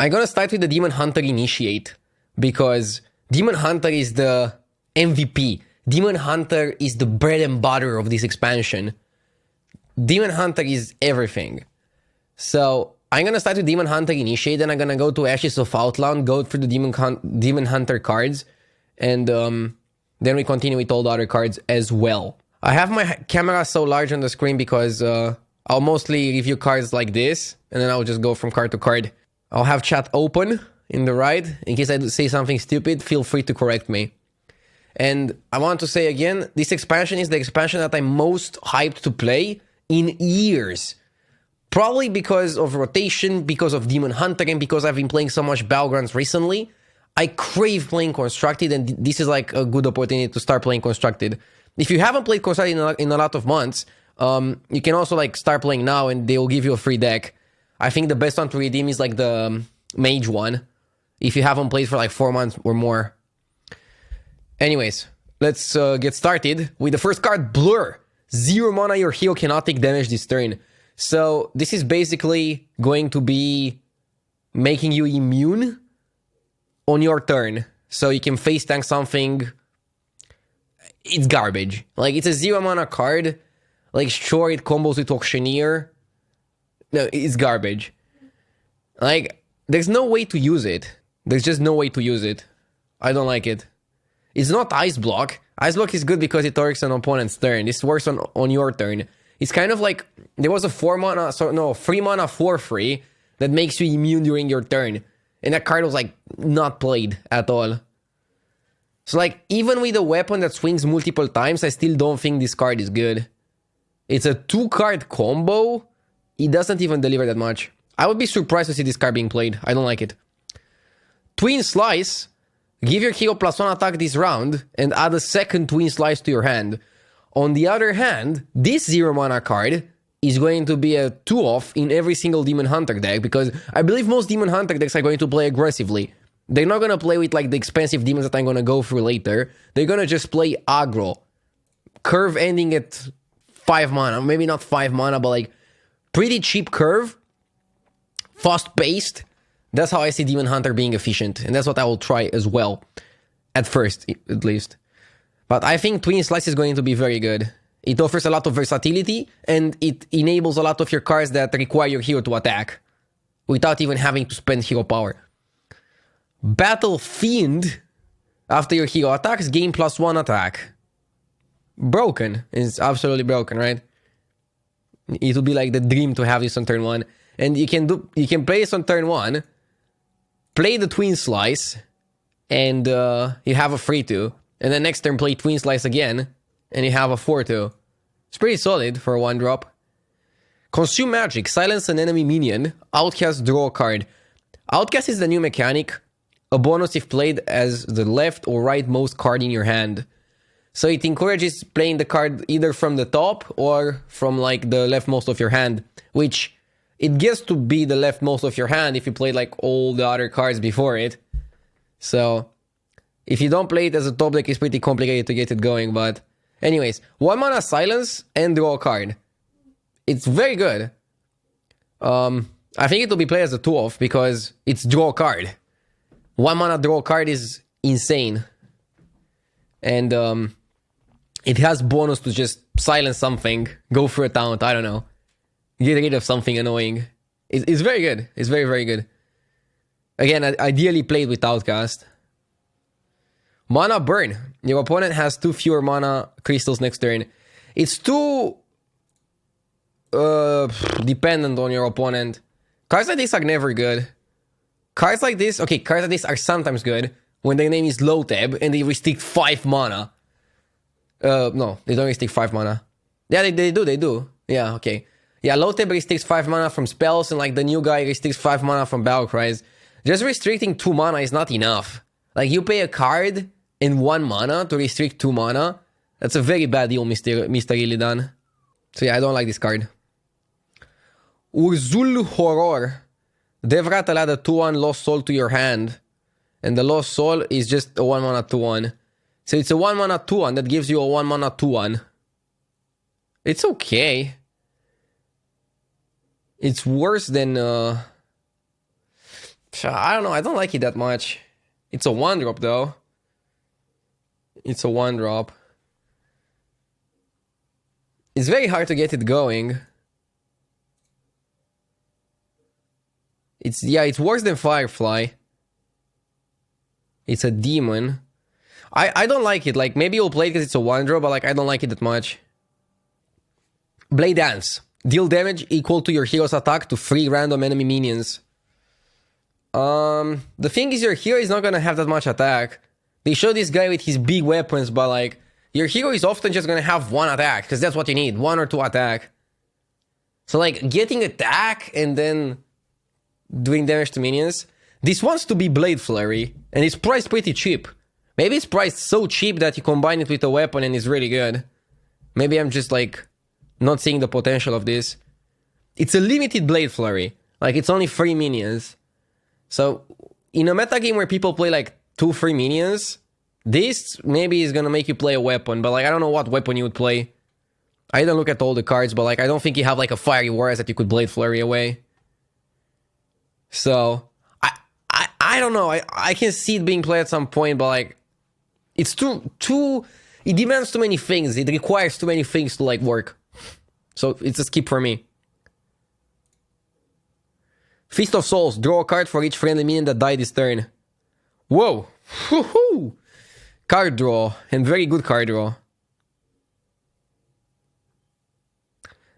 I'm gonna start with the Demon Hunter Initiate, because Demon Hunter is the MVP. Demon Hunter is the bread and butter of this expansion. Demon Hunter is everything. So I'm gonna start with Demon Hunter Initiate, then I'm gonna go to Ashes of Outland, go through the Demon Hunter cards, and then we continue with all the other cards as well. I have my camera so large on the screen because I'll mostly review cards like this, and then I'll just go from card to card. I'll have chat open in the right. In case I say something stupid, feel free to correct me. And I want to say again, this expansion is the expansion that I'm most hyped to play in years. Probably because of rotation, because of Demon Hunter, and because I've been playing so much Battlegrounds recently. I crave playing Constructed, and this is like a good opportunity to start playing Constructed. If you haven't played Constructed in a lot of months, you can also like start playing now, and they will give you a free deck. I think the best one to redeem is like the Mage one, if you haven't played for like 4 months or more. Anyways, let's get started with the first card, Blur. 0 mana, your hero cannot take damage this turn. So this is basically going to be making you immune on your turn. So you can face tank something. It's garbage. Like, it's a 0 mana card. Like, sure, it combos with Auctioneer. No, it's garbage. Like, there's no way to use it. There's just no way to use it. I don't like it. It's not Ice Block. Ice Block is good because it works on opponent's turn. This works on your turn. It's kind of like, there was a 3 mana 4/3 that makes you immune during your turn. And that card was like, not played at all. So like, even with a weapon that swings multiple times, I still don't think this card is good. It's a 2-card combo. It doesn't even deliver that much. I would be surprised to see this card being played. I don't like it. Twin Slice. Give your hero +1 attack this round, and add a second Twin Slice to your hand. On the other hand, this 0 mana card is going to be a 2-off in every single Demon Hunter deck, because I believe most Demon Hunter decks are going to play aggressively. They're not going to play with like the expensive demons that I'm going to go through later. They're going to just play aggro. Curve ending at 5 mana. Maybe not 5 mana, but like pretty cheap curve. Fast-paced. That's how I see Demon Hunter being efficient, and that's what I will try as well. At first, at least. But I think Twin Slice is going to be very good. It offers a lot of versatility, and it enables a lot of your cards that require your hero to attack, without even having to spend hero power. Battle Fiend. After your hero attacks, gain +1 attack. Broken. It's absolutely broken, right? It will be like the dream to have this on turn 1. And you can play this on turn 1, play the Twin Slice, and you have a 3/2. And then next turn play Twin Slice again, and you have a 4/2. It's pretty solid for a 1-drop. Consume Magic. Silence an enemy minion. Outcast, draw a card. Outcast is the new mechanic. A bonus if played as the left or rightmost card in your hand. So it encourages playing the card either from the top or from like the leftmost of your hand, which it gets to be the leftmost of your hand if you play like all the other cards before it. So if you don't play it as a top deck, it's pretty complicated to get it going. But anyways, 1 mana Silence and draw a card. It's very good. I think it will be played as a 2-off because it's draw a card. 1 mana draw a card is insane. And it has bonus to just silence something, go for a taunt, I don't know. Get rid of something annoying. It's very good. It's very, very good. Again, ideally played with Outcast. Mana Burn. Your opponent has 2 fewer mana crystals next turn. It's too dependent on your opponent. Cards like this are never good. Cards like this are sometimes good when their name is Loteb and they restrict 5 mana. No, they don't restrict 5 mana. Yeah, they do. Yeah, okay. Yeah, Loteb restricts 5 mana from spells, and like the new guy restricts 5 mana from battle cries. Just restricting 2 mana is not enough. Like, you pay a card and 1 mana to restrict 2 mana. That's a very bad deal, Mr. Illidan. So yeah, I don't like this card. Urzul Horror. Devrat will add a 2/1 Lost Soul to your hand. And the Lost Soul is just a 1 mana 2/1. So it's a 1 mana 2/1 that gives you a 1 mana 2/1. It's okay. It's worse than I don't know. I don't like it that much. It's a 1-drop though. It's a 1-drop. It's very hard to get it going. It's worse than Firefly. It's a demon. I don't like it. Like, maybe you'll play it because it's a 1-drop, but like, I don't like it that much. Blade Dance. Deal damage equal to your hero's attack to 3 random enemy minions. The thing is, your hero is not gonna have that much attack. They show this guy with his big weapons, but like, your hero is often just gonna have 1 attack, because that's what you need, 1 or 2 attack. So like, getting attack and then doing damage to minions. This wants to be Blade Flurry, and it's priced pretty cheap. Maybe it's priced so cheap that you combine it with a weapon and it's really good. Maybe I'm just like, not seeing the potential of this. It's a limited Blade Flurry. Like, it's only 3 minions. So, in a meta game where people play like 2-3 minions, this maybe is gonna make you play a weapon, but like, I don't know what weapon you would play. I didn't look at all the cards, but like, I don't think you have like a Fiery Warriors that you could Blade Flurry away. So, I don't know. I can see it being played at some point, but like, it's too it demands too many things. It requires too many things to like work. So it's a skip for me. Feast of Souls. Draw a card for each friendly minion that died this turn. Whoa. Woohoo! Card draw. And very good card draw.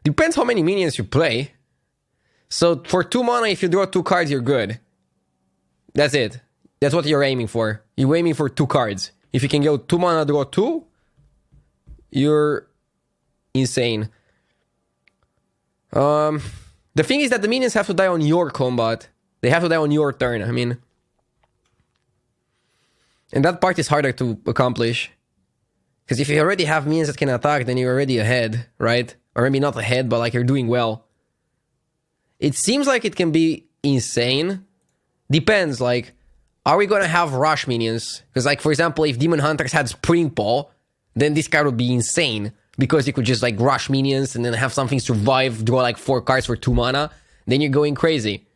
Depends how many minions you play. So for 2 mana, if you draw 2 cards, you're good. That's it. That's what you're aiming for. You're aiming for 2 cards. If you can go 2 mana, draw 2, you're insane. The thing is that the minions have to die on your combat. They have to die on your turn, I mean. And that part is harder to accomplish. Because if you already have minions that can attack, then you're already ahead, right? Or maybe not ahead, but like you're doing well. It seems like it can be insane. Depends, like, are we gonna have rush minions? Because like, for example, if Demon Hunters had Spring Paw, then this card would be insane. Because you could just like rush minions and then have something survive, draw like 4 cards for 2 mana, then you're going crazy.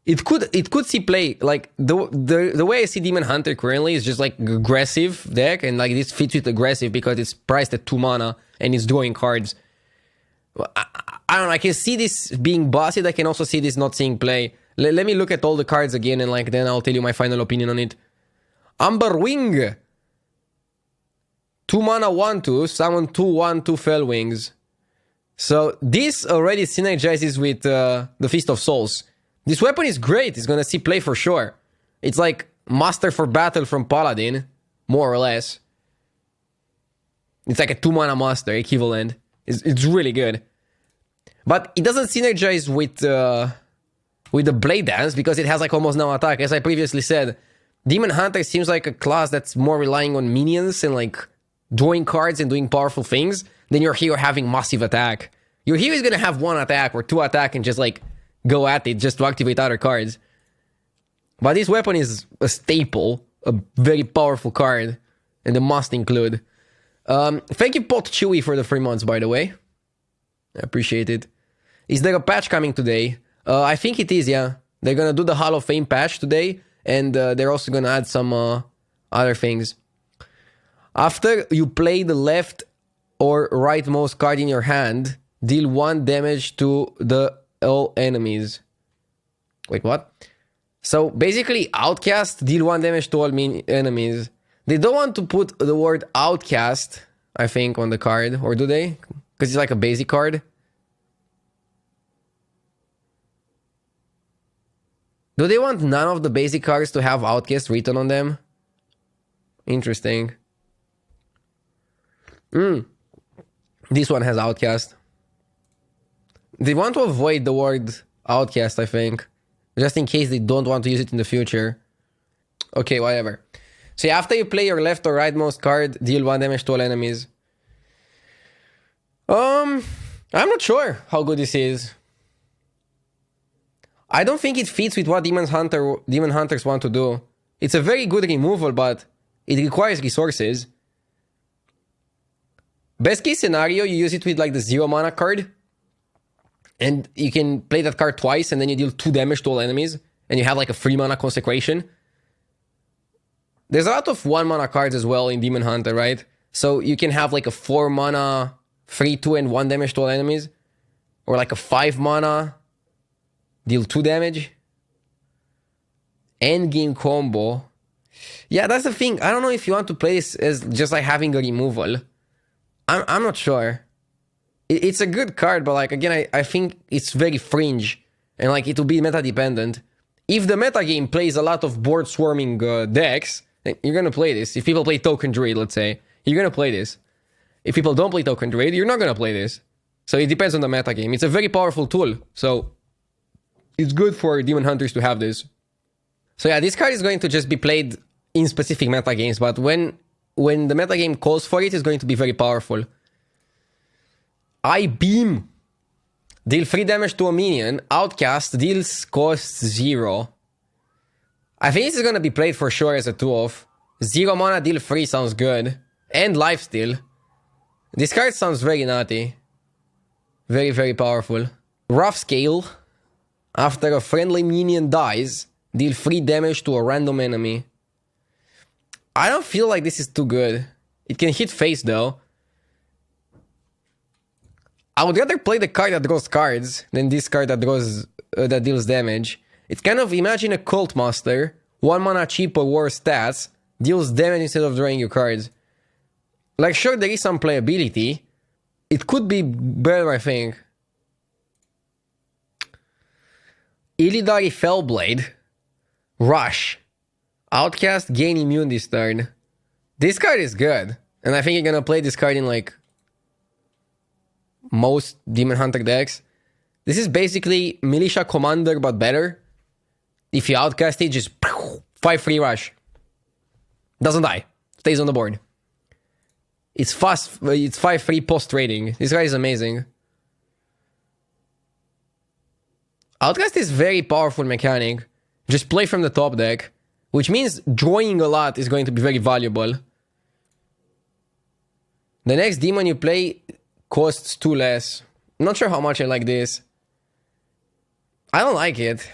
It could see play, like the way I see Demon Hunter currently is just like aggressive deck, and like this fits with aggressive because it's priced at 2 mana and it's drawing cards. I don't know, I can see this being bossy, I can also see this not seeing play. Let me look at all the cards again and like then I'll tell you my final opinion on it. Amber Wing. 2 mana 1/2, summon 2/1/2 Fell Wings. So this already synergizes with the Feast of Souls. This weapon is great, it's gonna see play for sure. It's like Master for Battle from Paladin, more or less. It's like a 2 mana master equivalent. It's really good. But it doesn't synergize with the Blade Dance because it has like almost no attack. As I previously said, Demon Hunter seems like a class that's more relying on minions and like drawing cards and doing powerful things than your hero having massive attack. Your hero is gonna have 1 attack or 2 attack and just like go at it just to activate other cards. But this weapon is a staple, a very powerful card, and a must include. Thank you, Pot Chewy, for the 3 months, by the way. I appreciate it. Is there a patch coming today? I think it is, yeah. They're gonna do the Hall of Fame patch today, and they're also gonna add some other things. After you play the left or rightmost card in your hand, deal 1 damage to all enemies. Wait, what? So basically, Outcast, deal 1 damage to all enemies. They don't want to put the word Outcast, I think, on the card, or do they? Because it's like a basic card. Do they want none of the basic cards to have Outcast written on them? Interesting. This one has Outcast. They want to avoid the word Outcast, I think. Just in case they don't want to use it in the future. Okay, whatever. So after you play your left or rightmost card, deal 1 damage to all enemies. I'm not sure how good this is. I don't think it fits with what Demon Hunters want to do. It's a very good removal, but it requires resources. Best case scenario, you use it with like the 0 mana card. And you can play that card twice, and then you deal 2 damage to all enemies, and you have like a 3 mana Consecration. There's a lot of 1 mana cards as well in Demon Hunter, right? So you can have like a 4 mana 3/2 and 1 damage to all enemies, or like a 5 mana deal 2 damage. Endgame combo. Yeah, that's the thing. I don't know if you want to play this as just like having a removal. I'm not sure. It's a good card, but like again, I think it's very fringe, and like it will be meta dependent. If the meta game plays a lot of board swarming decks, you're gonna play this. If people play Token Druid, let's say, you're gonna play this. If people don't play Token Druid, you're not gonna play this. So it depends on the meta game. It's a very powerful tool, so it's good for Demon Hunters to have this. So yeah, this card is going to just be played in specific meta games, but when the meta game calls for it, it's going to be very powerful. I Beam. Deal 3 damage to a minion. Outcast deals cost 0. I think this is going to be played for sure as a 2-off. 0 mana, deal 3 sounds good. And lifesteal. This card sounds very nutty. Very, very powerful. Rough Scale. After a friendly minion dies, deal 3 damage to a random enemy. I don't feel like this is too good. It can hit face though. I would rather play the card that draws cards than this card that draws that deals damage. It's kind of, imagine a Cult Master, 1 mana cheap or worse stats, deals damage instead of drawing your cards. Like, sure, there is some playability. It could be better, I think. Illidari Fellblade. Rush. Outcast, gain immune this turn. This card is good. And I think you're gonna play this card in like most Demon Hunter decks. This is basically Militia Commander but better. If you outcast it, just 5-3 rush. Doesn't die. Stays on the board. It's fast. It's 5-3 post trading. This guy is amazing. Outcast is very powerful mechanic. Just play from the top deck, which means drawing a lot is going to be very valuable. The next demon you play costs 2 less. I'm not sure how much I like this. I don't like it.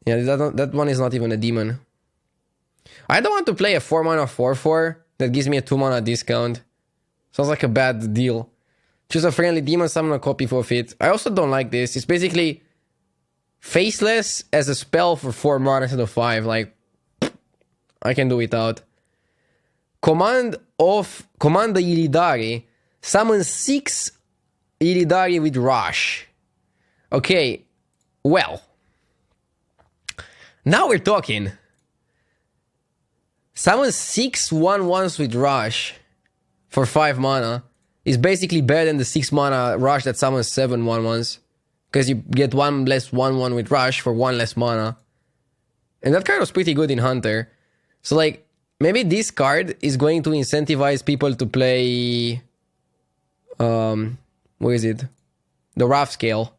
Yeah, that one is not even a demon. I don't want to play a 4 mana 4/4 that gives me a 2 mana discount. Sounds like a bad deal. Choose a friendly demon, summon a copy for it. I also don't like this. It's basically Faceless as a spell for 4 mana instead of 5. Like, I can do without. Command the Illidari. Summon 6 Illidari with Rush. Okay, well. Now we're talking. Summon 6 1/1s with Rush for 5 mana is basically better than the 6 mana Rush that summons 7 1/1s. Because you get 1 less 1/1 with Rush for 1 less mana. And that card was pretty good in Hunter. So like, maybe this card is going to incentivize people to play... what is it? The Rough Scale.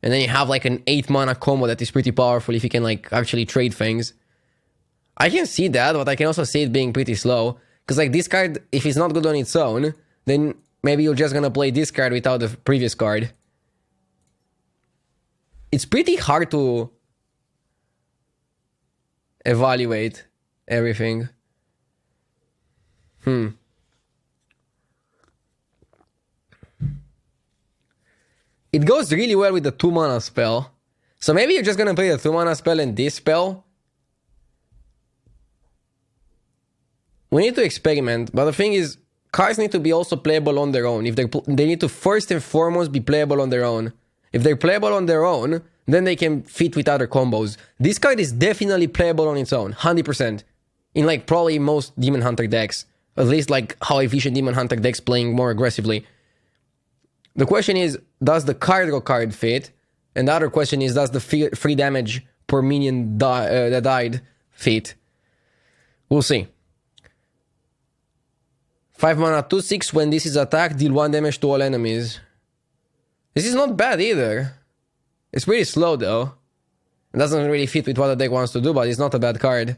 And then you have like an 8 mana combo that is pretty powerful if you can like actually trade things. I can see that, but I can also see it being pretty slow. Because like this card, if it's not good on its own, then maybe you're just gonna play this card without the previous card. It's pretty hard to evaluate everything. It goes really well with the 2 mana spell. So maybe you're just gonna play the 2 mana spell and this spell. We need to experiment, but the thing is, cards need to be also playable on their own. If they need to first and foremost be playable on their own. If they're playable on their own, then they can fit with other combos. This card is definitely playable on its own, 100%. In like probably most Demon Hunter decks. At least like how efficient Demon Hunter decks playing more aggressively. The question is, does the cargo card fit? And the other question is, does the free damage per minion that died fit? We'll see. 5 mana 2/6, when this is attacked, deal 1 damage to all enemies. This is not bad either. It's pretty slow though. It doesn't really fit with what the deck wants to do, but it's not a bad card.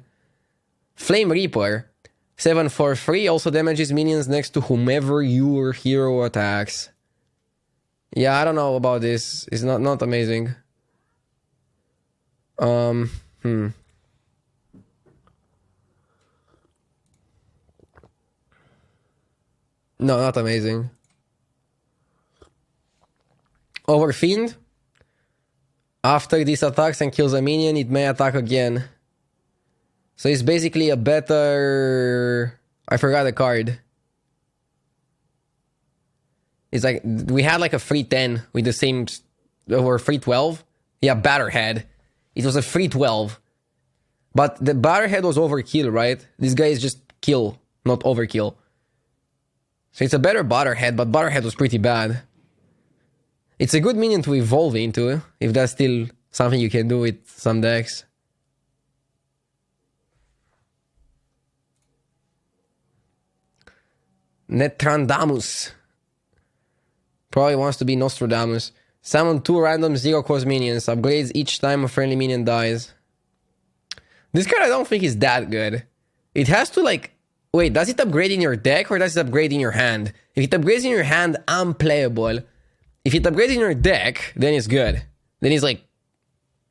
Flame Reaper. 7/4 free, also damages minions next to whomever your hero attacks. Yeah, I don't know about this. It's not amazing. Hmm. No, not amazing. Overfiend. After this attacks and kills a minion, it may attack again. So it's basically a better... I forgot the card. It's like, we had like a free 10 with the same... Or free 12. Yeah, Batterhead. It was a free 12. But the Batterhead was overkill, right? This guy is just kill, not overkill. So it's a better Batterhead, but Batterhead was pretty bad. It's a good minion to evolve into, if that's still something you can do with some decks. Netrandamus. Probably wants to be Nostradamus. Summon 2 random 0-cost minions. Upgrades each time a friendly minion dies. This card I don't think is that good. It has to like... Wait, does it upgrade in your deck or does it upgrade in your hand? If it upgrades in your hand, unplayable. If it upgrades in your deck, then it's good. Then it's like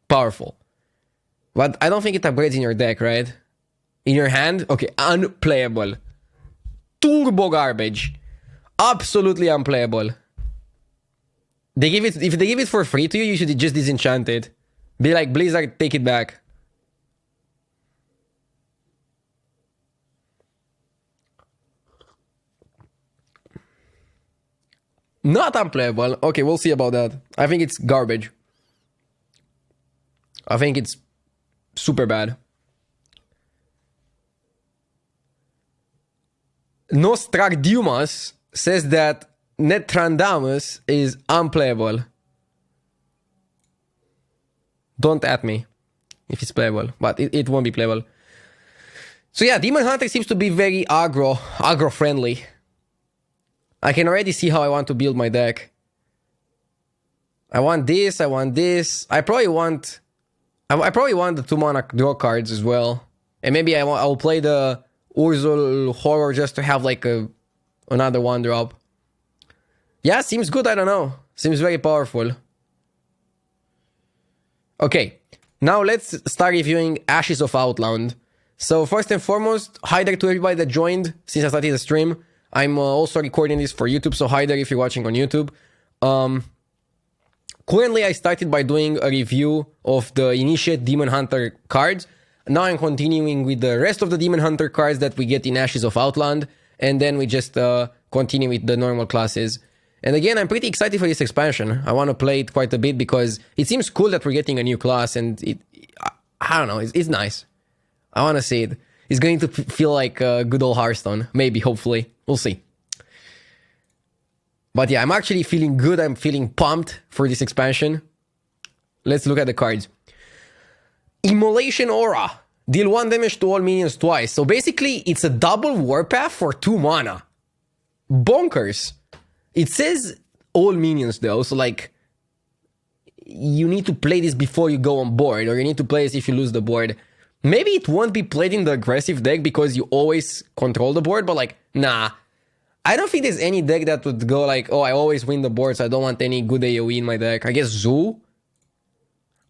powerful. But I don't think it upgrades in your deck, right? In your hand? Okay, unplayable. Turbo garbage. Absolutely unplayable. They give it, if they give it for free to you, you should just disenchant it. Be like, Blizzard, take it back. Not unplayable. Okay, we'll see about that. I think it's garbage. I think it's super bad. Nostradamus says that Netrandamus is unplayable. Don't at me if it's playable, but it won't be playable. So yeah, Demon Hunter seems to be very aggro friendly. I can already see how I want to build my deck. I want this, I want this. I probably want the 2 mana draw cards as well. And maybe I'll play the Urzul Horror just to have like another 1-drop. Yeah, seems good, I don't know. Seems very powerful. Okay, now let's start reviewing Ashes of Outland. So first and foremost, hi there to everybody that joined since I started the stream. I'm also recording this for YouTube, so hi there if you're watching on YouTube. Currently, I started by doing a review of the Initiate Demon Hunter cards. Now I'm continuing with the rest of the Demon Hunter cards that we get in Ashes of Outland, and then we just continue with the normal classes. And again, I'm pretty excited for this expansion. I want to play it quite a bit because it seems cool that we're getting a new class, and I don't know, it's nice. I want to see it. It's going to feel like good old Hearthstone. Maybe, hopefully. We'll see. But yeah, I'm actually feeling good. I'm feeling pumped for this expansion. Let's look at the cards. Immolation Aura. Deal 1 damage to all minions twice. So basically, it's a double warpath for 2 mana. Bonkers. It says all minions though, so like... You need to play this before you go on board, or you need to play this if you lose the board. Maybe it won't be played in the aggressive deck because you always control the board, but like, nah. I don't think there's any deck that would go like, oh, I always win the board, so I don't want any good AoE in my deck. I guess Zoo?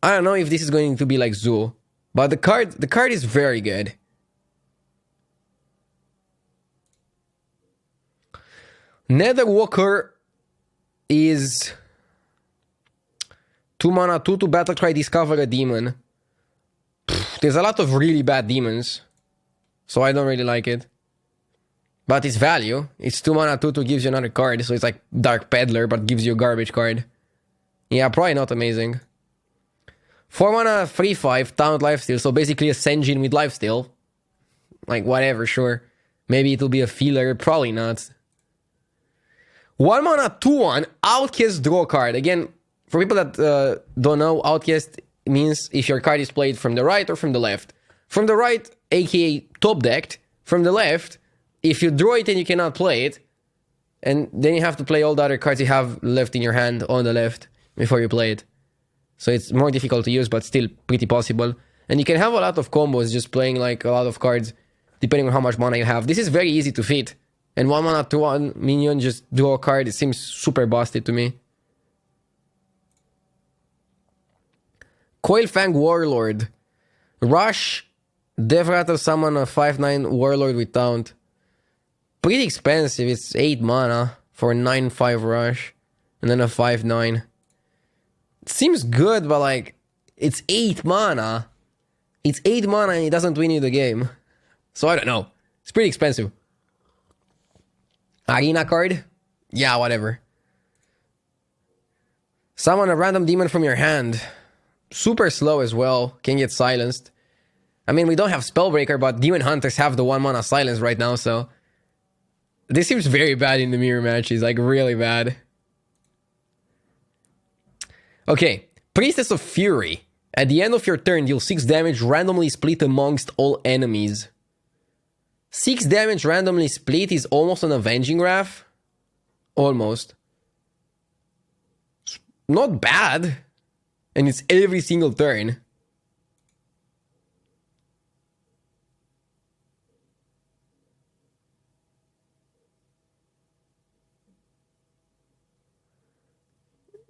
I don't know if this is going to be like Zoo. But the card is very good. Netherwalker is 2 mana, 2 to battle cry, discover a demon. There's a lot of really bad demons, so I don't really like it. But it's value. It's 2 mana, 2 gives you another card, so it's like Dark Peddler, but gives you a garbage card. Yeah, probably not amazing. 4 mana, 3/5, Town with Lifesteal, so basically a Senjin with Lifesteal. Like, whatever, sure. Maybe it'll be a feeler, probably not. 1 mana, 2/1, Outcast draw card. Again, for people that don't know, Outcast means if your card is played from the right or from the left. From the right, aka top decked. From the left, if you draw it and you cannot play it, and then you have to play all the other cards you have left in your hand on the left before you play it. So it's more difficult to use, but still pretty possible. And you can have a lot of combos just playing like a lot of cards, depending on how much mana you have. This is very easy to fit. And 1 mana, 2/1 minion just draw a card. It seems super busted to me. Coilfang Warlord. Rush. Death Rattle summon a 5/9 Warlord with Taunt. Pretty expensive. It's 8 mana for a 9/5 Rush. And then a 5/9. It seems good, but like, it's 8 mana. It's 8 mana and it doesn't win you the game. So I don't know. It's pretty expensive. Arena card? Yeah, whatever. Summon a random demon from your hand. Super slow as well. Can get silenced. I mean, we don't have Spellbreaker, but Demon Hunters have the 1 mana silence right now, so... This seems very bad in the mirror matches, like really bad. Okay, Priestess of Fury. At the end of your turn, deal 6 damage randomly split amongst all enemies. 6 damage randomly split is almost an Avenging Wrath. Almost. Not bad. And it's every single turn.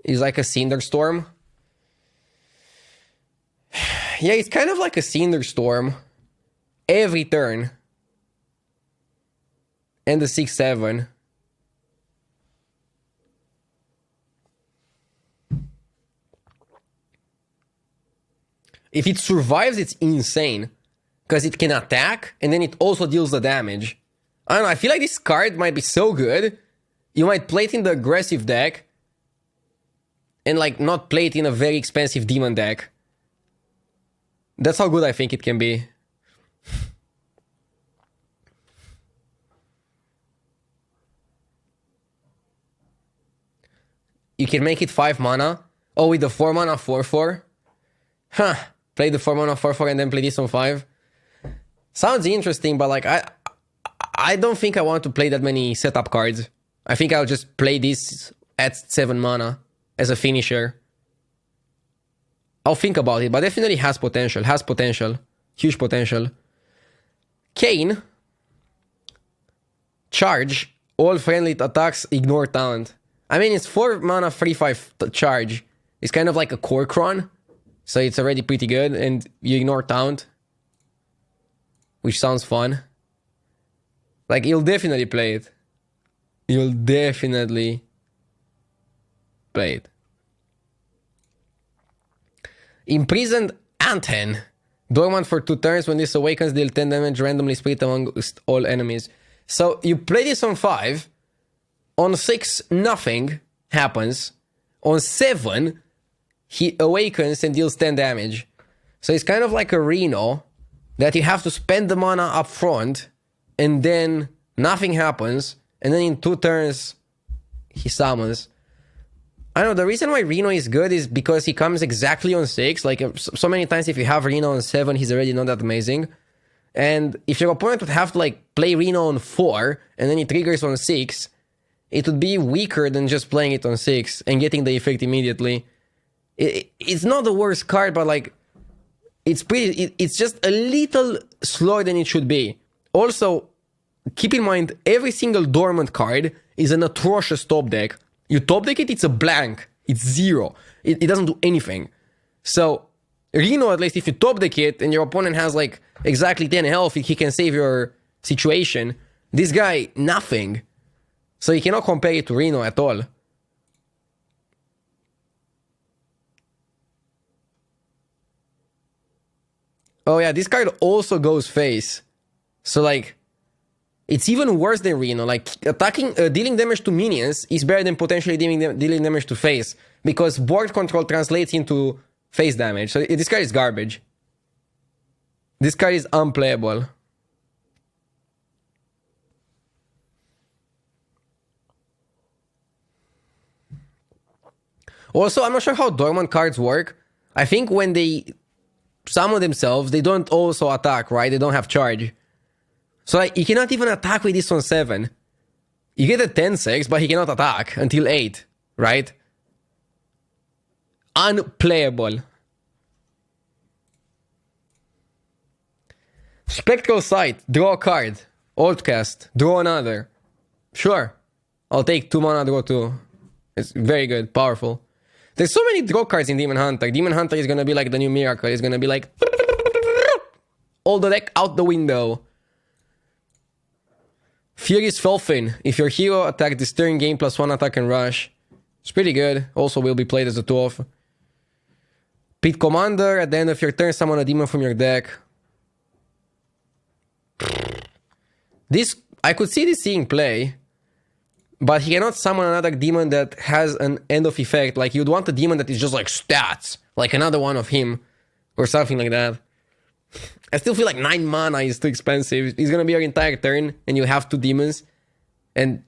It's like a Cinderstorm. Yeah, it's kind of like a Cinderstorm. Every turn. And the 6/7. If it survives, it's insane. Because it can attack, and then it also deals the damage. I don't know, I feel like this card might be so good. You might play it in the aggressive deck. And like, not play it in a very expensive demon deck. That's how good I think it can be. You can make it 5 mana. Oh, with the 4 mana 4/4. Huh. Play the 4 mana 4/4 and then play this on 5. Sounds interesting, but like I don't think I want to play that many setup cards. I think I'll just play this at 7 mana as a finisher. I'll think about it, but definitely has potential. Has potential. Huge potential. Kayn. Charge. All friendly attacks ignore taunt. I mean, it's 4 mana 3/5 charge. It's kind of like a Kor'kron. So it's already pretty good. And you ignore taunt. Which sounds fun. Like, you'll definitely play it. You'll definitely play it. Imprisoned Anthen. Dormant for 2 turns. When this awakens, deal 10 damage randomly split amongst all enemies. So you play this on 5. On 6, nothing happens. On 7, he awakens and deals 10 damage. So it's kind of like a Reno that you have to spend the mana up front and then nothing happens. And then in 2 turns, he summons. I don't know, the reason why Reno is good is because he comes exactly on 6. Like, so many times if you have Reno on 7, he's already not that amazing. And if your opponent would have to, like, play Reno on 4, and then he triggers on 6, it would be weaker than just playing it on 6 and getting the effect immediately. It's not the worst card, but, like, it's just a little slower than it should be. Also, keep in mind, every single Dormant card is an atrocious top deck. You top deck it, it's a blank. It's 0. It doesn't do anything. So, Reno, at least, if you top deck it and your opponent has like exactly 10 health, he can save your situation. This guy, nothing. So you cannot compare it to Reno at all. Oh yeah, this card also goes face. So like, it's even worse than Reno. Like, dealing damage to minions is better than potentially dealing damage to face. Because board control translates into face damage. So this card is garbage. This card is unplayable. Also, I'm not sure how Dormant cards work. I think when they summon themselves, they don't also attack, right? They don't have charge. So like, you cannot even attack with this on 7. You get a 10-6, but he cannot attack until 8, right? Unplayable. Spectral Sight. Draw a card. Altcast. Draw another. Sure. I'll take 2 mana, draw 2. It's very good. Powerful. There's so many draw cards in Demon Hunter. Demon Hunter is gonna be like the new Miracle. It's gonna be like all the deck out the window. Furious Felfin. If your hero attack this turn, gain +1 attack and rush. It's pretty good. Also will be played as a 2-off. Pit Commander. At the end of your turn, summon a demon from your deck. This, I could see this seeing play. But he cannot summon another demon that has an end of effect. Like, you'd want a demon that is just like stats. Like another one of him. Or something like that. I still feel like 9 mana is too expensive. It's gonna be your entire turn, and you have 2 demons, and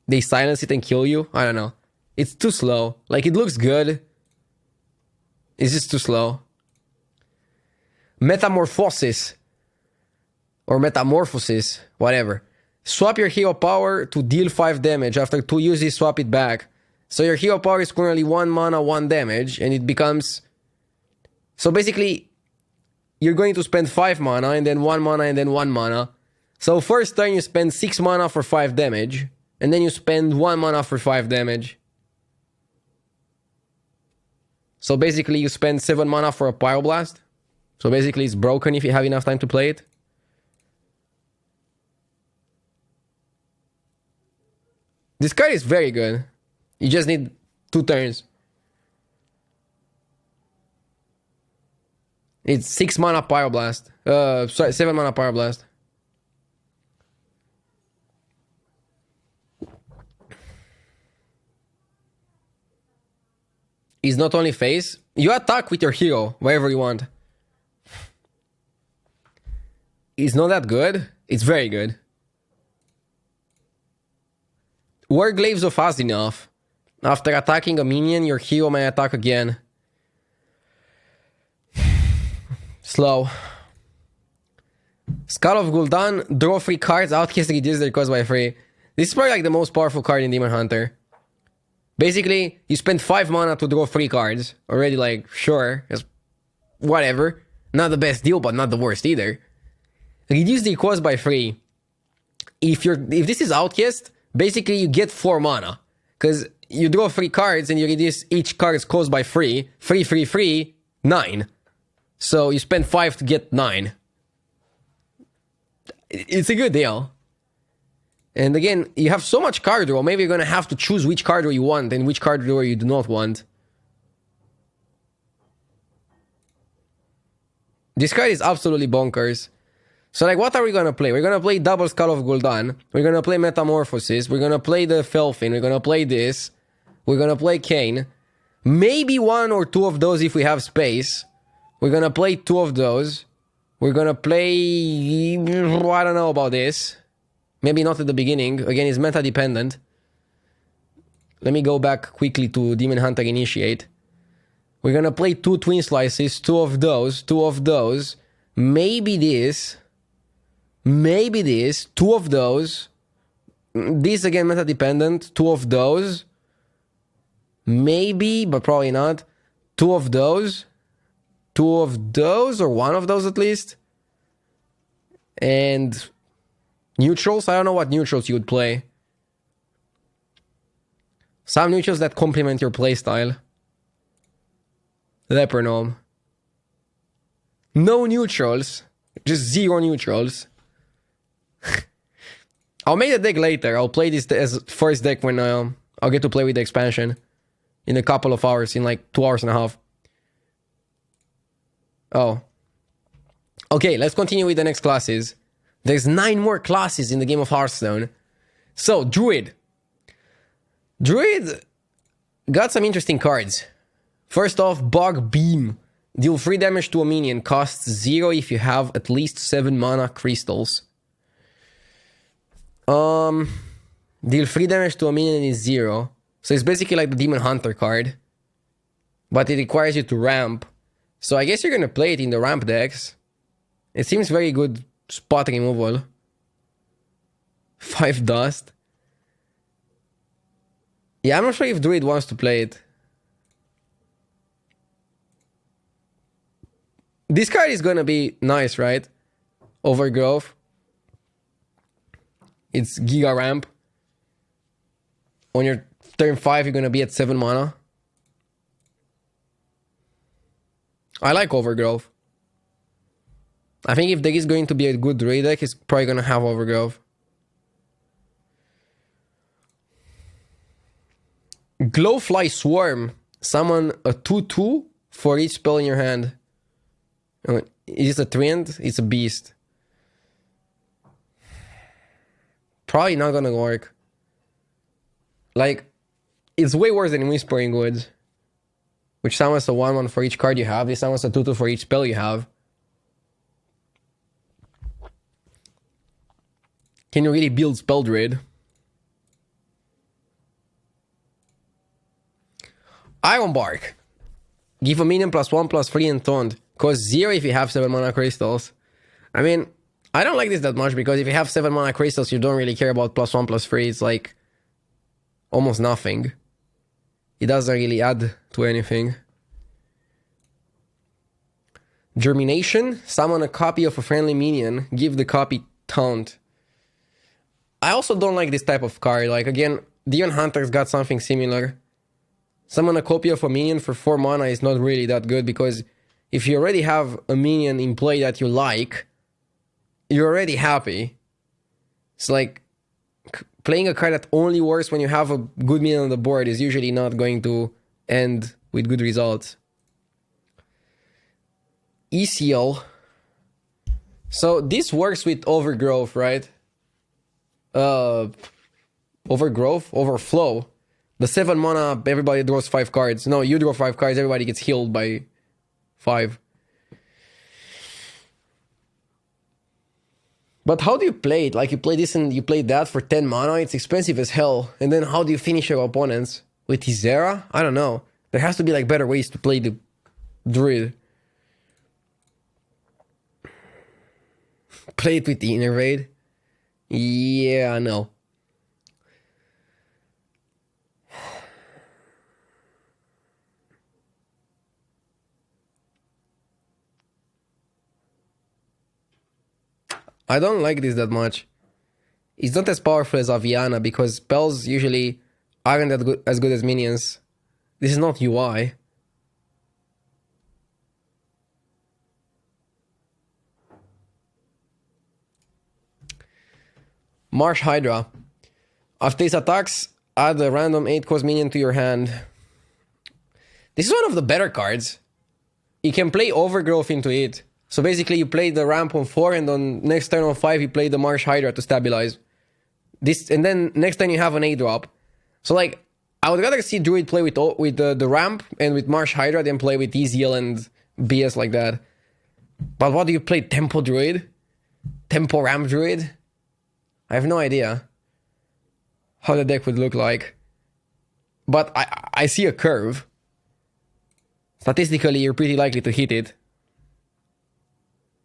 they silence it and kill you. I don't know. It's too slow. Like, it looks good. It's just too slow. Metamorphosis. Or Metamorphosis. Whatever. Swap your hero power to deal 5 damage. After 2 uses, swap it back. So your hero power is currently 1 mana, 1 damage, and it becomes... So basically... You're going to spend 5 mana, and then 1 mana, and then 1 mana. So first turn you spend 6 mana for 5 damage. And then you spend 1 mana for 5 damage. So basically you spend 7 mana for a Pyroblast. So basically it's broken if you have enough time to play it. This card is very good. You just need 2 turns. It's 6 mana Pyroblast. Sorry, 7 mana Pyroblast. It's not only face. You attack with your hero wherever you want. It's not that good. It's very good. Warglaves of Azinov. After attacking a minion, your hero may attack again. Slow. Skull of Gul'dan. Draw 3 cards. Outcast reduce their cost by 3. This is probably like the most powerful card in Demon Hunter. Basically, you spend 5 mana to draw 3 cards. Already like, sure. Whatever. Not the best deal, but not the worst either. Reduce the cost by 3. If this is Outcast, basically you get 4 mana. Because you draw 3 cards and you reduce each card's cost by 3. 3, 3, 3, 9. So you spend 5 to get 9. It's a good deal. And again, you have so much card draw, maybe you're gonna have to choose which card draw you want and which card draw you do not want. This card is absolutely bonkers. So like, what are we gonna play? We're gonna play double Skull of Gul'dan. We're gonna play Metamorphosis. We're gonna play the Felfin. We're gonna play this. We're gonna play Kain. Maybe 1 or 2 of those if we have space. We're gonna play 2 of those. We're gonna play... I don't know about this. Maybe not at the beginning. Again, it's meta dependent. Let me go back quickly to Demon Hunter Initiate. We're gonna play 2 Twin Slices. 2 of those. 2 of those. Maybe this. Maybe this. 2 of those. This again, meta dependent. 2 of those. Maybe, but probably not. 2 of those. 2 of those, or 1 of those at least. And neutrals. I don't know what neutrals you would play. Some neutrals that complement your playstyle. Leper Gnome. No neutrals. Just 0 neutrals. I'll make the deck later. I'll play this as first deck when I'll get to play with the expansion. In a couple of hours. In like 2 hours and a half. Oh. Okay, let's continue with the next classes. There's 9 more classes in the game of Hearthstone. So, Druid. Druid got some interesting cards. First off, Bog Beam. Deal 3 damage to a minion. Costs 0 if you have at least 7 mana crystals. Deal 3 damage to a minion is 0. So it's basically like the Demon Hunter card. But it requires you to ramp. So I guess you're gonna play it in the ramp decks. It seems very good spot removal. 5 dust. Yeah, I'm not sure if Druid wants to play it. This card is gonna be nice, right? Overgrowth. It's Giga Ramp. On your turn 5, you're gonna be at 7 mana. I like Overgrowth. I think if there is going to be a good Druid deck, it's probably going to have Overgrowth. Glowfly Swarm. Summon a 2/2 for each spell in your hand. Is this a trend? It's a beast. Probably not gonna work. Like, it's way worse than Whispering Woods, which summons a 1/1 for each card you have. This summons a 2/2 for each spell you have. Can you really build Spell Druid? Iron Bark. Give a minion +1/+3 and taunt. Cost 0 if you have 7 mana crystals. I mean, I don't like this that much because if you have 7 mana crystals, you don't really care about +1/+3. It's like almost nothing. It doesn't really add to anything. Germination. Summon a copy of a friendly minion. Give the copy taunt. I also don't like this type of card. Like, again, Demon Hunter's got something similar. Summon a copy of a minion for 4 mana is not really that good because if you already have a minion in play that you like, you're already happy. It's like playing a card that only works when you have a good minion on the board is usually not going to end with good results. ECL. So this works with Overgrowth, right? Overflow. The 7 mana, everybody draws 5 cards. No, you draw 5 cards, everybody gets healed by 5. But how do you play it? Like, you play this and you play that for 10 mana, it's expensive as hell. And then how do you finish your opponents? With Ysera? I don't know. There has to be like better ways to play the Druid. Play it with the Innervade? Yeah, I know. I don't like this that much. It's not as powerful as Aviana because spells usually aren't as good as minions. This is not UI. Marsh Hydra. After its attacks, add a random 8-cost minion to your hand. This is one of the better cards. You can play Overgrowth into it. So basically you play the ramp on 4 and on next turn on 5 you play the Marsh Hydra to stabilize. This, and then next turn you have an 8-drop. So like, I would rather see Druid play with the ramp and with Marsh Hydra than play with EZL and BS like that. But what do you play? Tempo Druid? Tempo Ramp Druid? I have no idea how the deck would look like. But I see a curve. Statistically, you're pretty likely to hit it.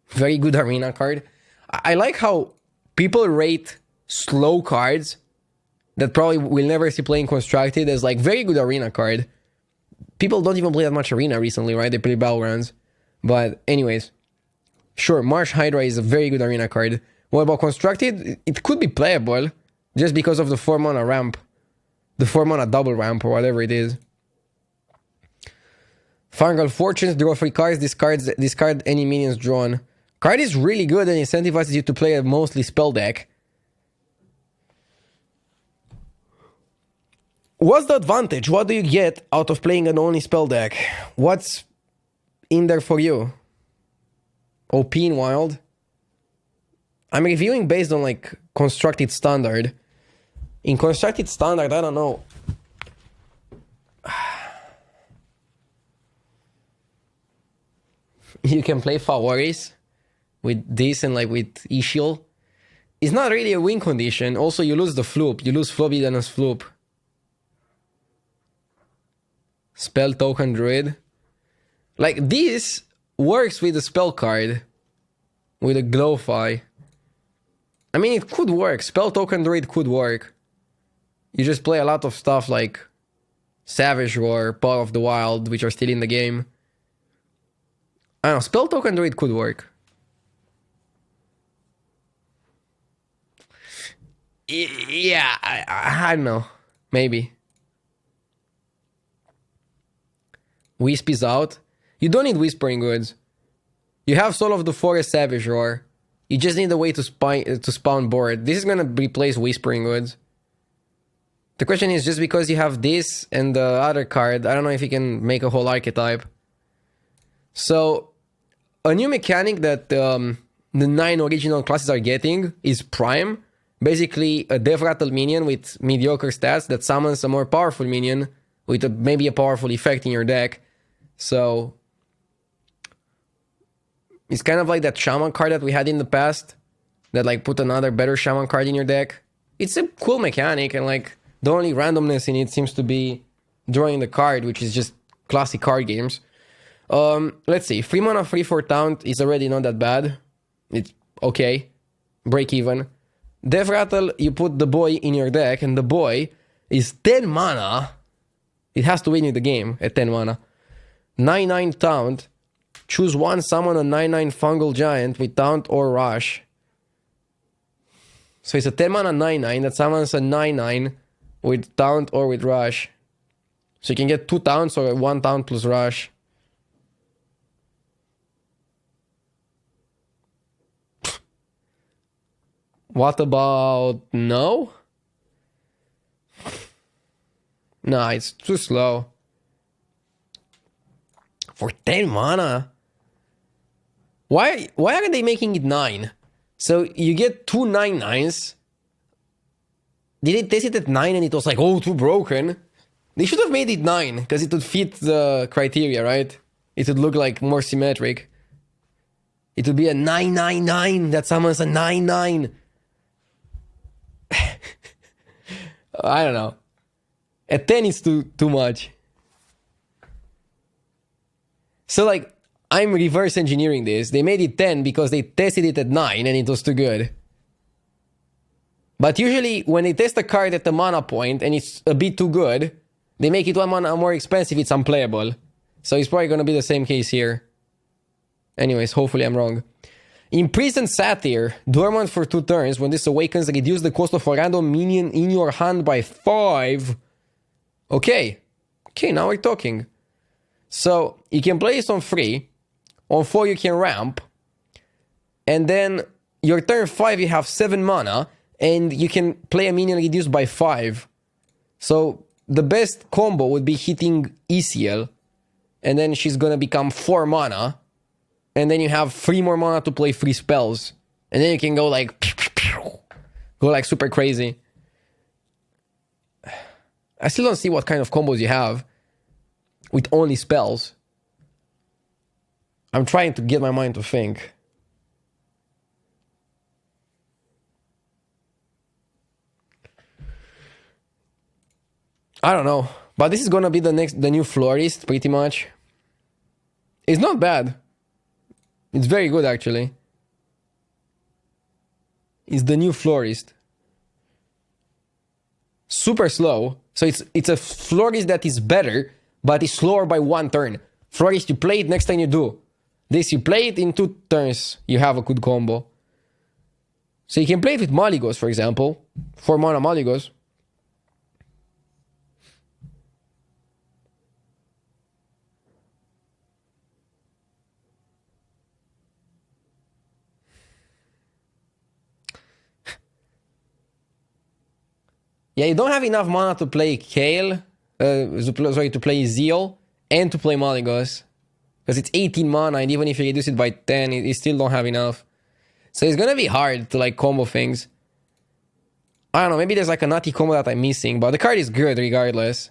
Very good arena card. I like how people rate slow cards that probably will never see playing Constructed as like very good arena card. People don't even play that much arena recently, right? They play Battlegrounds. But anyways, sure, Marsh Hydra is a very good arena card. What about Constructed? It could be playable just because of the 4 mana ramp. The 4 mana double ramp or whatever it is. Fungal Fortunes, draw 3 cards, discard any minions drawn. Card is really good and incentivizes you to play a mostly spell deck. What's the advantage? What do you get out of playing an only spell deck? What's in there for you? OP in Wild? I'm reviewing based on like Constructed Standard. In Constructed Standard, I don't know. You can play Fawaris with this and like with Ishiel. It's not really a win condition. Also, you lose the Floop. You lose Flobidana's Floop. Spell Token Druid. Like, this works with a spell card. With a Glowfly. I mean, it could work. Spell Token Druid could work. You just play a lot of stuff like Savage Roar, Power of the Wild, which are still in the game. I don't know, Spell Token Druid could work. Yeah, I don't know. Maybe. Wisp is out. You don't need Whispering Woods. You have Soul of the Forest Savage Roar. You just need a way to spawn board. This is gonna replace Whispering Woods. The question is, just because you have this and the other card, I don't know if you can make a whole archetype. So, a new mechanic that the 9 original classes are getting is Prime. Basically, a Death Rattle minion with mediocre stats that summons a more powerful minion with maybe a powerful effect in your deck. So, it's kind of like that Shaman card that we had in the past, that like put another better Shaman card in your deck. It's a cool mechanic, and like the only randomness in it seems to be drawing the card, which is just classic card games. Let's see, 3 mana, 3/4 Taunt is already not that bad. It's okay, break even. Death Rattle, you put the boy in your deck, and the boy is 10 mana. It has to win you the game at 10 mana. 9/9 Taunt. Choose one, summon a 9/9 Fungal Giant with Taunt or Rush. So it's a 10 mana 9/9 that summons a 9/9 with Taunt or with Rush. So you can get 2 Taunts or 1 Taunt plus Rush. What about no? Nah, it's too slow. For 10 mana? Why are they making it 9? So you get 2 9/9s. Did they test it at 9 and it was like, oh, too broken? They should have made it 9, because it would fit the criteria, right? It would look like more symmetric. It would be a 9/9/9 that summons a 9/9. I don't know. At 10 it's too much. So like, I'm reverse engineering this. They made it 10 because they tested it at 9 and it was too good. But usually when they test a card at the mana point and it's a bit too good, they make it 1 mana more expensive, it's unplayable. So it's probably going to be the same case here. Anyways, hopefully I'm wrong. Imprisoned Satyr, dormant for 2 turns. When this awakens, reduce the cost of a random minion in your hand by 5. Okay, now we're talking. So, you can play this on 3. On 4 you can ramp. And then, your turn 5 you have 7 mana. And you can play a minion reduced by 5. So, the best combo would be hitting ECL. And then she's gonna become 4 mana. And then you have 3 more mana to play 3 spells. And then you can go like... Go like super crazy. I still don't see what kind of combos you have with only spells. I'm trying to get my mind to think. I don't know. But this is gonna be the new Florist, pretty much. It's not bad. It's very good, actually. It's the new Florist. Super slow. So it's a Florist that is better, but it's slower by 1 turn. Florist, you play it next time you do. This, you play it in 2 turns. You have a good combo. So you can play it with Malygos, for example. 4 mana Malygos. Yeah, you don't have enough mana to play Kale, to play Zeal, and to play Malygos. Because it's 18 mana, and even if you reduce it by 10, you still don't have enough. So it's gonna be hard to like combo things. I don't know, maybe there's like a nutty combo that I'm missing, but the card is good regardless.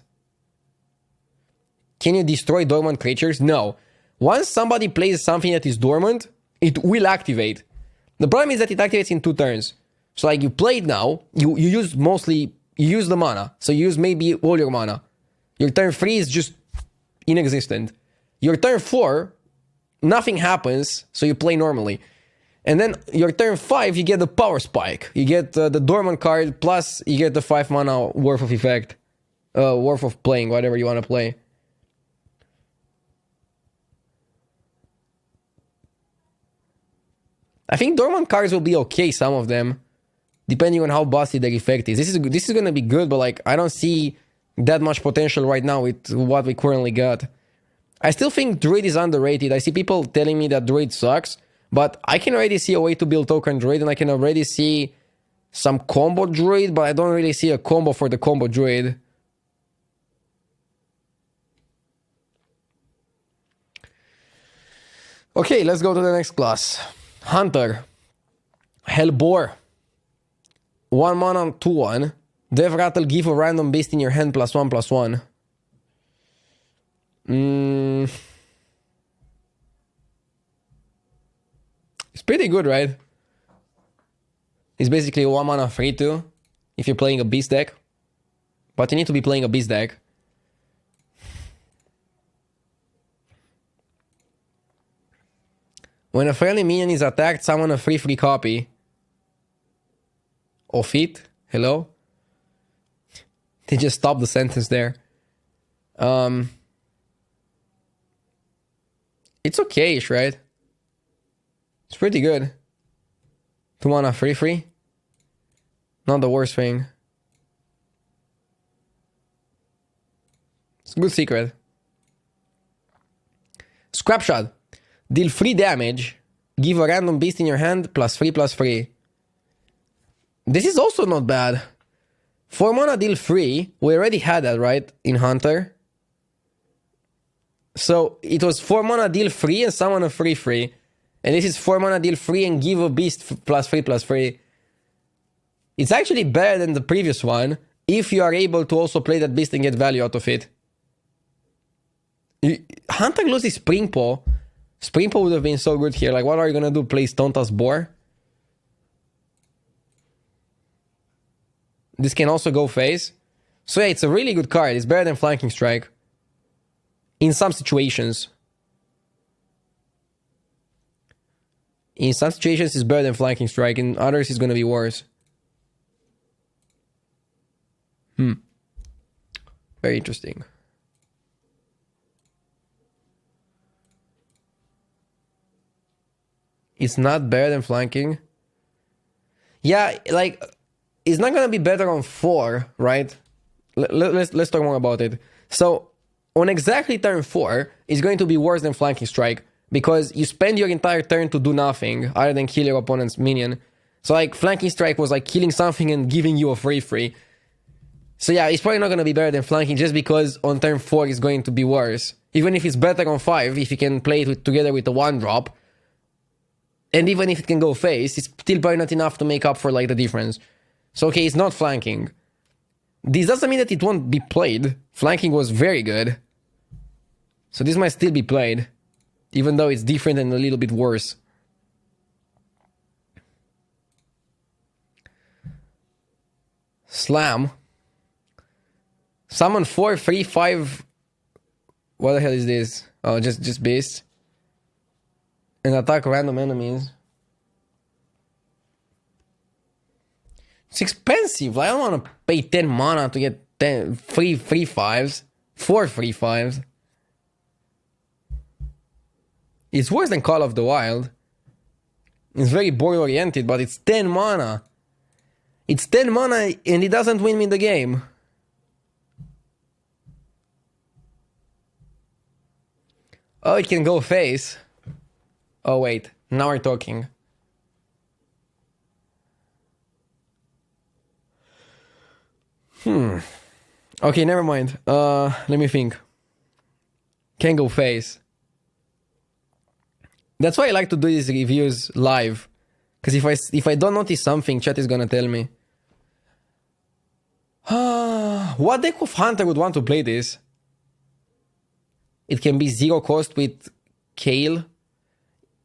Can you destroy dormant creatures? No. Once somebody plays something that is dormant, it will activate. The problem is that it activates in 2 turns. So like you play it now, you use the mana. So you use maybe all your mana. Your turn 3 is just inexistent. Your turn 4, nothing happens, so you play normally. And then your turn 5, you get the power spike. You get the dormant card, plus you get the 5 mana worth of effect. Worth of playing, whatever you want to play. I think dormant cards will be okay, some of them. Depending on how bossy their effect is. This is gonna be good, but like I don't see that much potential right now with what we currently got. I still think Druid is underrated. I see people telling me that Druid sucks, but I can already see a way to build token Druid, and I can already see some combo Druid, but I don't really see a combo for the combo Druid. Okay, let's go to the next class. Hunter. Hellbore. 1 mana, 2/1. Death Rattle, give a random beast in your hand +1/+1. It's pretty good, right? It's basically a 1 mana 3/2 if you're playing a beast deck. But you need to be playing a beast deck. When a friendly minion is attacked, summon a free copy of it. Hello? They just stopped the sentence there. It's okay-ish, right? It's pretty good. 2 mana 3/3. Not the worst thing. It's a good secret. Scrapshot. Deal 3 damage. Give a random beast in your hand +3/+3. This is also not bad. 4 mana deal 3. We already had that, right? In Hunter. So it was 4 mana deal 3 and summon a 3/3. And this is 4 mana deal 3 and give a beast +3/+3. It's actually better than the previous one if you are able to also play that beast and get value out of it. Hunter loses Springpaw. Springpaw would have been so good here. Like, what are you gonna do? Play Stone Tusk Boar? This can also go face. So yeah, it's a really good card. It's better than Flanking Strike. In some situations. In some situations, it's better than Flanking Strike. In others, it's gonna be worse. Very interesting. It's not better than Flanking. Yeah, like, it's not gonna be better on 4, right? Let's talk more about it. So, on exactly turn 4, it's going to be worse than Flanking Strike, because you spend your entire turn to do nothing, other than kill your opponent's minion. So, like, Flanking Strike was like killing something and giving you a 3/3. So yeah, it's probably not going to be better than Flanking, just because on turn 4 it's going to be worse. Even if it's better on 5, if you can play it together with the 1-drop. And even if it can go face, it's still probably not enough to make up for, like, the difference. So okay, it's not Flanking. This doesn't mean that it won't be played. Flanking was very good. So this might still be played. Even though it's different and a little bit worse. Slam. Summon 4, 3, 5. What the hell is this? Oh, just beast. And attack random enemies. It's expensive. I don't want to pay 10 mana to get 3 3/5s. 4 3/5s. It's worse than Call of the Wild. It's very board oriented, but it's 10 mana. It's 10 mana and it doesn't win me the game. Oh, it can go face. Oh, wait. Now we're talking. Okay, never mind. Let me think. Can go face. That's why I like to do these reviews live. Because if I don't notice something, chat is gonna tell me. What deck of Hunter would want to play this? It can be 0 cost with Kale.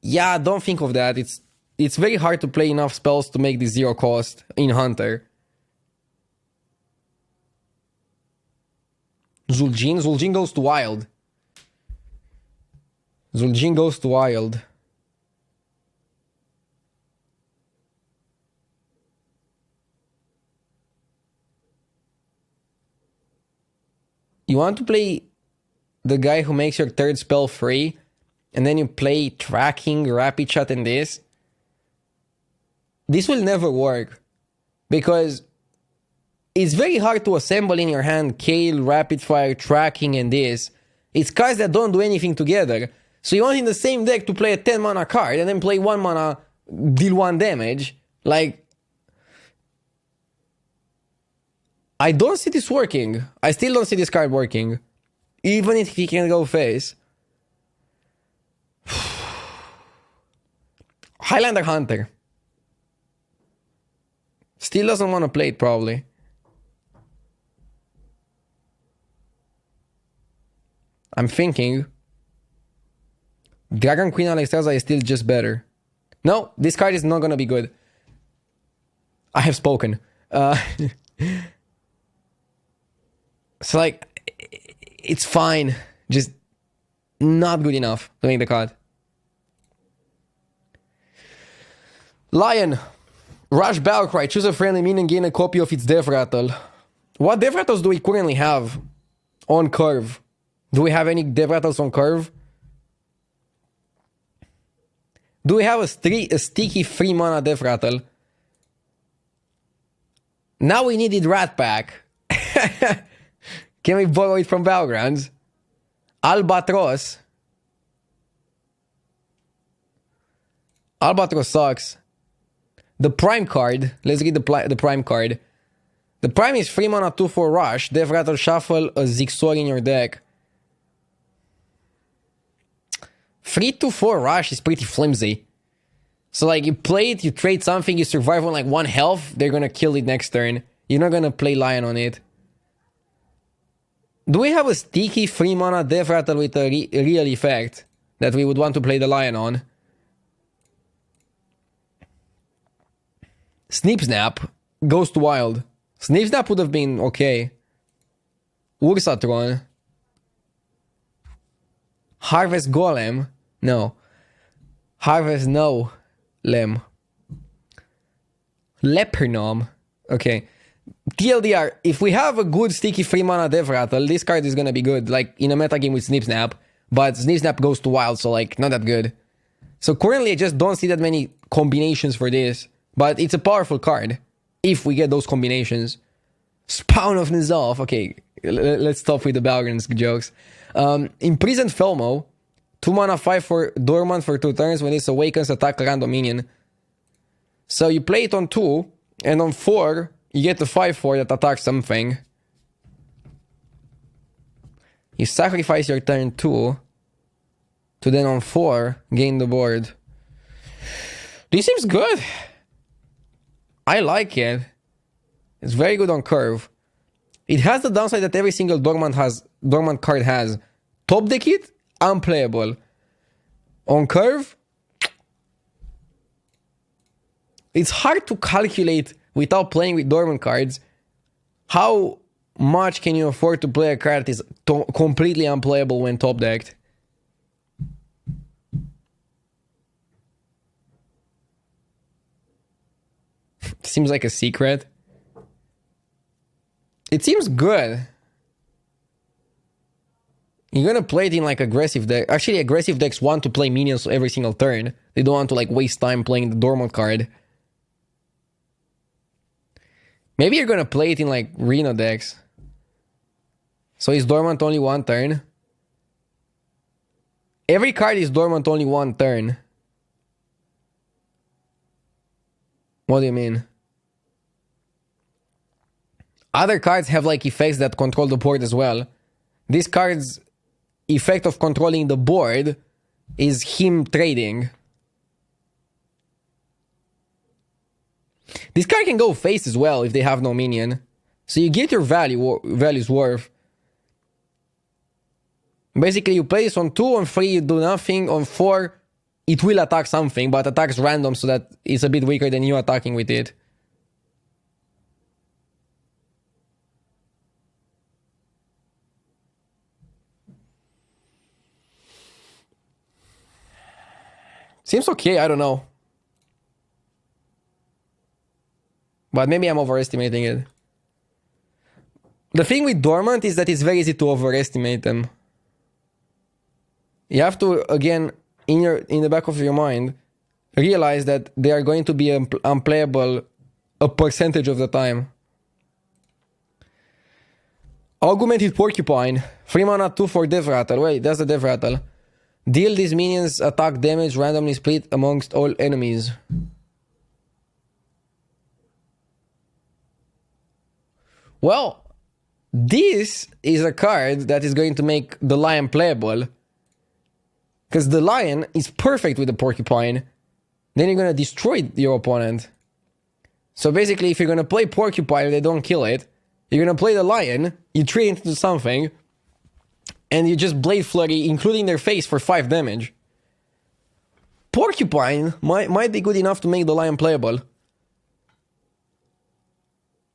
Yeah, don't think of that. It's very hard to play enough spells to make this 0 cost in Hunter. Zul'jin? Zul'jin goes to Wild. Zul'jin goes to Wild. You want to play the guy who makes your 3rd spell free, and then you play Tracking, Rapid Shot, and this? This will never work. Because it's very hard to assemble in your hand Kale, Rapid Fire, Tracking, and this, It's cards that don't do anything together. So you want in the same deck to play a 10 mana card and then play 1 mana, deal 1 damage. Like, I don't see this working. I still don't see this card working. Even if he can go face. Highlander Hunter. Still doesn't want to play it, probably. I'm thinking Dragon Queen Alexstrasza is still just better. No, this card is not gonna be good. I have spoken. So like, it's fine. Just not good enough to make the card. Lion. Rush Battlecry. Choose a friendly minion, gain a copy of its Death Rattle. What Death Rattles do we currently have on curve? Do we have any Death Rattles on curve? Do we have a sticky 3 mana Death Rattle? Now we needed Rat Pack. Can we borrow it from Battlegrounds? Albatros. Albatros sucks. The Prime card. Let's read the Prime card. The Prime is 3 mana 2/4 rush. Death Rattle, shuffle a Zigzor in your deck. 3/4 rush is pretty flimsy. So like, you play it, you trade something, you survive on like 1 health, they're gonna kill it next turn. You're not gonna play Lion on it. Do we have a sticky 3 mana Death Rattle with a real effect that we would want to play the Lion on? Snip Snap goes to wild. Snip Snap would have been okay. Ursatron. Harvest Golem. No. Harvest no. Lem. Lepernom. Okay. TLDR, if we have a good sticky 3 mana Death Rattle, this card is gonna be good. Like in a meta game with Snip Snap. But Snip Snap goes to wild, so like not that good. So currently I just don't see that many combinations for this. But it's a powerful card. If we get those combinations. Spawn of Nizalf. Okay, let's stop with the Battlegrounds jokes. Imprisoned Felmo. 2 mana 5 for dormant for 2 turns. When it awakens, attack a random minion. So you play it on 2. And on 4, you get the 5/4 that attacks something. You sacrifice your turn 2. To then on 4, gain the board. This seems good. I like it. It's very good on curve. It has the downside that every single dormant card has. Top deck it, unplayable. On curve, it's hard to calculate without playing with dormant cards how much can you afford to play a card that is completely unplayable when top decked. Seems like a secret. It seems good. You're gonna play it in like aggressive deck. Actually, aggressive decks want to play minions every single turn. They don't want to like waste time playing the dormant card. Maybe you're gonna play it in like Reno decks. So is dormant only 1 turn? Every card is dormant only 1 turn. What do you mean? Other cards have like effects that control the board as well. This card's effect of controlling the board is him trading. This card can go face as well if they have no minion. So you get your value's worth. Basically, you play this on 2, on 3 you do nothing, on 4 it will attack something, but attacks random so that it's a bit weaker than you attacking with it. Seems okay, I don't know. But maybe I'm overestimating it. The thing with Dormant is that it's very easy to overestimate them. You have to, again, in the back of your mind, realize that they are going to be unplayable a percentage of the time. Augmented Porcupine. 3 mana, 2 for Death Rattle. Wait, that's the Death Rattle. Deal these minions attack damage randomly split amongst all enemies. Well, this is a card that is going to make the Lion playable. Because the Lion is perfect with the Porcupine. Then you're going to destroy your opponent. So basically, if you're going to play Porcupine, they don't kill it. You're going to play the Lion, you trade it into something, and you just Blade Flurry, including their face, for 5 damage. Porcupine might be good enough to make the Lion playable.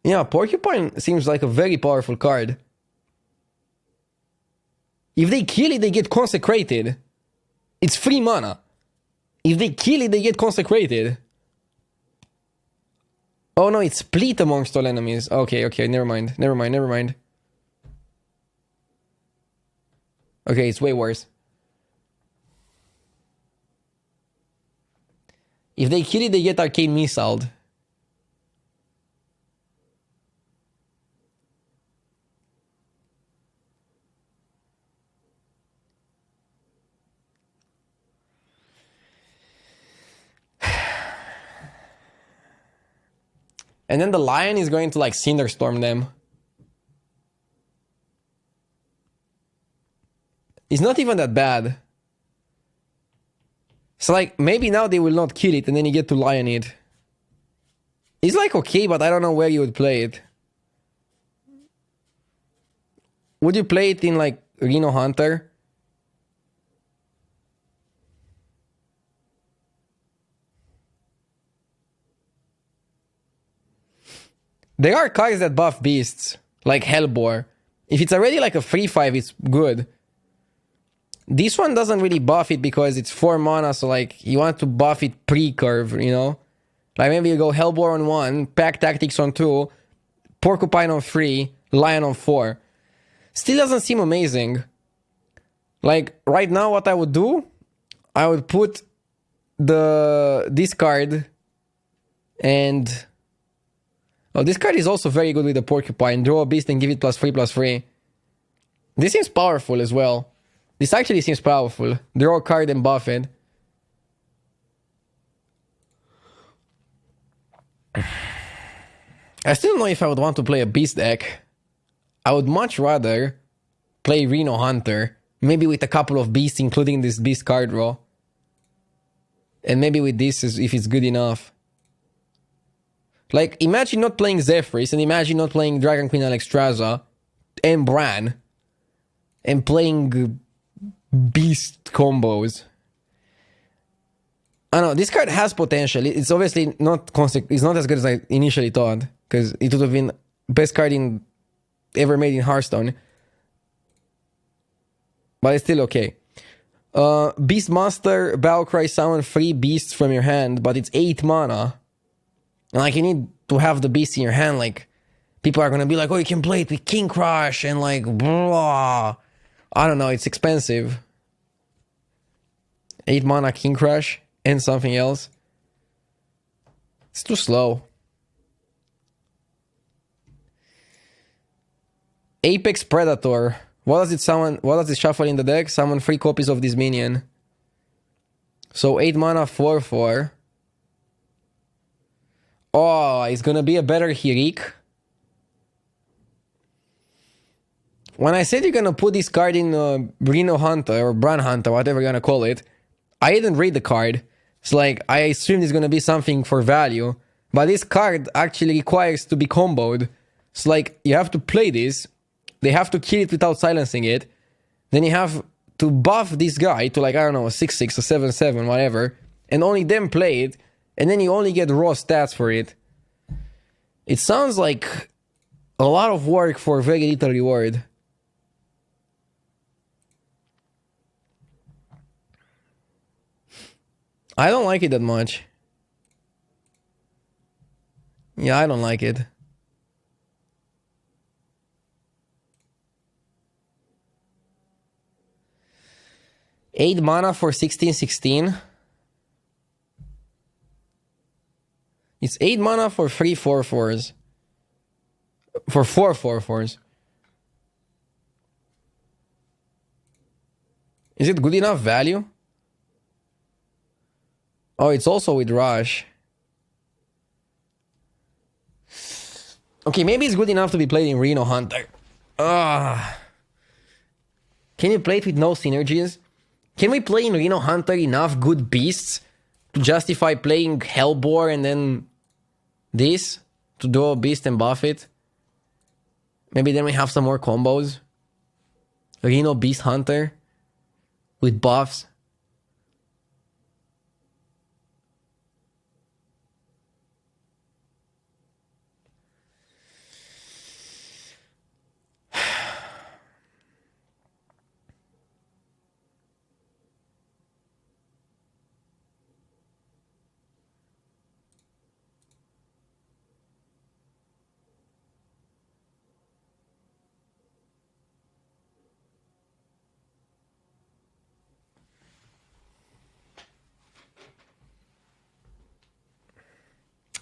Yeah, Porcupine seems like a very powerful card. If they kill it, they get Consecrated. It's 3 mana. If they kill it, they get Consecrated. Oh no, it's split amongst all enemies. Okay, never mind. Okay, it's way worse. If they kill it, they get Arcane Missiled. And then the Lion is going to like Cinderstorm them. It's not even that bad. So like, maybe now they will not kill it and then you get to Lion it. It's like okay, but I don't know where you would play it. Would you play it in like Rhino Hunter? There are cards that buff beasts, like Hellbore. If it's already like a 3/5, it's good. This one doesn't really buff it because it's 4 mana, so like, you want to buff it pre-curve, you know? Like maybe you go Hellbore on 1, Pack Tactics on 2, Porcupine on 3, Lion on 4. Still doesn't seem amazing. Like, right now what I would do, I would put this card and... Oh, this card is also very good with the Porcupine. Draw a beast and give it +3/+3. This seems powerful as well. This actually seems powerful. Draw a card and buff it. I still don't know if I would want to play a beast deck. I would much rather play Rhino Hunter. Maybe with a couple of beasts, including this beast card draw. And maybe with this, if it's good enough. Like, imagine not playing Zephrys, and imagine not playing Dragon Queen Alexstrasza, and Bran, and playing beast combos. I don't know, this card has potential. It's obviously not it's not as good as I initially thought, because it would have been best card ever made in Hearthstone. But it's still okay. Beastmaster, Battlecry, summon 3 beasts from your hand, but it's 8 mana. And like, you need to have the beast in your hand. Like, people are gonna be like, oh, you can play it with King Crush and like, blah. I don't know, it's expensive. 8 mana King Crush and something else. It's too slow. Apex Predator. What does it summon? What does it shuffle in the deck? Summon 3 copies of this minion. So 8 mana, 4/4. Oh, it's gonna be a better Hirik. When I said you're gonna put this card in Rhino Hunter or Bran Hunter, whatever you're gonna call it, I didn't read the card. It's like, I assumed it's gonna be something for value. But this card actually requires to be comboed. It's like, you have to play this. They have to kill it without silencing it. Then you have to buff this guy to like, I don't know, a 6/6, a 7/7, whatever. And only then play it. And then you only get raw stats for it. It sounds like a lot of work for very little reward. I don't like it that much. Yeah, I don't like it. Eight mana for 16/16. It's 8 mana for 3/4/4s. For 4/4/4s. Is it good enough value? Oh, it's also with Rush. Okay, maybe it's good enough to be played in Reno Hunter. Can you play it with no synergies? Can we play in Reno Hunter enough good beasts to justify playing Hellbore and then this? To do a beast and buff it? Maybe then we have some more combos. Reno Beast Hunter with buffs.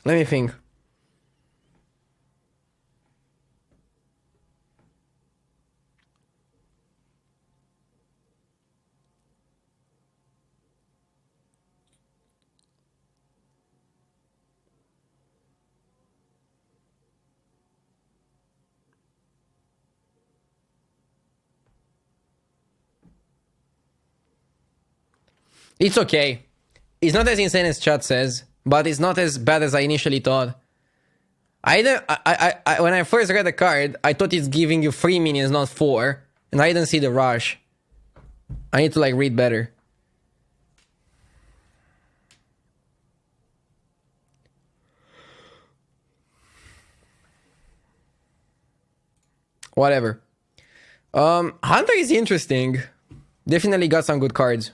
Let me think. It's okay. It's not as insane as chat says, but it's not as bad as I initially thought. When I first read the card, I thought it's giving you 3 minions, not 4. And I didn't see the rush. I need to like read better. Whatever. Hunter is interesting. Definitely got some good cards.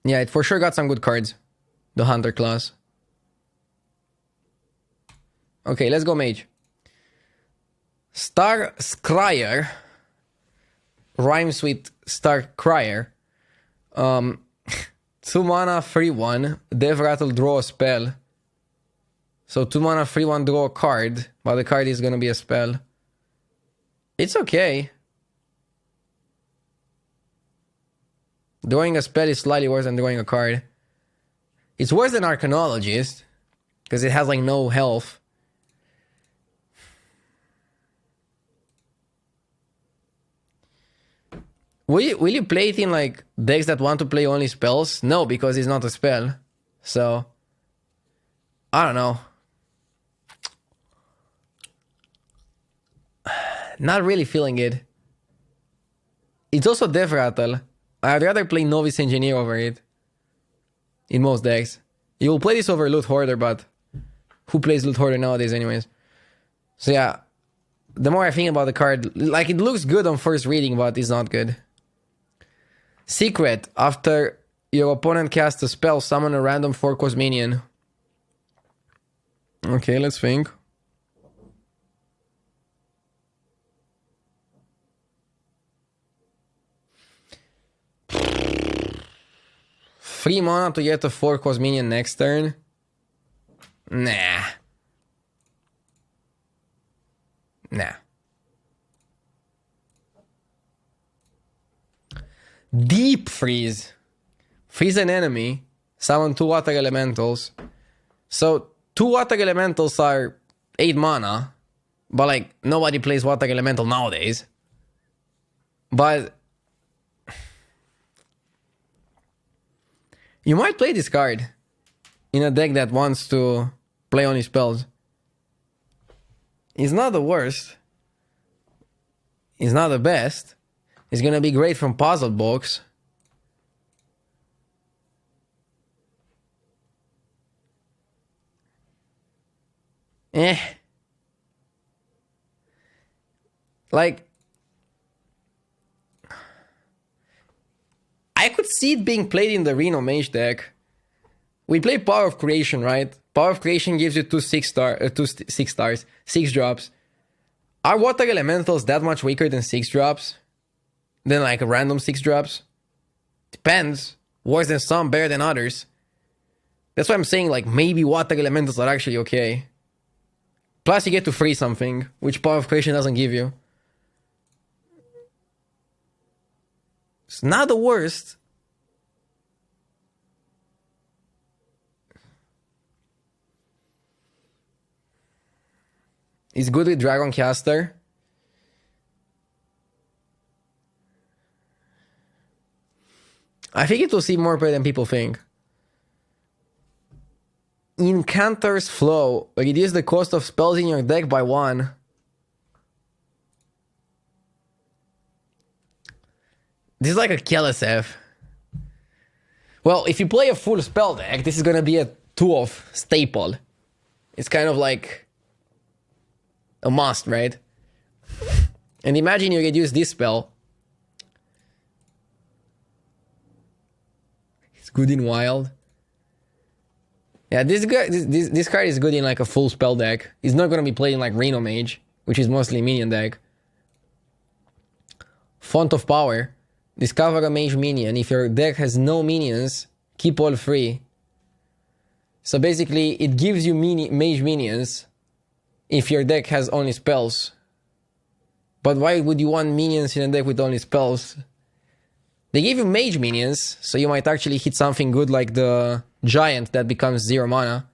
Yeah, it for sure got some good cards. The Hunter class. Okay, let's go Mage. Star Scryer rhymes with Star Crier. 2 mana, 3-1. Dev Rattle, draw a spell. So 2 mana, 3-1, draw a card. But the card is gonna be a spell. It's okay. Drawing a spell is slightly worse than drawing a card. It's worse than Arcanologist. Because it has like no health. Will you play it in like decks that want to play only spells? No, because it's not a spell. So I don't know. Not really feeling it. It's also Death Rattle. I'd rather play Novice Engineer over it. In most decks. You will play this over Loot Hoarder, but who plays Loot Hoarder nowadays anyways? So yeah. The more I think about the card, like it looks good on first reading, but it's not good. Secret. After your opponent casts a spell, summon a random 4-cost minion. Okay, let's think. Free mana to get a 4-cost minion next turn? Nah. Nah. Deep Freeze. Freeze an enemy. Summon 2 water elementals. So 2 water elementals are 8 mana. But like nobody plays water elemental nowadays. But you might play this card in a deck that wants to play only spells. It's not the worst. It's not the best. It's gonna be great from Puzzle Box. Like, I could see it being played in the Reno Mage deck. We play Power of Creation, right? Power of Creation gives you 2 6 stars, 6 drops. Are Water Elementals that much weaker than 6 drops? Than like a random 6 drops? Depends. Worse than some, better than others. That's why I'm saying like maybe Water Elementals are actually okay. Plus you get to free something, which Power of Creation doesn't give you. It's not the worst. It's good with Dragon Caster. I think it will see more play than people think. Incanter's Flow. Reduce the cost of spells in your deck by 1. This is like a Keleseth. Well, if you play a full spell deck, this is gonna be a 2-of staple. It's kind of like a must, right? And imagine you reduce this spell. It's good in wild. Yeah, this card is good in like a full spell deck. It's not gonna be played in like Reno Mage, which is mostly minion deck. Font of Power. Discover a mage minion. If your deck has no minions, keep all 3. So basically, it gives you mage minions if your deck has only spells. But why would you want minions in a deck with only spells? They give you mage minions, so you might actually hit something good like the giant that becomes 0 mana.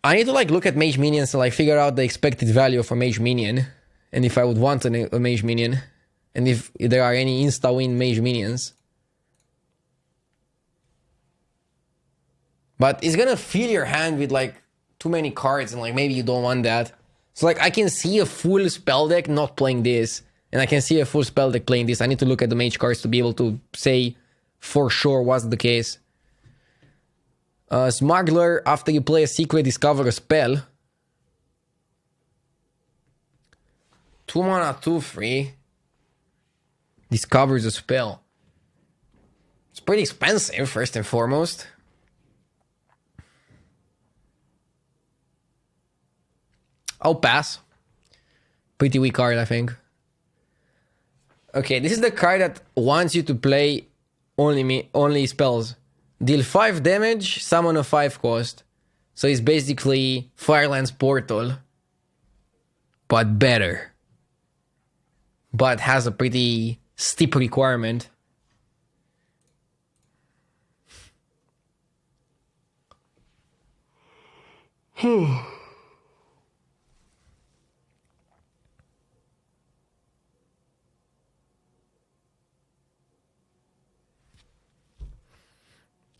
I need to like look at mage minions and like figure out the expected value of a mage minion. And if I would want a mage minion. And if there are any insta-win mage minions. But it's gonna fill your hand with like too many cards and like maybe you don't want that. So like I can see a full spell deck not playing this. And I can see a full spell deck playing this. I need to look at the mage cards to be able to say for sure what's the case. Smuggler, after you play a secret, discover a spell. 2 mana, 2/3. Discovers a spell. It's pretty expensive, first and foremost. I'll pass. Pretty weak card, I think. Okay, this is the card that wants you to play only spells. Deal 5 damage, summon a 5 cost. So it's basically Firelands Portal, but better. But has a pretty steep requirement.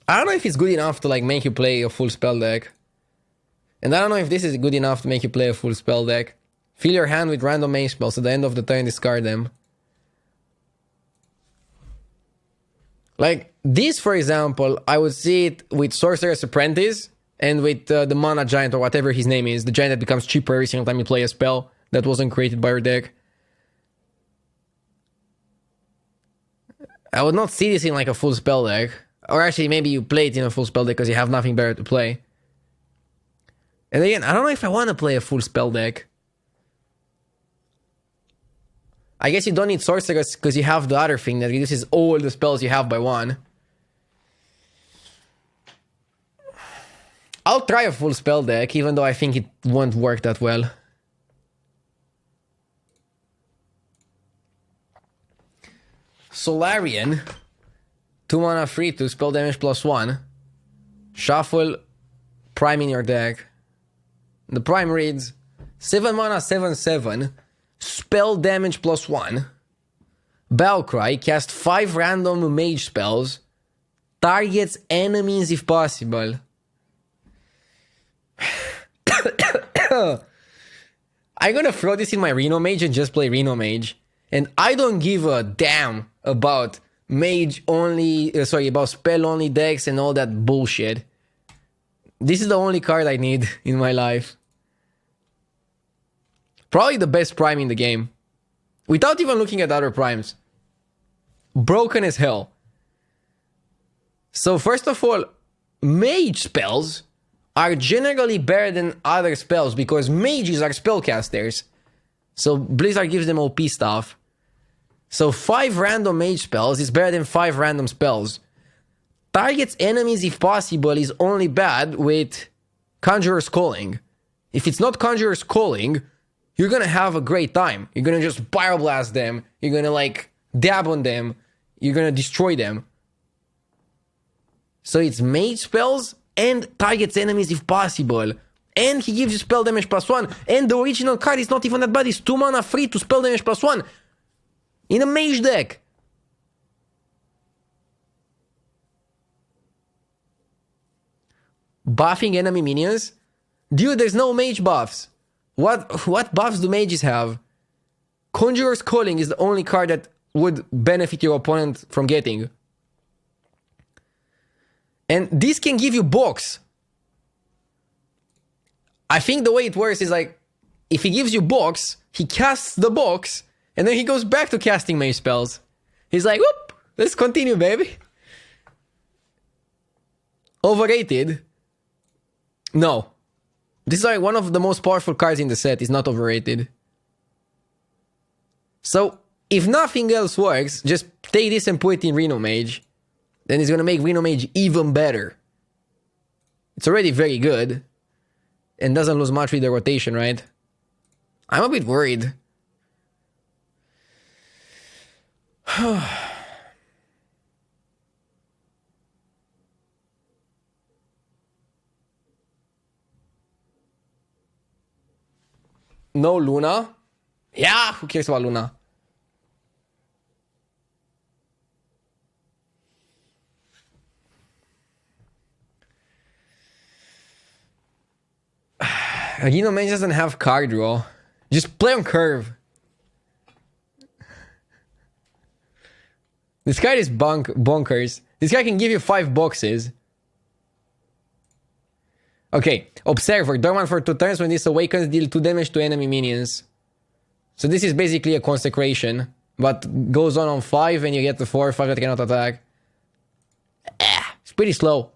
I don't know if it's good enough to like make you play a full spell deck. And I don't know if this is good enough to make you play a full spell deck. Fill your hand with random mage spells. At the end of the turn, discard them. Like this, for example, I would see it with Sorcerer's Apprentice and with the Mana Giant or whatever his name is. The giant that becomes cheaper every single time you play a spell that wasn't created by your deck. I would not see this in like a full spell deck. Or actually, maybe you play it in a full spell deck because you have nothing better to play. And again, I don't know if I want to play a full spell deck. I guess you don't need Sorceress because you have the other thing that reduces all the spells you have by 1. I'll try a full spell deck, even though I think it won't work that well. Solarian. 2 mana, 3/2, spell damage +1. Shuffle Prime in your deck. The Prime reads 7 mana, 7/7. Spell damage +1. Battlecry, cast 5 random mage spells. Targets enemies if possible. I'm gonna throw this in my Reno Mage and just play Reno Mage. And I don't give a damn about mage only, about spell only decks and all that bullshit. This is the only card I need in my life. Probably the best prime in the game. Without even looking at other primes. Broken as hell. So first of all, mage spells are generally better than other spells because mages are spellcasters. So Blizzard gives them OP stuff. So 5 random mage spells is better than 5 random spells. Targets enemies if possible is only bad with Conjurer's Calling. If it's not Conjurer's Calling, you're gonna have a great time. You're gonna just pyroblast them. You're gonna like dab on them. You're gonna destroy them. So it's mage spells and targets enemies if possible. And he gives you spell damage +1. And the original card is not even that bad. It's 2 mana free to spell damage +1. In a mage deck. Buffing enemy minions? Dude, there's no mage buffs. What buffs do mages have? Conjurer's Calling is the only card that would benefit your opponent from getting. And this can give you box. I think the way it works is like, if he gives you box, he casts the box, and then he goes back to casting mage spells. He's like, whoop, let's continue, baby. Overrated? No. This is like one of the most powerful cards in the set. It's not overrated. So, if nothing else works, just take this and put it in Reno Mage. Then it's gonna make Reno Mage even better. It's already very good. And doesn't lose much with the rotation, right? I'm a bit worried. No Luna? Yeah, who cares about Luna? Reno Mage doesn't have card draw. Just play on curve. This card is bonkers. This guy can give you 5 boxes. Okay, Observer. Dormant for 2 turns. When this awakens, deal 2 damage to enemy minions. So this is basically a consecration. But goes on 5 and you get the 4/5 that cannot attack. It's pretty slow.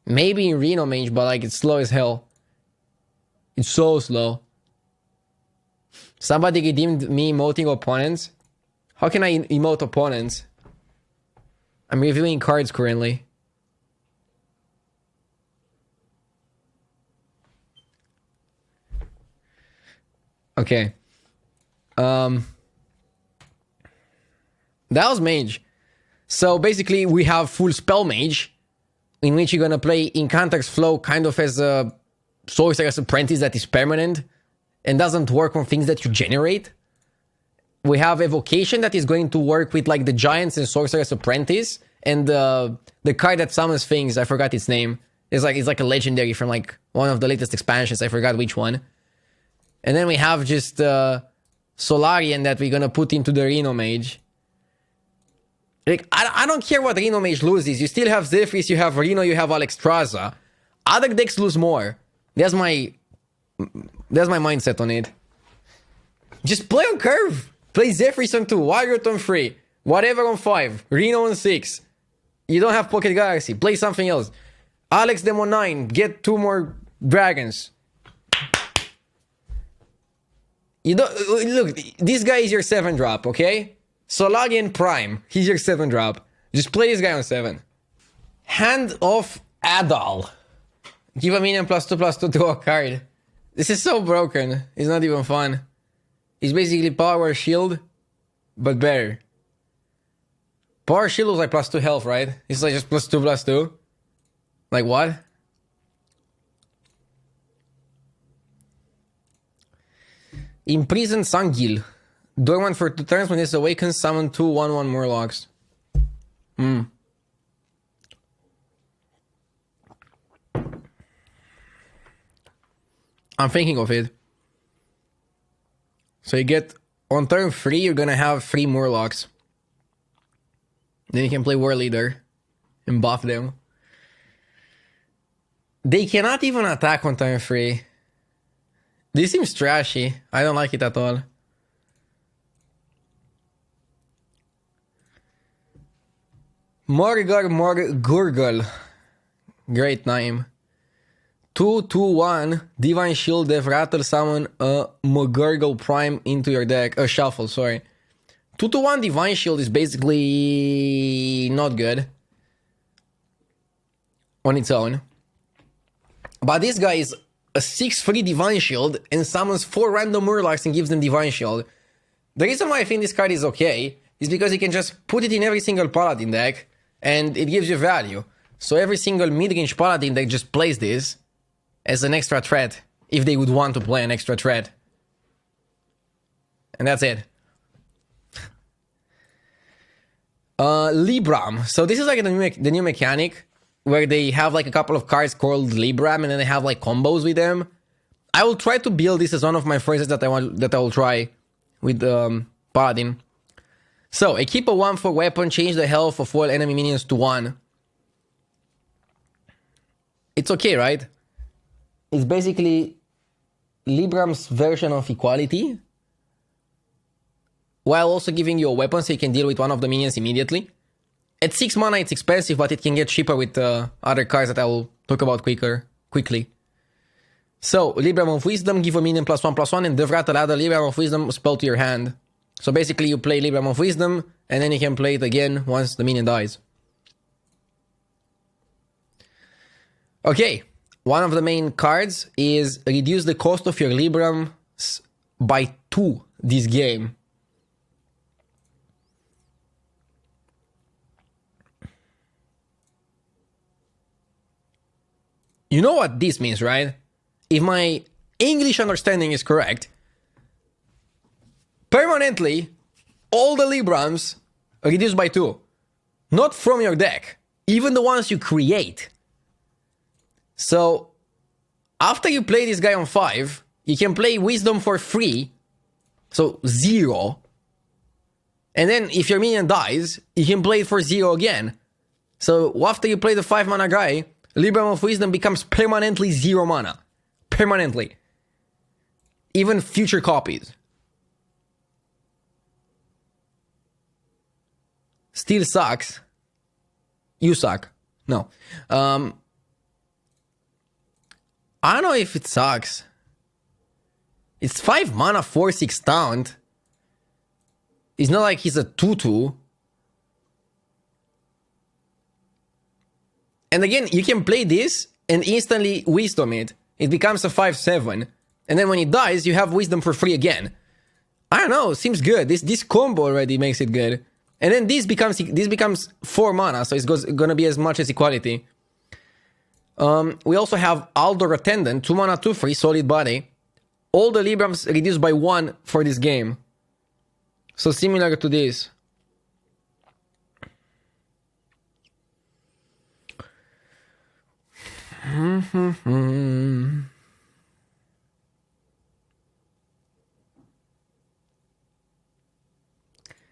Maybe in Reno Mage, but like it's slow as hell. It's so slow. Somebody redeemed me emoting opponents. How can I emote opponents? I'm reviewing cards currently. Okay. That was Mage. So basically we have full Spell Mage, in which you're gonna play Incanter's Flow kind of as a Sorcerer's Apprentice that is permanent and doesn't work on things that you generate. We have Evocation that is going to work with like the Giants and Sorcerer's Apprentice, and the card that summons things, I forgot its name. It's like a legendary from like one of the latest expansions, I forgot which one. And then we have just Solarian that we're gonna put into the Reno Mage. Like, I don't care what Reno Mage loses. You still have Zephrys, you have Reno, you have Alexstrasza. Other decks lose more. That's my mindset on it. Just play on curve. Play Zephrys on 2, Warrior on 3, whatever on 5, Reno on 6. You don't have Pocket Galaxy. Play something else. Alex them on 9. Get 2 more dragons. You don't look. This guy is your 7-drop, okay? Solarian Prime. He's your 7-drop. Just play this guy on 7. Hand of Adal. Give a minion +2/+2 to a card. This is so broken. It's not even fun. It's basically Power Shield, but better. Power Shield was like +2 health, right? It's like just +2/+2. Like what? Imprisoned Sangil. Dormant for 2 turns. When this awakens, summon 2 1/1 Murlocs. I'm thinking of it. So you get, on turn 3, you're gonna have 3 Murlocs. Then you can play War Leader and buff them. They cannot even attack on turn 3. This seems trashy. I don't like it at all. Morgurgle. Great name. 2/2/1 Divine Shield, Death Rattle, summon a Morgurgle Prime into your deck. Shuffle, sorry. 2/1 Divine Shield is basically not good on its own. But this guy is a 6-3 Divine Shield and summons 4 random Murlocs and gives them Divine Shield. The reason why I think this card is okay is because you can just put it in every single Paladin deck and it gives you value. So every single mid-range Paladin deck just plays this as an extra threat, if they would want to play an extra threat. And that's it. Libram. So this is like the new mechanic where they have like a couple of cards called Libram and then they have like combos with them. I will try to build this as one of my phrases that I will try with Paladin. So, equip a 1/4 weapon, change the health of all enemy minions to 1. It's okay, right? It's basically Libram's version of equality, while also giving you a weapon so you can deal with one of the minions immediately. At 6 mana it's expensive, but it can get cheaper with other cards that I will talk about quickly. So, Libram of Wisdom, give a minion +1/+1, and Devratel add a Libram of Wisdom spell to your hand. So basically you play Libram of Wisdom, and then you can play it again once the minion dies. Okay, one of the main cards is reduce the cost of your Librams by 2 this game. You know what this means, right? If my English understanding is correct, permanently, all the Librams are reduced by 2. Not from your deck, even the ones you create. So, after you play this guy on 5, you can play Wisdom for free, so 0. And then if your minion dies, you can play it for 0 again. So, after you play the 5 mana guy, Libram of Wisdom becomes permanently 0 mana. Permanently. Even future copies. Still sucks. You suck. No. I don't know if it sucks. It's 5 mana, 4/6 taunt. It's not like he's a 2/2. And again, you can play this and instantly Wisdom it. It becomes a 5/7. And then when it dies, you have Wisdom for free again. I don't know, seems good. This combo already makes it good. And then this becomes 4 mana, so it's gonna be as much as equality. We also have Aldor Attendant, 2 mana, 2/3, solid body. All the Librams reduced by 1 for this game. So similar to this.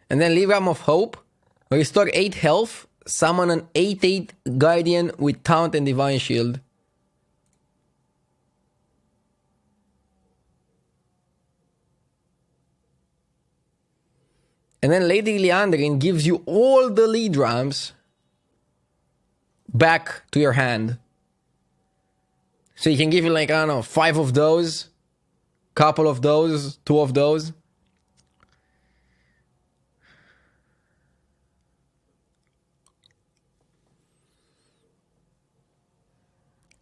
And then Libram of Hope. Restore 8 health. Summon an 8/8 Guardian with Taunt and Divine Shield. And then Lady Liandrin gives you all the Librams back to your hand. So you can give you like, I don't know, 5 of those, couple of those, 2 of those.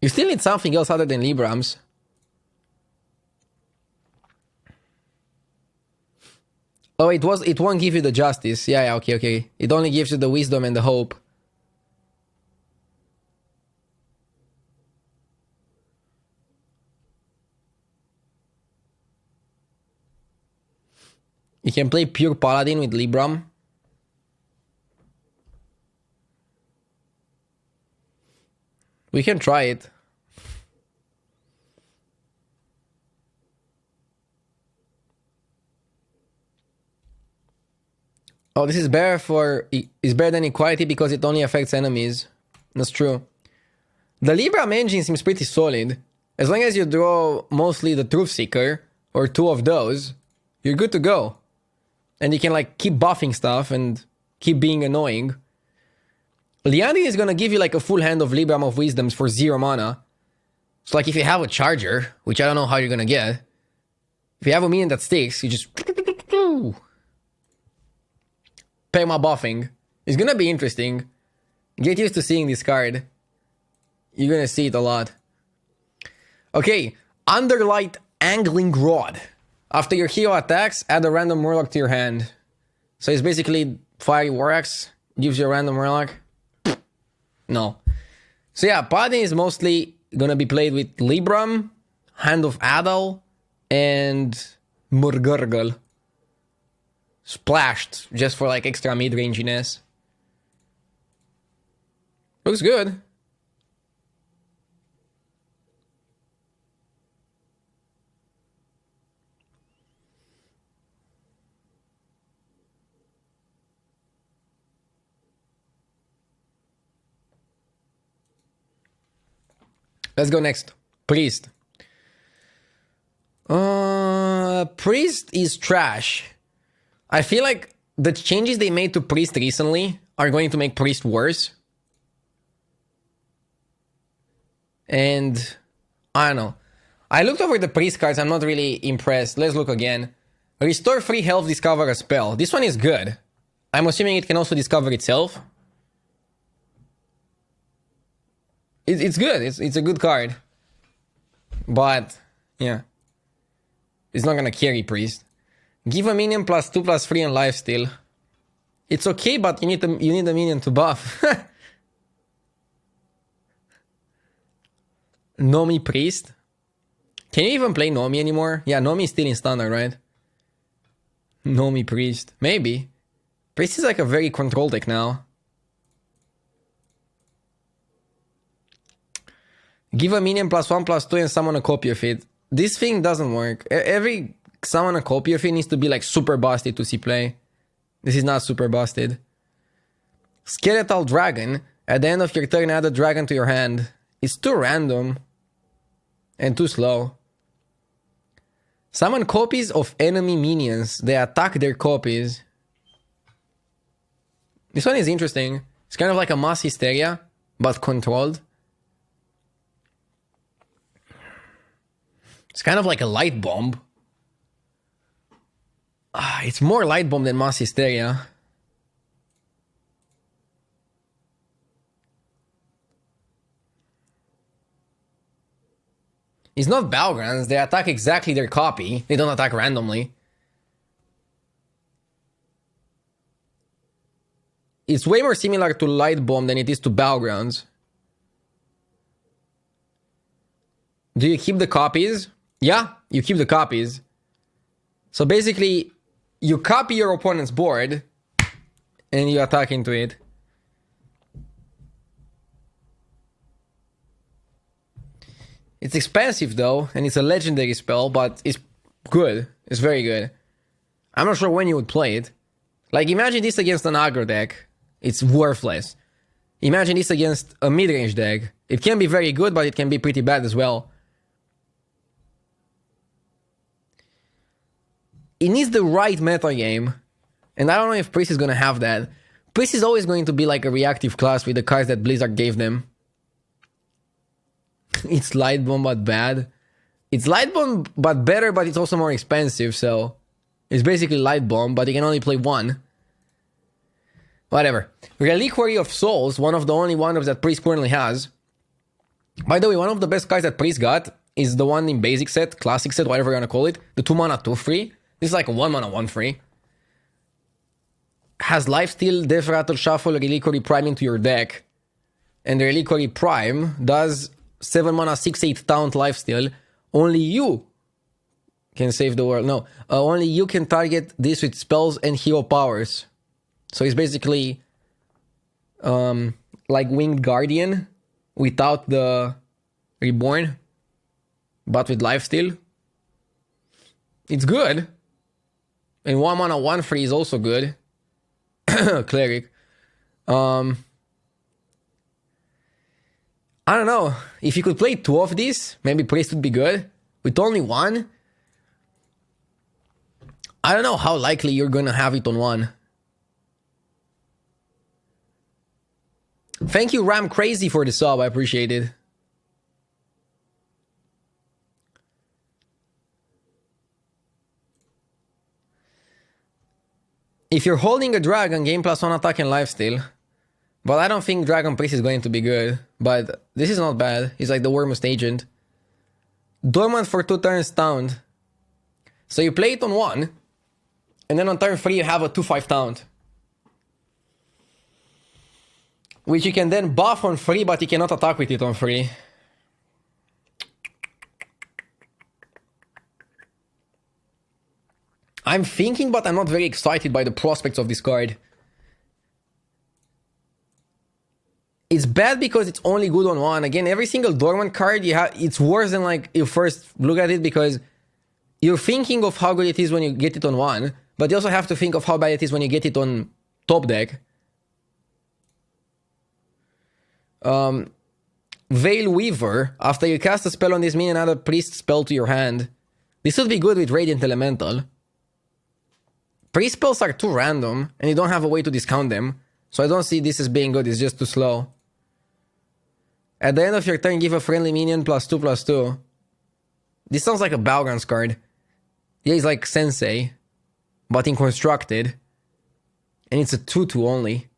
You still need something else other than Librams. Oh, it won't give you the justice. Yeah, okay. It only gives you the wisdom and the hope. You can play pure Paladin with Libram. We can try it. Oh, this is better than equality because it only affects enemies. That's true. The Libram engine seems pretty solid. As long as you draw mostly the Truth Seeker or 2 of those, you're good to go. And you can like keep buffing stuff and keep being annoying. Liandrin is gonna give you like a full hand of Libram of Wisdoms for 0 mana. So like if you have a Charger, which I don't know how you're gonna get, if you have a minion that sticks, you just perma buffing. It's gonna be interesting. Get used to seeing this card. You're gonna see it a lot. Okay, Underlight Angling Rod. After your hero attacks, add a random Murloc to your hand. So it's basically Fiery War Axe, gives you a random Murloc. No. So yeah, Paladin is mostly gonna be played with Libram, Hand of Adal, and Murgurgle. Splashed, just for like extra mid-ranginess. Looks good. Let's go next. Priest. Priest is trash. I feel like the changes they made to Priest recently are going to make Priest worse. And I don't know. I looked over the Priest cards. I'm not really impressed. Let's look again. Restore free health, discover a spell. This one is good. I'm assuming it can also discover itself. It's good. It's a good card. But, yeah. It's not gonna carry Priest. Give a minion +2/+3 and lifesteal. It's okay, but you need the minion to buff. Nomi Priest. Can you even play Nomi anymore? Yeah, Nomi is still in standard, right? Nomi Priest. Maybe. Priest is like a very control deck now. Give a minion +1/+2 and summon a copy of it. This thing doesn't work. Every summon a copy of it needs to be like super busted to see play. This is not super busted. Skeletal Dragon. At the end of your turn, add a dragon to your hand. It's too random. And too slow. Summon copies of enemy minions. They attack their copies. This one is interesting. It's kind of like a Mass Hysteria, but controlled. It's kind of like a Light Bomb. It's more Light Bomb than Mass Hysteria. It's not Battlegrounds. They attack exactly their copy. They don't attack randomly. It's way more similar to Light Bomb than it is to Battlegrounds. Do you keep the copies? Yeah, you keep the copies. So basically, you copy your opponent's board and you attack into it. It's expensive though, and it's a legendary spell, but it's good. It's very good. I'm not sure when you would play it. Like, imagine this against an aggro deck. It's worthless. Imagine this against a mid-range deck. It can be very good, but it can be pretty bad as well. It needs the right meta game, and I don't know if Priest is gonna have that. Priest is always going to be like a reactive class with the cards that Blizzard gave them. It's Light Bomb but bad. It's Light Bomb but better, but it's also more expensive, so it's basically Light Bomb, but you can only play one. Whatever. Reliquary of Souls, one of the only wonders that Priest currently has. By the way, one of the best cards that Priest got is the one in basic set, classic set, whatever you wanna call it. The 2 mana 2/3. This is like a 1 mana 1/3. Has Lifesteal, Death Rattle, Shuffle, Reliquary Prime into your deck. And the Reliquary Prime does 7 mana 6/8 taunt lifesteal. Only you can save the world. No, only you can target this with spells and hero powers. So it's basically like Winged Guardian without the Reborn, but with lifesteal. It's good. And 1 mana 1/3 is also good. Cleric. I don't know. If you could play 2 of these, maybe Priest would be good. With only 1, I don't know how likely you're gonna have it on 1. Thank you, Ram Crazy, for the sub. I appreciate it. If you're holding a dragon, gain +1 attack and lifesteal. But I don't think Dragon Priest is going to be good. But this is not bad. He's like the Wormest Agent. Dormant for 2 turns taunt. So you play it on 1, and then on turn 3 you have a 2/5 taunt. Which you can then buff on 3, but you cannot attack with it on 3. I'm thinking, but I'm not very excited by the prospects of this card. It's bad because it's only good on 1. Again, every single Dormant card you have, it's worse than like you first look at it, because you're thinking of how good it is when you get it on 1, but you also have to think of how bad it is when you get it on top deck. Veil Weaver, after you cast a spell on this minion, add a priest spell to your hand. This would be good with Radiant Elemental. Priest spells are too random, and you don't have a way to discount them, so I don't see this as being good, it's just too slow. At the end of your turn, give a friendly minion +2/+2. This sounds like a Battlegrounds card. Yeah, it's like Sensei, but in constructed. And it's a 2/2 only.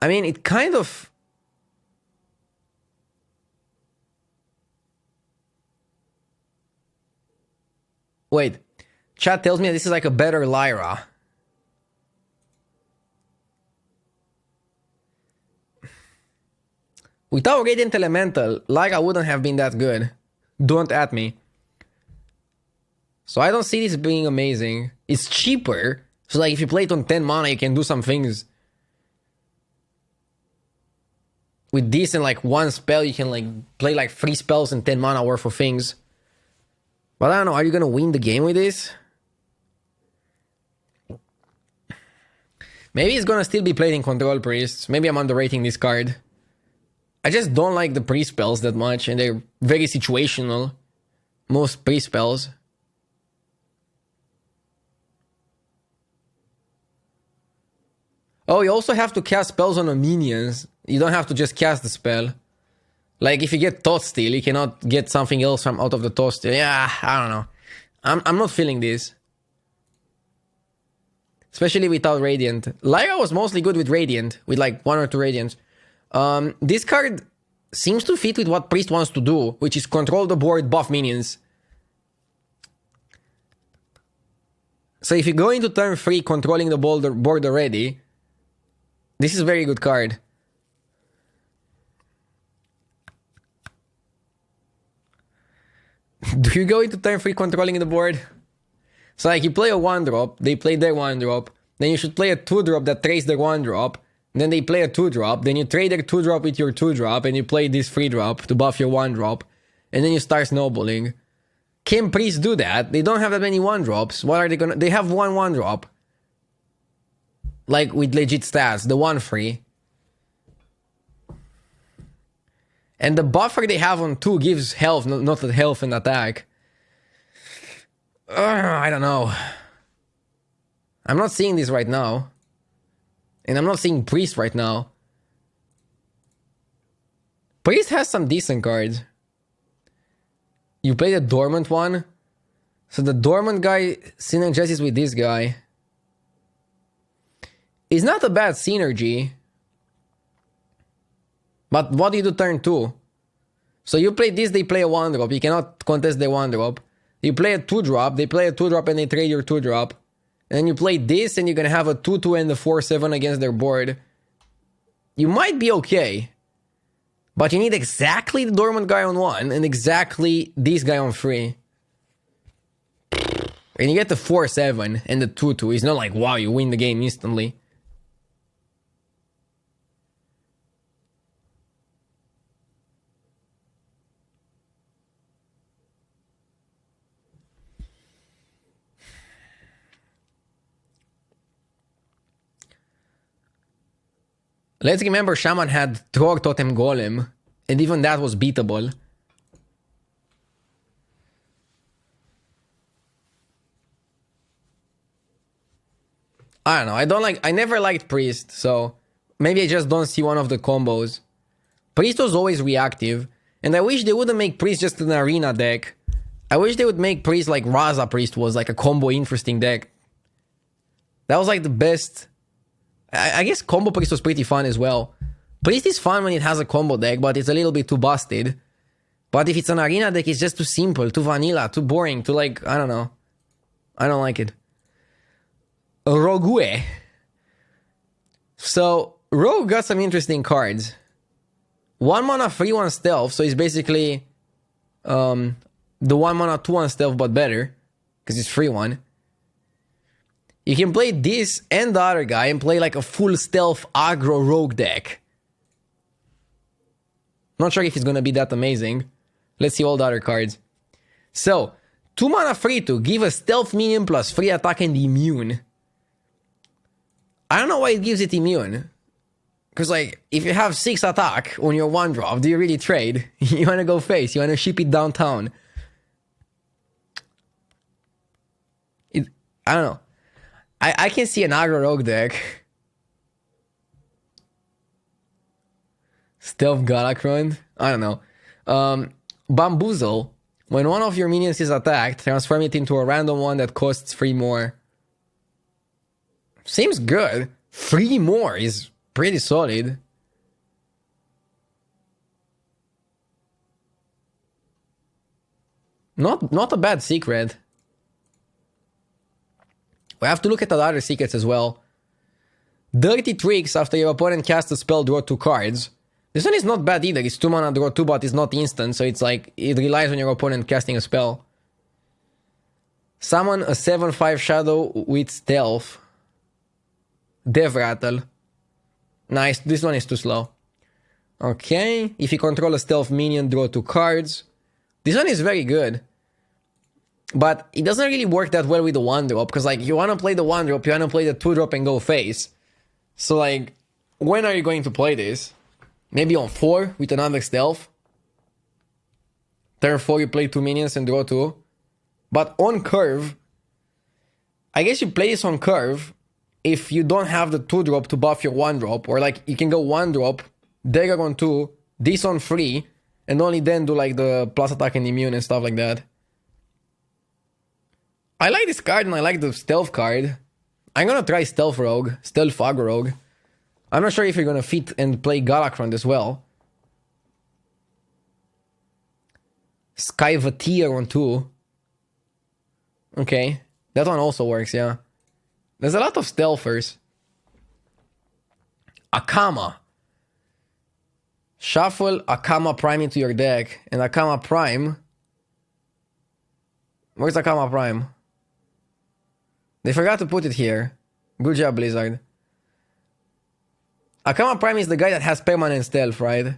I mean, it kind of... Wait. Chat tells me this is like a better Lyra. Without Radiant Elemental, Lyra wouldn't have been that good. Don't at me. So I don't see this being amazing. It's cheaper. So like if you play it on 10 mana, you can do some things. With this and like 1 spell, you can like play like 3 spells and 10 mana worth of things. But I don't know, are you gonna win the game with this? Maybe it's gonna still be played in Control Priests. Maybe I'm underrating this card. I just don't like the priest spells that much, and they're very situational. Most priest spells. Oh, you also have to cast spells on the minions. You don't have to just cast the spell. Like if you get Thought Steal, you cannot get something else from out of the Thought Steal. Yeah, I don't know. I'm not feeling this. Especially without Radiant. Lyra was mostly good with Radiant, with like 1 or 2 Radiants. This card seems to fit with what Priest wants to do, which is control the board, buff minions. So if you go into turn 3 controlling the board already, this is a very good card. Do you go into turn 3 controlling the board? So like you play a 1-drop, they play their 1-drop, then you should play a 2-drop that trades their 1-drop, then they play a 2-drop, then you trade their 2-drop with your 2-drop, and you play this 3-drop to buff your 1-drop, and then you start snowballing. Can Priests do that? They don't have that many 1-drops. What are they gonna... They have 1-drop. Like with legit stats, the 1-3. And the buffer they have on 2 gives health, not health and attack. I don't know. I'm not seeing this right now. And I'm not seeing Priest right now. Priest has some decent cards. You play the Dormant one. So the Dormant guy synergizes with this guy. It's not a bad synergy. But what do you do turn 2? So you play this, they play a 1-drop. You cannot contest the 1-drop. You play a 2-drop, they play a 2-drop and they trade your 2-drop. And then you play this and you're gonna have a 2-2 and a 4-7 against their board. You might be okay. But you need exactly the Dormant guy on 1 and exactly this guy on 3. And you get the 4-7 and the 2-2. It's not like, wow, you win the game instantly. Let's remember Shaman had Trog Totem Golem, and even that was beatable. I don't know, I never liked Priest, so maybe I just don't see one of the combos. Priest was always reactive, and I wish they wouldn't make Priest just an arena deck. I wish they would make Priest like Raza Priest was, like a combo interesting deck. That was like the best... I guess Combo Priest was pretty fun as well. Priest is fun when it has a combo deck, but it's a little bit too busted. But if it's an arena deck, it's just too simple, too vanilla, too boring, too like, I don't know. I don't like it. Rogue. So, Rogue got some interesting cards. 1 mana, 3/1 stealth, so it's basically the 1 mana, 2/1 stealth, but better. Because it's 3/1. You can play this and the other guy and play like a full stealth aggro rogue deck. Not sure if it's gonna be that amazing. Let's see all the other cards. So, 2 mana 3/2, give a stealth minion plus 3 attack and immune. I don't know why it gives it immune. Because, like, if you have 6 attack on your 1-drop, do you really trade? You wanna go face, you wanna ship it downtown. I don't know. I can see an aggro rogue deck. Stealth Galakron? I don't know. Bamboozle. When one of your minions is attacked, transform it into a random one that costs 3 more. Seems good. 3 more is pretty solid. Not a bad secret. We have to look at the other secrets as well. Dirty Tricks, after your opponent casts a spell, draw 2 cards. This one is not bad either. It's 2 mana, draw 2, but it's not instant, so it's like, it relies on your opponent casting a spell. Summon a 7/5 shadow with stealth. Dev Rattle. Nice, this one is too slow. Okay, if you control a stealth minion, draw 2 cards. This one is very good. But it doesn't really work that well with the 1-drop, because like, you want to play the 1-drop, you want to play the 2-drop and go face. So like, when are you going to play this? Maybe on 4 with another stealth. Turn 4 you play 2 minions and draw 2. But on curve, I guess you play this on curve if you don't have the 2-drop to buff your 1-drop. Or like, you can go 1-drop, dagger on 2, this on 3, and only then do like the plus attack and immune and stuff like that. I like this card and I like the stealth card. I'm gonna try stealth rogue, stealth aggro rogue. I'm not sure if you're gonna fit and play Galakron as well. Skyvateer on 2. Okay, that one also works, yeah. There's a lot of stealthers. Akama. Shuffle Akama Prime into your deck. And Akama Prime... Where's Akama Prime? They forgot to put it here. Good job, Blizzard. Akama Prime is the guy that has permanent stealth, right?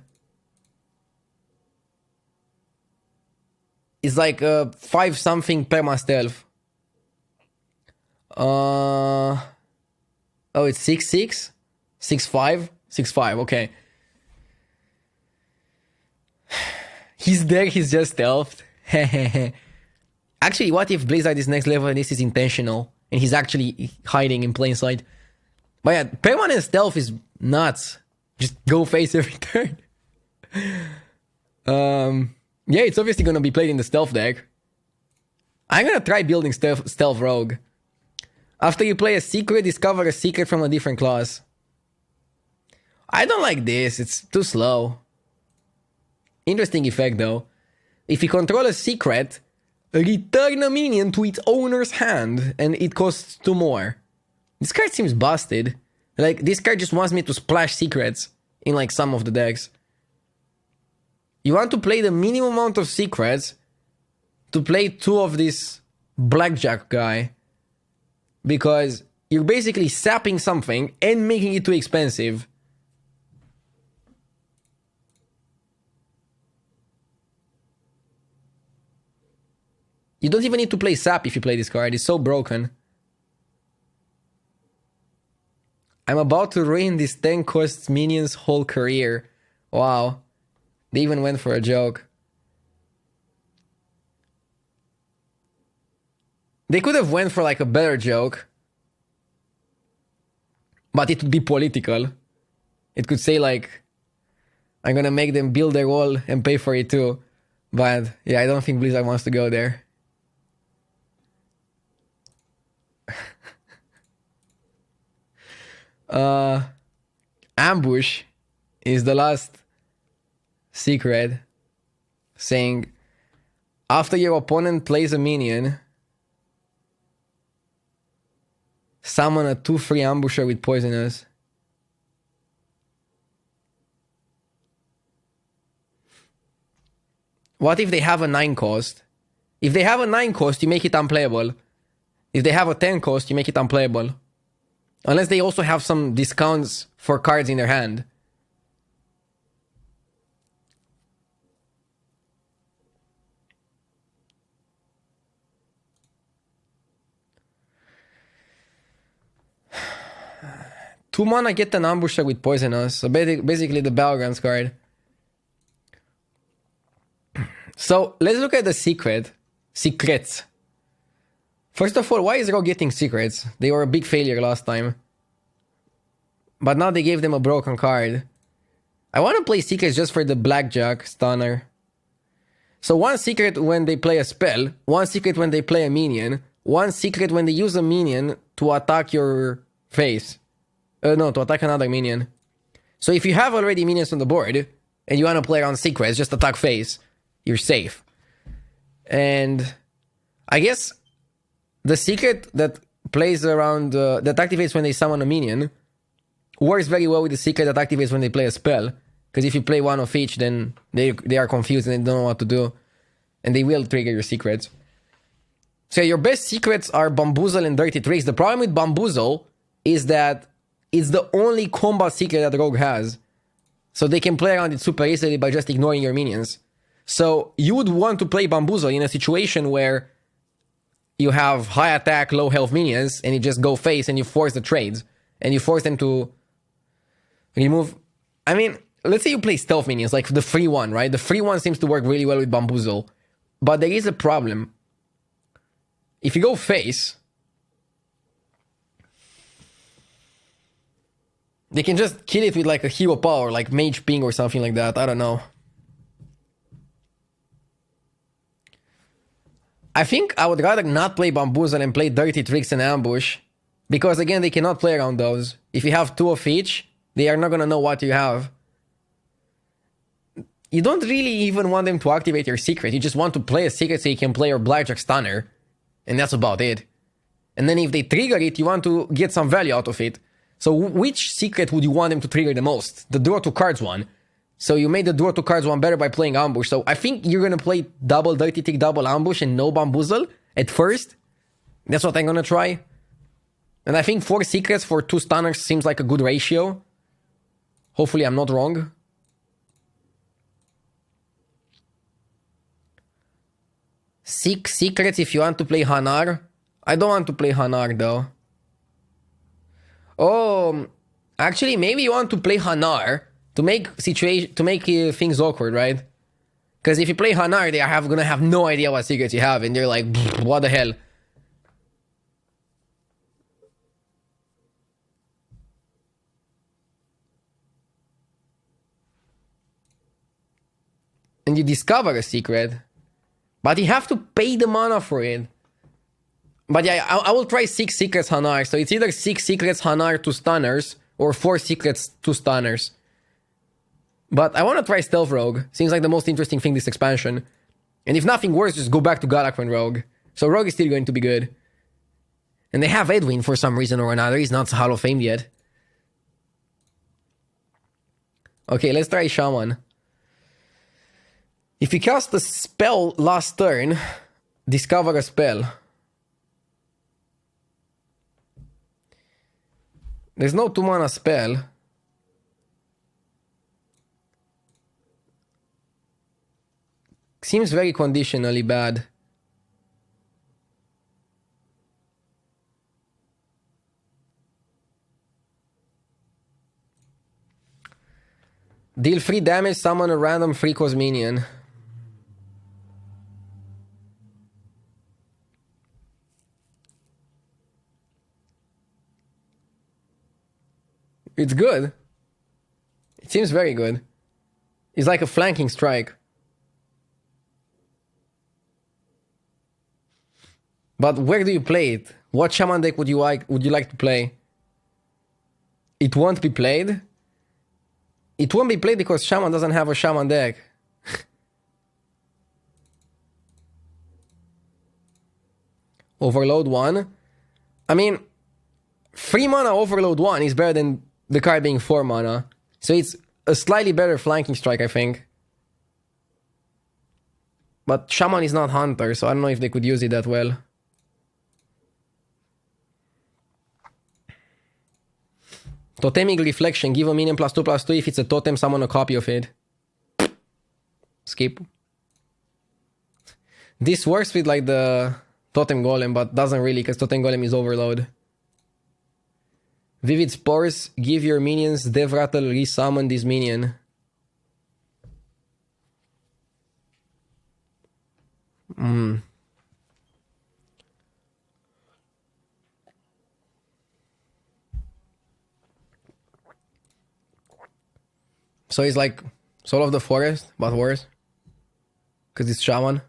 It's like 5-something perma stealth. Oh, it's 6/6? 6/5? 6/5, okay. His deck is just stealthed. Actually, what if Blizzard is next level and this is intentional? And he's actually hiding in plain sight? But yeah, permanent stealth is nuts. Just go face every turn. Yeah, it's obviously gonna be played in the stealth deck. I'm gonna try building stealth rogue. After you play a secret, discover a secret from a different class. I don't like this, it's too slow. Interesting effect though. If you control a secret, return a minion to its owner's hand, and it costs 2 more. This card seems busted. Like, this card just wants me to splash secrets in like some of the decks. You want to play the minimum amount of secrets to play 2 of this blackjack guy. Because you're basically sapping something and making it too expensive. You don't even need to play sap if you play this card. It's so broken. I'm about to ruin this 10 costs minion's whole career. Wow. They even went for a joke. They could have went for like a better joke. But it would be political. It could say like, I'm gonna make them build their wall and pay for it too. But yeah, I don't think Blizzard wants to go there. Ambush is the last secret. saying, after your opponent plays a minion, summon a 2/3 ambusher with poisonous. What if they have a 9 cost? If they have a 9 cost, you make it unplayable. If they have a 10 cost, you make it unplayable. Unless they also have some discounts for cards in their hand. Two mana, get an ambusher with poisonous. So basically the Battlegrounds card. So let's look at the secrets. First of all, why is Rogue getting secrets? They were a big failure last time. But now they gave them a broken card. I want to play secrets just for the Blackjack Stunner. So one secret when they play a spell, one secret when they play a minion, one secret when they use a minion to attack your face. No, to attack another minion. So if you have already minions on the board, and you want to play around secrets, just attack face, you're safe. And I guess the secret that plays around, that activates when they summon a minion, works very well with the secret that activates when they play a spell. Because if you play one of each, then they are confused and they don't know what to do. And they will trigger your secrets. So your best secrets are Bamboozle and Dirty Tricks. The problem with Bamboozle is that it's the only combat secret that Rogue has. So they can play around it super easily by just ignoring your minions. So you would want to play Bamboozle in a situation where you have high attack, low health minions, and you just go face and you force the trades. And you force them to remove... I mean, let's say you play stealth minions, like the free one, right? The free one seems to work really well with Bamboozle. But there is a problem. If you go face, they can just kill it with like a hero power, like Mage Ping or something like that. I don't know. I think I would rather not play Bamboozle and play Dirty Tricks and Ambush. Because again, they cannot play around those. If you have 2 of each, they are not going to know what you have. You don't really even want them to activate your secret. You just want to play a secret so you can play your Blackjack Stunner. And that's about it. And then if they trigger it, you want to get some value out of it. So which secret would you want them to trigger the most? The draw 2 cards one. So you made the draw 2 cards one better by playing Ambush. So I think you're going to play double Dirty Trick, double Ambush, and no Bamboozle at first. That's what I'm going to try. And I think 4 secrets for 2 stunners seems like a good ratio. Hopefully I'm not wrong. Six secrets if you want to play Hanar. I don't want to play Hanar though. Oh, actually maybe you want to play Hanar to make things awkward, right? Because if you play Hanar, they are gonna have no idea what secrets you have, and they're like, what the hell? And you discover a secret. But you have to pay the mana for it. But yeah, I will try 6 secrets Hanar. So it's either 6 secrets Hanar, 2 stunners, or 4 secrets, 2 stunners. But I want to try Stealth Rogue. Seems like the most interesting thing this expansion. And if nothing worse, just go back to Galakrond Rogue. So Rogue is still going to be good. And they have Edwin for some reason or another. He's not Hall of Fame yet. Okay, let's try Shaman. If you cast a spell last turn, discover a spell. There's no 2 mana spell. Seems very conditionally bad. Deal 3 damage, summon a random 3-cost minion. It's good. It seems very good. It's like a flanking strike. But where do you play it? What Shaman deck would you like to play? It won't be played. It won't be played because Shaman doesn't have a Shaman deck. Overload 1. I mean, 3 mana Overload 1 is better than the card being 4 mana. So it's a slightly better flanking strike, I think. But Shaman is not Hunter, so I don't know if they could use it that well. Totemic Reflection. Give a minion +2/+2. If it's a totem, summon a copy of it. Skip. This works with like the Totem Golem, but doesn't really because Totem Golem is Overload. Vivid Spores. Give your minions Death Rattle. Resummon this minion. So it's like Soul of the Forest, but worse. Because it's Shaman.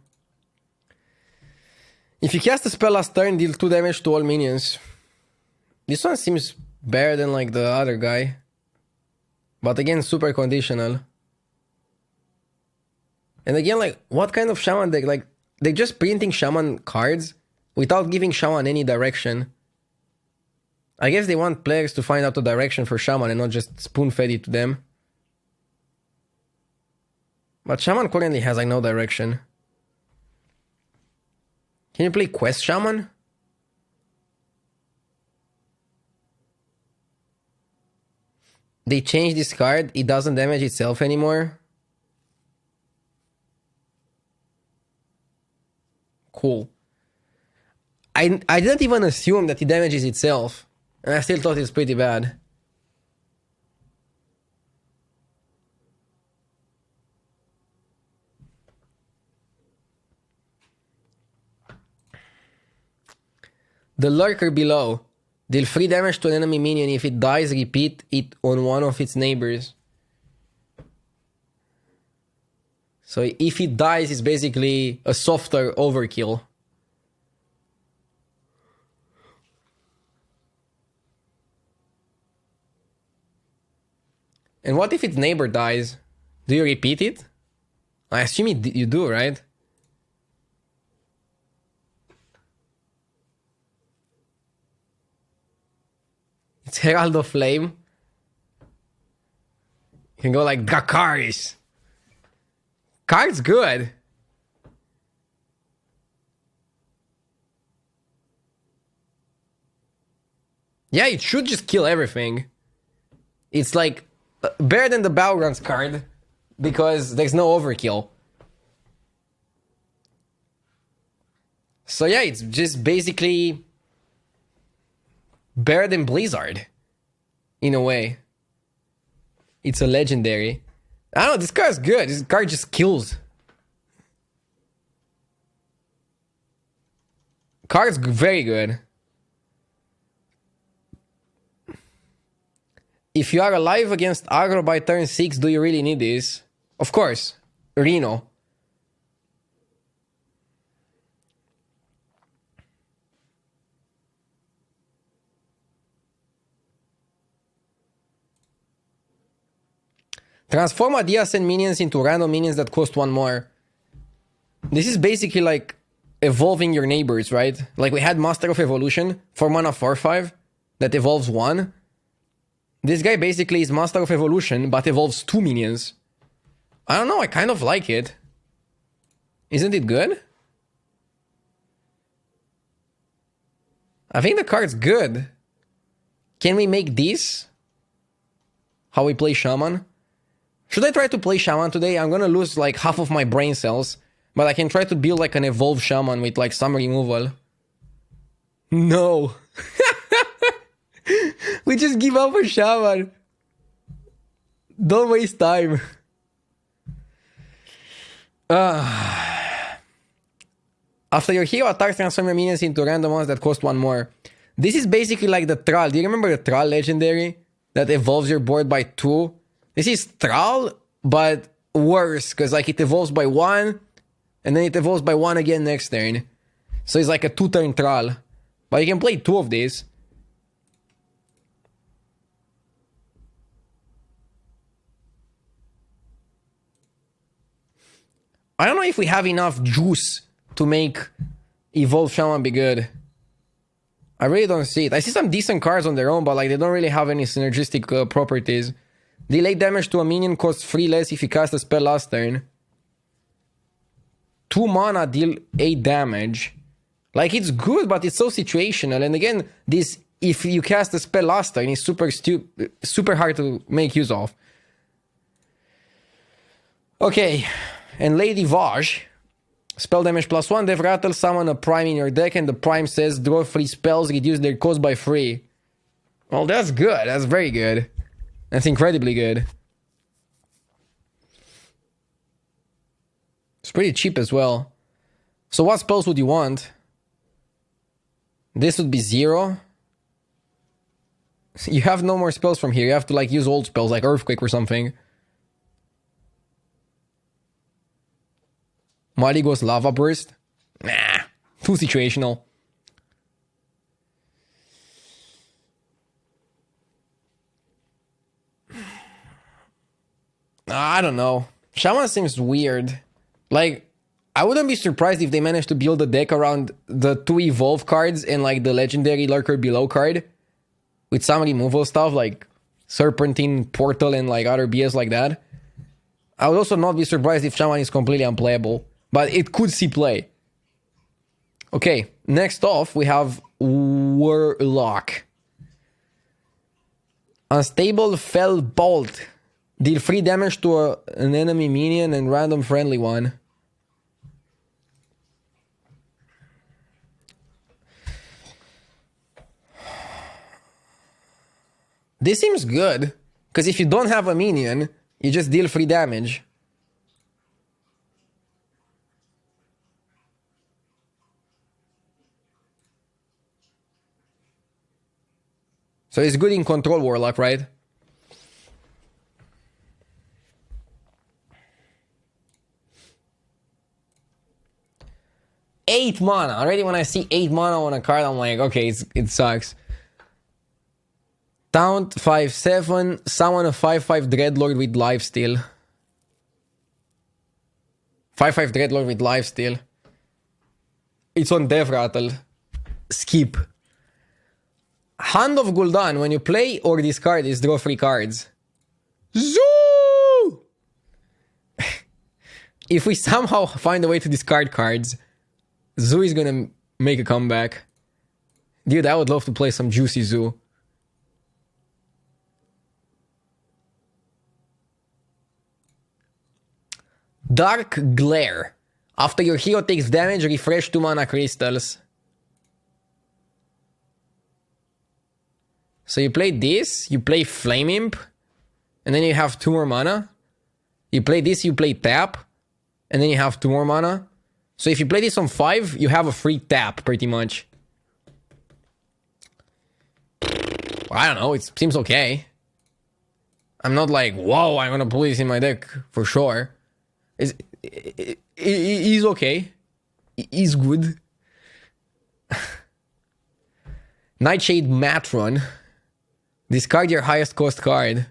If you cast a spell last turn, deal 2 damage to all minions. This one seems better than like the other guy. But again, super conditional. And again, like, what kind of Shaman deck? Like, they're just printing Shaman cards without giving Shaman any direction. I guess they want players to find out the direction for Shaman and not just spoon-fed it to them. But Shaman currently has like no direction. Can you play Quest Shaman? They changed this card. It doesn't damage itself anymore. Cool. I didn't even assume that it damages itself. And I still thought it's pretty bad. The Lurker Below. Deal 3 damage to an enemy minion. If it dies, repeat it on one of its neighbors. So if it dies, it's basically a softer overkill. And what if its neighbor dies? Do you repeat it? I assume you do, right? It's Herald of Flame. You can go like Dracarys. Card's good. Yeah, it should just kill everything. It's like better than the Battlegrounds card because there's no overkill. So yeah, it's just basically better than Blizzard in a way. It's a legendary. I don't know, this card's good. This card just kills. Card's very good. If you are alive against aggro by turn 6, do you really need this? Of course. Reno. Transform adjacent minions into random minions that cost 1 more. This is basically like evolving your neighbors, right? Like we had Master of Evolution, 4 mana 4/5, that evolves 1. This guy basically is Master of Evolution, but evolves 2 minions. I don't know, I kind of like it. Isn't it good? I think the card's good. Can we make this how we play Shaman? Should I try to play Shaman today? I'm gonna lose like half of my brain cells. But I can try to build like an evolved Shaman with like some removal. No. We just give up on Shaman. Don't waste time. After your hero attacks, transform your minions into random ones that cost 1 more. This is basically like the Thrall. Do you remember the Thrall legendary? That evolves your board by 2? This is Thrall, but worse. Because like it evolves by 1. And then it evolves by 1 again next turn. So it's like a 2-turn Thrall. But you can play 2 of these. I don't know if we have enough juice to make Evolve Shaman be good. I really don't see it. I see some decent cards on their own, but like they don't really have any synergistic properties. Delay damage to a minion costs 3 less if you cast a spell last turn. 2 mana deal 8 damage. Like, it's good, but it's so situational. And again, this, if you cast a spell last turn, it's super hard to make use of. Okay, and Lady Vaj. Spell damage +1, Death Rattle, summon a prime in your deck, and the prime says draw 3 spells, reduce their cost by 3. Well, that's good. That's very good. That's incredibly good. It's pretty cheap as well. So what spells would you want? This would be 0. You have no more spells from here. You have to like use old spells like Earthquake or something. Maligo's Lava Burst? Nah, too situational. I don't know. Shaman seems weird. Like, I wouldn't be surprised if they managed to build a deck around the 2 Evolve cards and like the Legendary Lurker Below card. With some removal stuff like Serpentine, Portal, and like other BS like that. I would also not be surprised if Shaman is completely unplayable. But it could see play. Okay, next off we have Warlock. Unstable Fell Bolt. Deal 3 damage to an enemy minion and random friendly one. This seems good. Because if you don't have a minion, you just deal 3 damage. So it's good in control Warlock, right? Eight mana. Already when I see 8 mana on a card, I'm like, okay, it sucks. Taunt 5/7. Summon a 5/5 Dreadlord with lifesteal. 5/5 Dreadlord with lifesteal. It's on Death Rattle. Skip. Hand of Gul'dan. When you play or discard this, draw 3 cards. Zoo! If we somehow find a way to discard cards, Zoo is gonna make a comeback. Dude, I would love to play some juicy Zoo. Dark Glare. After your hero takes damage, refresh 2 mana crystals. So you play this, you play Flame Imp, and then you have 2 more mana. You play this, you play tap, and then you have 2 more mana. So if you play this on 5, you have a free tap, pretty much. I don't know, it seems okay. I'm not like, whoa, I'm gonna play this in my deck, for sure. He's okay. He's good. Nightshade Matron. Discard your highest cost card.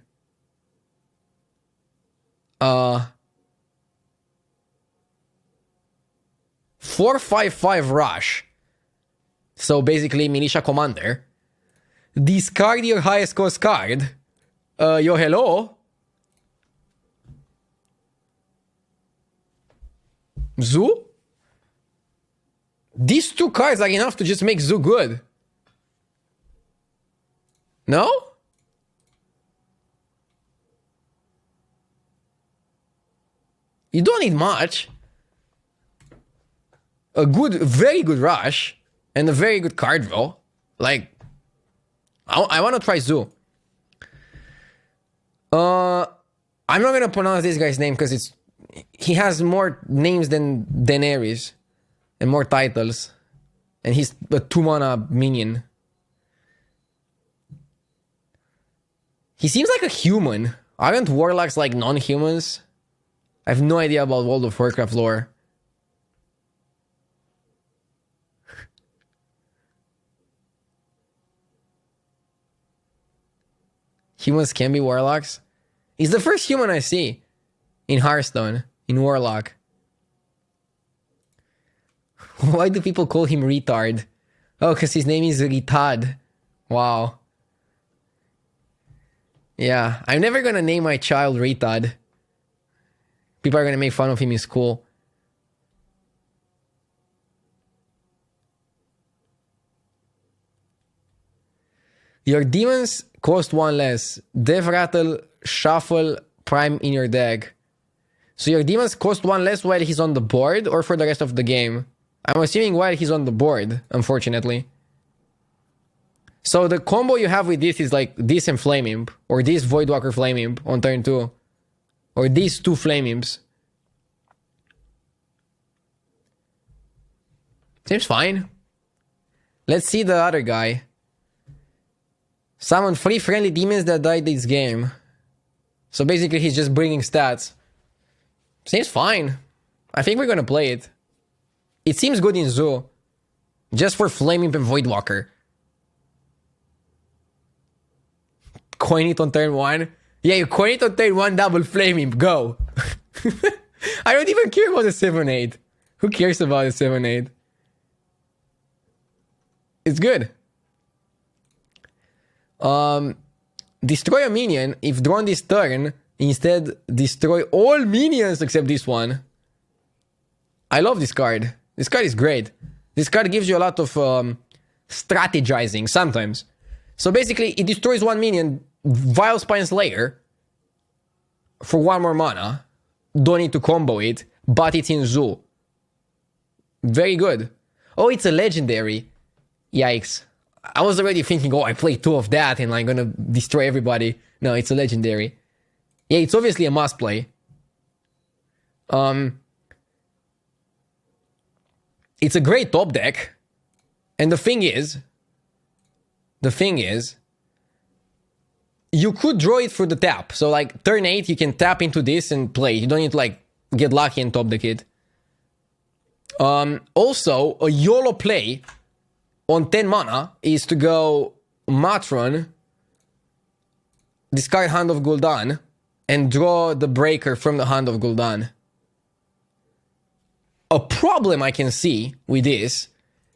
4/5/5 Rush. So basically Militia Commander. Discard your highest cost card. Yo, hello? Zoo? These 2 cards are enough to just make Zoo good. No? You don't need much. A good, very good Rush. And a very good card draw. Like, I want to try Zoo. I'm not gonna pronounce this guy's name because he has more names than Daenerys. And more titles. And he's a 2 mana minion. He seems like a human. Aren't warlocks like non-humans? I have no idea about World of Warcraft lore. Humans can be warlocks? He's the first human I see in Hearthstone, in Warlock. Why do people call him retard? Oh, because his name is Retard. Wow. Yeah, I'm never gonna name my child Retard. People are gonna make fun of him in school. Your demons cost one less. Death Rattle, Shuffle, Prime in your deck. So your demons cost one less while he's on the board or for the rest of the game? I'm assuming while he's on the board, unfortunately. So the combo you have with this is like this and Flame Imp, or this Voidwalker Flame Imp on turn 2. Or these two Flame Imps. Seems fine. Let's see the other guy. Summon 3 friendly demons that died this game. So basically he's just bringing stats. Seems fine. I think we're gonna play it. It seems good in Zoo. Just for Flame Imp and Voidwalker. Coin it on turn 1. Yeah, you coin it on turn 1, double Flame Imp. Go. I don't even care about the 7-8. Who cares about the 7-8? It's good. Destroy a minion. If drawn this turn, instead destroy all minions except this one. I love this card. This card is great. This card gives you a lot of strategizing sometimes. So basically, it destroys one minion, Vile Spine Slayer, for 1 more mana. Don't need to combo it, but it's in Zoo. Very good. Oh, it's a legendary. Yikes. I was already thinking, oh, I played 2 of that and I'm gonna destroy everybody. No, it's a legendary. Yeah, it's obviously a must play. It's a great top deck. And the thing is, you could draw it through the tap. So like turn 8, you can tap into this and play. You don't need to like get lucky and top deck it. Also, a YOLO play on 10 mana is to go Matron, discard Hand of Gul'dan, and draw the breaker from the Hand of Gul'dan. A problem I can see with this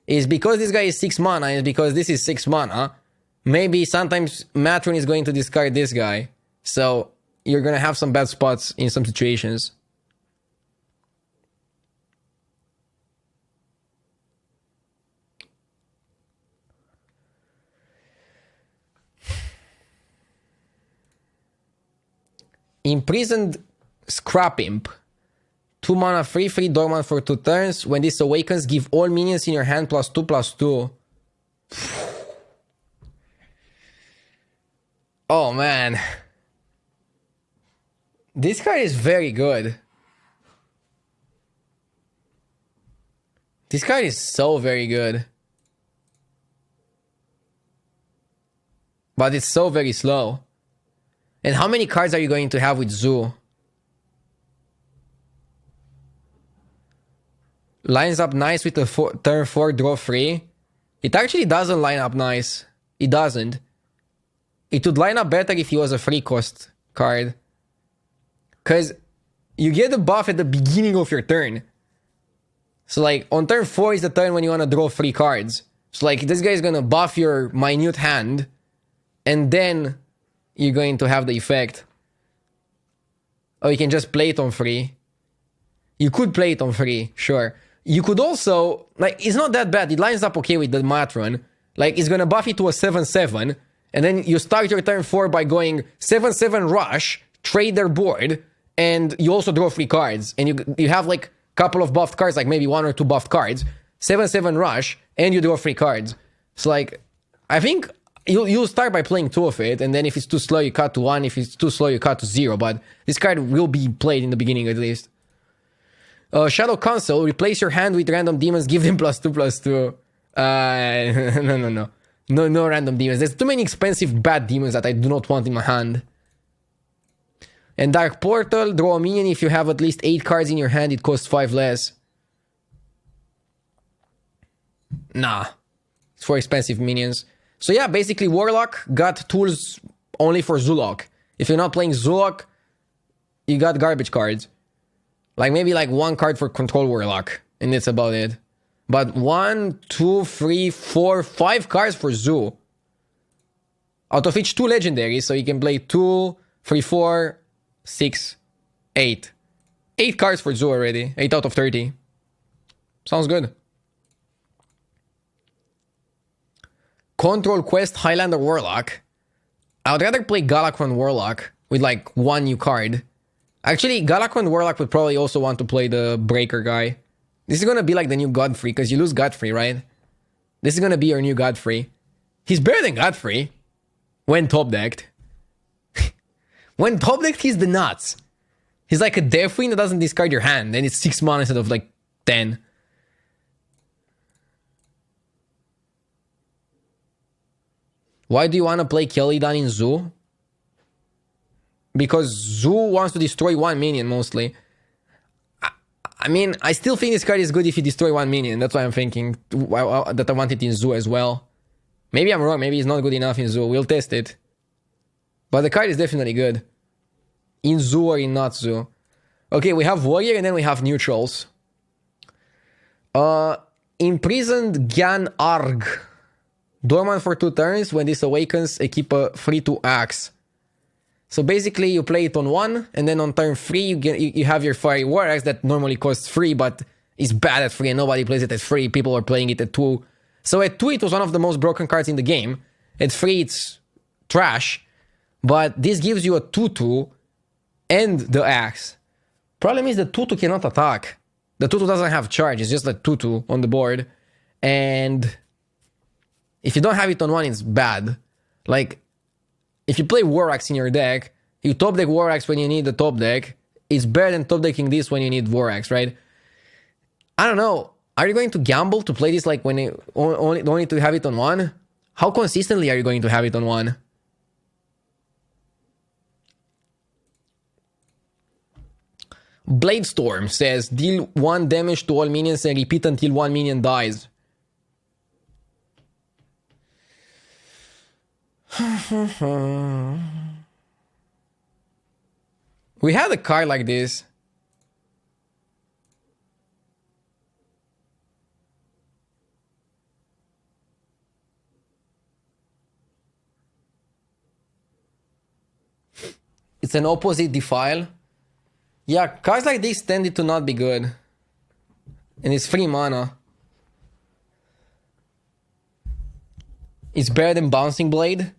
is because this guy is 6 mana and because this is 6 mana, maybe sometimes Matron is going to discard this guy. So you're going to have some bad spots in some situations. Imprisoned Scrap Imp. 2 mana, 3/3 dormant for 2 turns. When this awakens, give all minions in your hand +2/+2. Oh man. This card is very good. This card is so very good. But it's so very slow. And how many cards are you going to have with Zoo? Lines up nice with the turn 4 draw 3. It actually doesn't line up nice. It doesn't. It would line up better if he was a 3 cost card. Because you get the buff at the beginning of your turn. So like on turn 4 is the turn when you want to draw 3 cards. So like this guy is going to buff your minute hand. And then you're going to have the effect. Or you can just play it on 3. You could play it on 3, sure. You could also, like, it's not that bad. It lines up okay with the Matron. Like, it's gonna buff it to a 7/7, and then you start your turn 4 by going 7/7 rush, trade their board, and you also draw 3 cards. And you have, like, a couple of buffed cards, like maybe 1 or 2 buffed cards. 7/7 rush, and you draw 3 cards. So, like, I think you'll start by playing 2 of it, and then if it's too slow, you cut to 1. If it's too slow, you cut to 0. But this card will be played in the beginning, at least. Shadow Council, replace your hand with random demons, give them +2/+2. No random demons. There's too many expensive bad demons that I do not want in my hand. And Dark Portal, draw a minion. If you have at least 8 cards in your hand, it costs 5 less. Nah. It's for expensive minions. So yeah, basically Warlock got tools only for Zulok. If you're not playing Zulok, you got garbage cards. Like maybe like 1 card for Control Warlock. And that's about it. But 1, 2, 3, 4, 5 cards for Zoo. Out of which 2 legendaries, so you can play 2, 3, 4, 6, 8. 8 cards for Zoo already. 8 out of 30. Sounds good. Control Quest Highlander Warlock. I would rather play Galakrond Warlock with like 1 new card. Actually, Galakrond Warlock would probably also want to play the Breaker guy. This is gonna be like the new Godfrey, because you lose Godfrey, right? This is gonna be your new Godfrey. He's better than Godfrey. When top decked. When top decked, he's the nuts. He's like a Deathwing that doesn't discard your hand, and it's 6 mana instead of like 10. Why do you want to play Kellydan in Zoo? Because Zoo wants to destroy 1 minion mostly. I mean, I still think this card is good if you destroy 1 minion. That's why I'm thinking that I want it in Zoo as well. Maybe I'm wrong. Maybe it's not good enough in Zoo. We'll test it. But the card is definitely good. In Zoo or in not Zoo. Okay, we have Warrior and then we have Neutrals. Imprisoned Gyan Arg. Dormant for 2 turns. When this awakens, equip a 3/2 axe. So basically, you play it on 1, and then on turn 3, you have your Fiery War Axe that normally costs 3, but is bad at 3, and nobody plays it at 3. People are playing it at 2. So at 2, it was one of the most broken cards in the game. At 3, it's trash. But this gives you a 2/2 and the axe. Problem is the 2/2 cannot attack. The 2/2 doesn't have charge. It's just a 2/2 on the board. And if you don't have it on 1, it's bad. Like, if you play War Axe in your deck, you top deck War Axe when you need the top deck. It's better than top decking this when you need War Axe, right? I don't know. Are you going to gamble to play this like when you only to have it on 1? How consistently are you going to have it on 1? Bladestorm says, deal 1 damage to all minions and repeat until 1 minion dies. We had a card like this. It's an opposite defile. Yeah, cards like this tended to not be good. And it's 3 mana. It's better than Bouncing Blade.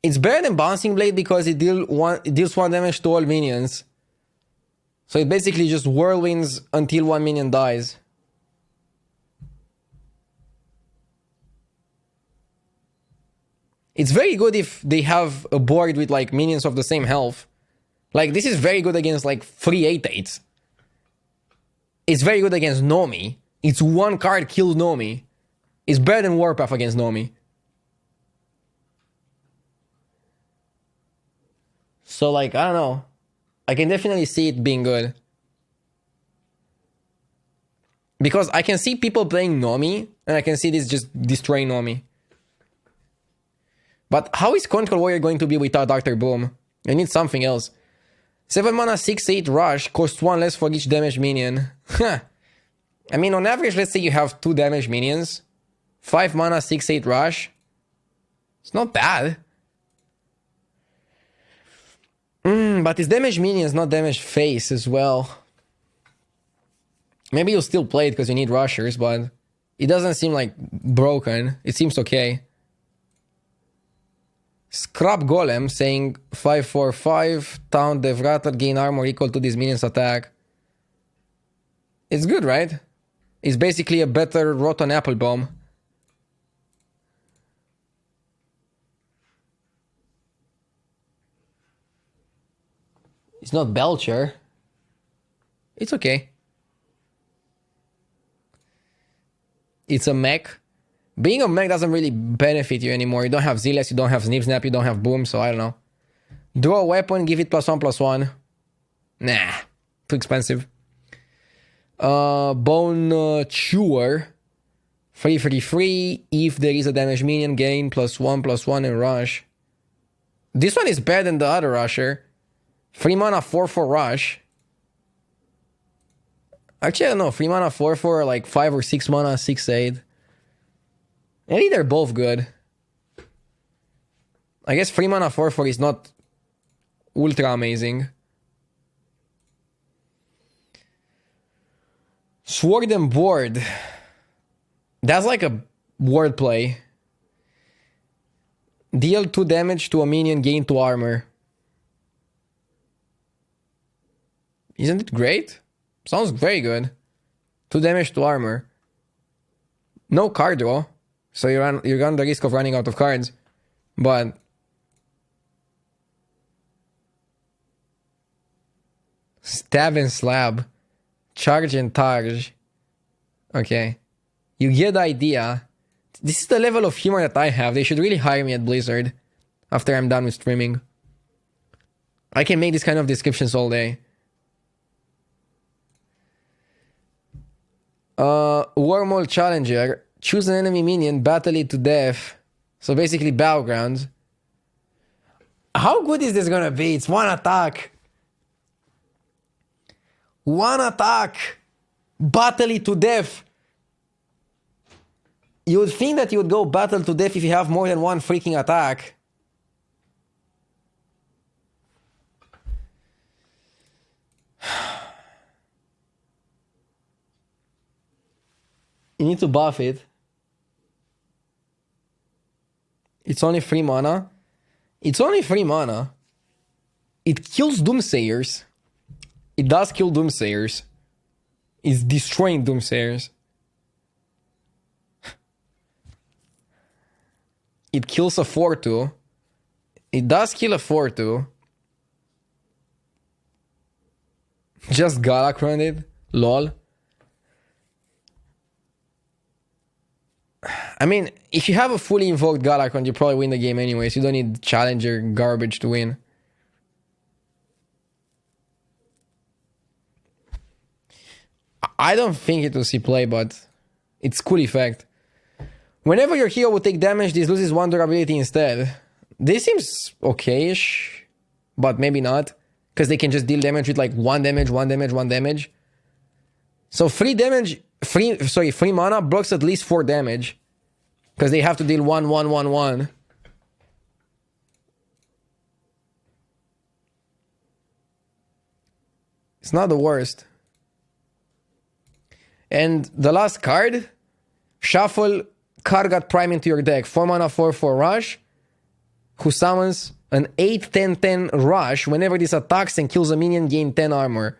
It's better than Bouncing Blade because it deals 1 damage to all minions. So it basically just whirlwinds until 1 minion dies. It's very good if they have a board with like minions of the same health. Like this is very good against like 3 8/8s. It's very good against Nomi. It's 1 card kills Nomi. It's better than Warpath against Nomi. So like, I don't know. I can definitely see it being good. Because I can see people playing Nomi, and I can see this just destroying Nomi. But how is Control Warrior going to be without Dr. Boom? I need something else. 7 mana 6/8 rush costs 1 less for each damage minion. I mean, on average, let's say you have 2 damage minions. 5 mana 6/8 rush. It's not bad. But it's damage minions, not damage face as well. Maybe you'll still play it because you need rushers, but it doesn't seem like broken. It seems okay. Scrap Golem saying 5/4/5, Town Devratar, gain armor equal to this minion's attack. It's good, right? It's basically a better Rotten Applebaum. It's not Belcher. It's okay. It's a mech. Being a mech doesn't really benefit you anymore. You don't have Zilex, you don't have Snip Snap, you don't have Boom, so I don't know. Draw a weapon, give it +1/+1. Nah, too expensive. Bone Chewer. 3/3/3. If there is a damage minion, gain +1/+1 in rush. This one is better than the other rusher. 3 mana 4/4 rush. Actually, I don't know. 3 mana 4/4, or like 5 or 6 mana 6/8. Maybe they're both good. I guess 3 mana 4/4 is not ultra amazing. Sword and Board. That's like a wordplay. Deal 2 damage to a minion, gain 2 armor. Isn't it great? Sounds very good. 2 damage to armor. No card draw. So you run the risk of running out of cards. But Stab and Slab. Charge and Targe. Okay. You get the idea. This is the level of humor that I have. They should really hire me at Blizzard after I'm done with streaming. I can make this kind of descriptions all day. Wormhole Challenger. Choose an enemy minion, battle it to death. So basically Battlegrounds. How good is this gonna be? It's 1 attack. 1 attack. Battle it to death. You would think that you would go battle to death if you have more than 1 freaking attack. You need to buff it. It's only 3 mana. It's only 3 mana. It kills Doomsayers. It does kill Doomsayers. It's destroying Doomsayers. It kills a 4/2. It does kill a 4/2. Just Galakron it. Lol. I mean, if you have a fully invoked Galakron, you probably win the game anyways. You don't need Challenger garbage to win. I don't think it will see play, but it's cool effect. Whenever your hero would take damage, this loses 1 durability instead. This seems okay-ish, but maybe not. Because they can just deal damage with like 1 damage, 1 damage, 1 damage. So 3 damage, 3 mana blocks at least 4 damage. Because they have to deal 1, 1, 1, 1. It's not the worst. And the last card, shuffle Kargat Prime into your deck. 4 mana 4/4 rush, who summons an 8/10/10 rush. Whenever this attacks and kills a minion, gain 10 armor.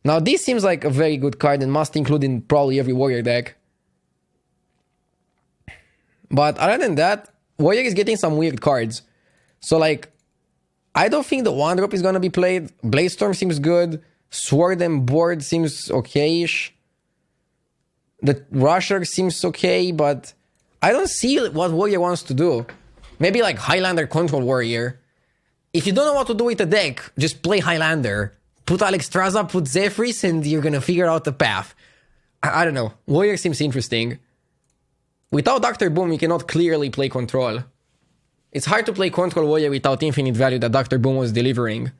Now this seems like a very good card and must include in probably every warrior deck. But other than that, warrior is getting some weird cards. So like, I don't think the 1-drop is gonna be played. Bladestorm seems good. Sword and Board seems okay-ish. The Rusher seems okay, but I don't see what Warrior wants to do. Maybe like Highlander Control Warrior. If you don't know what to do with the deck, just play Highlander. Put Alexstrasza, put Zephrys, and you're gonna figure out the path. I don't know. Warrior seems interesting. Without Dr. Boom, you cannot clearly play Control. It's hard to play Control Warrior without infinite value that Dr. Boom was delivering.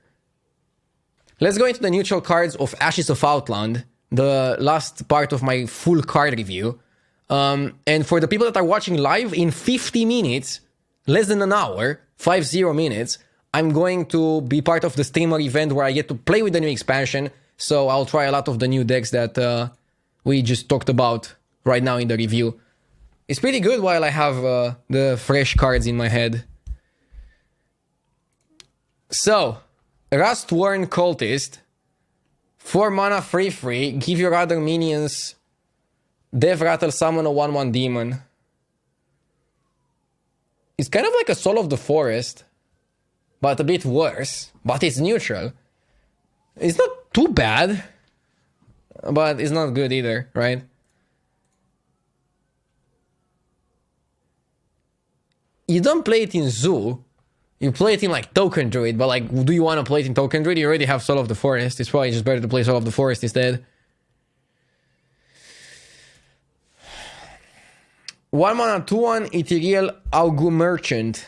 Let's go into the neutral cards of Ashes of Outland, the last part of my full card review. And for the people that are watching live, in 50 minutes, less than an hour, 50 minutes, I'm going to be part of the streamer event where I get to play with the new expansion. So I'll try a lot of the new decks that we just talked about right now in the review. It's pretty good while I have the fresh cards in my head. So, Rustworn Cultist. 4 mana 3/3. Give your other minions Death Rattle, summon a 1/1 demon. It's kind of like a Soul of the Forest, but a bit worse. But it's neutral. It's not too bad, but it's not good either, right? You don't play it in Zoo. You play it in like Token Druid, but like, do you want to play it in Token Druid? You already have Soul of the Forest. It's probably just better to play Soul of the Forest instead. 1 mana 2/1 Ethereal Augu Merchant.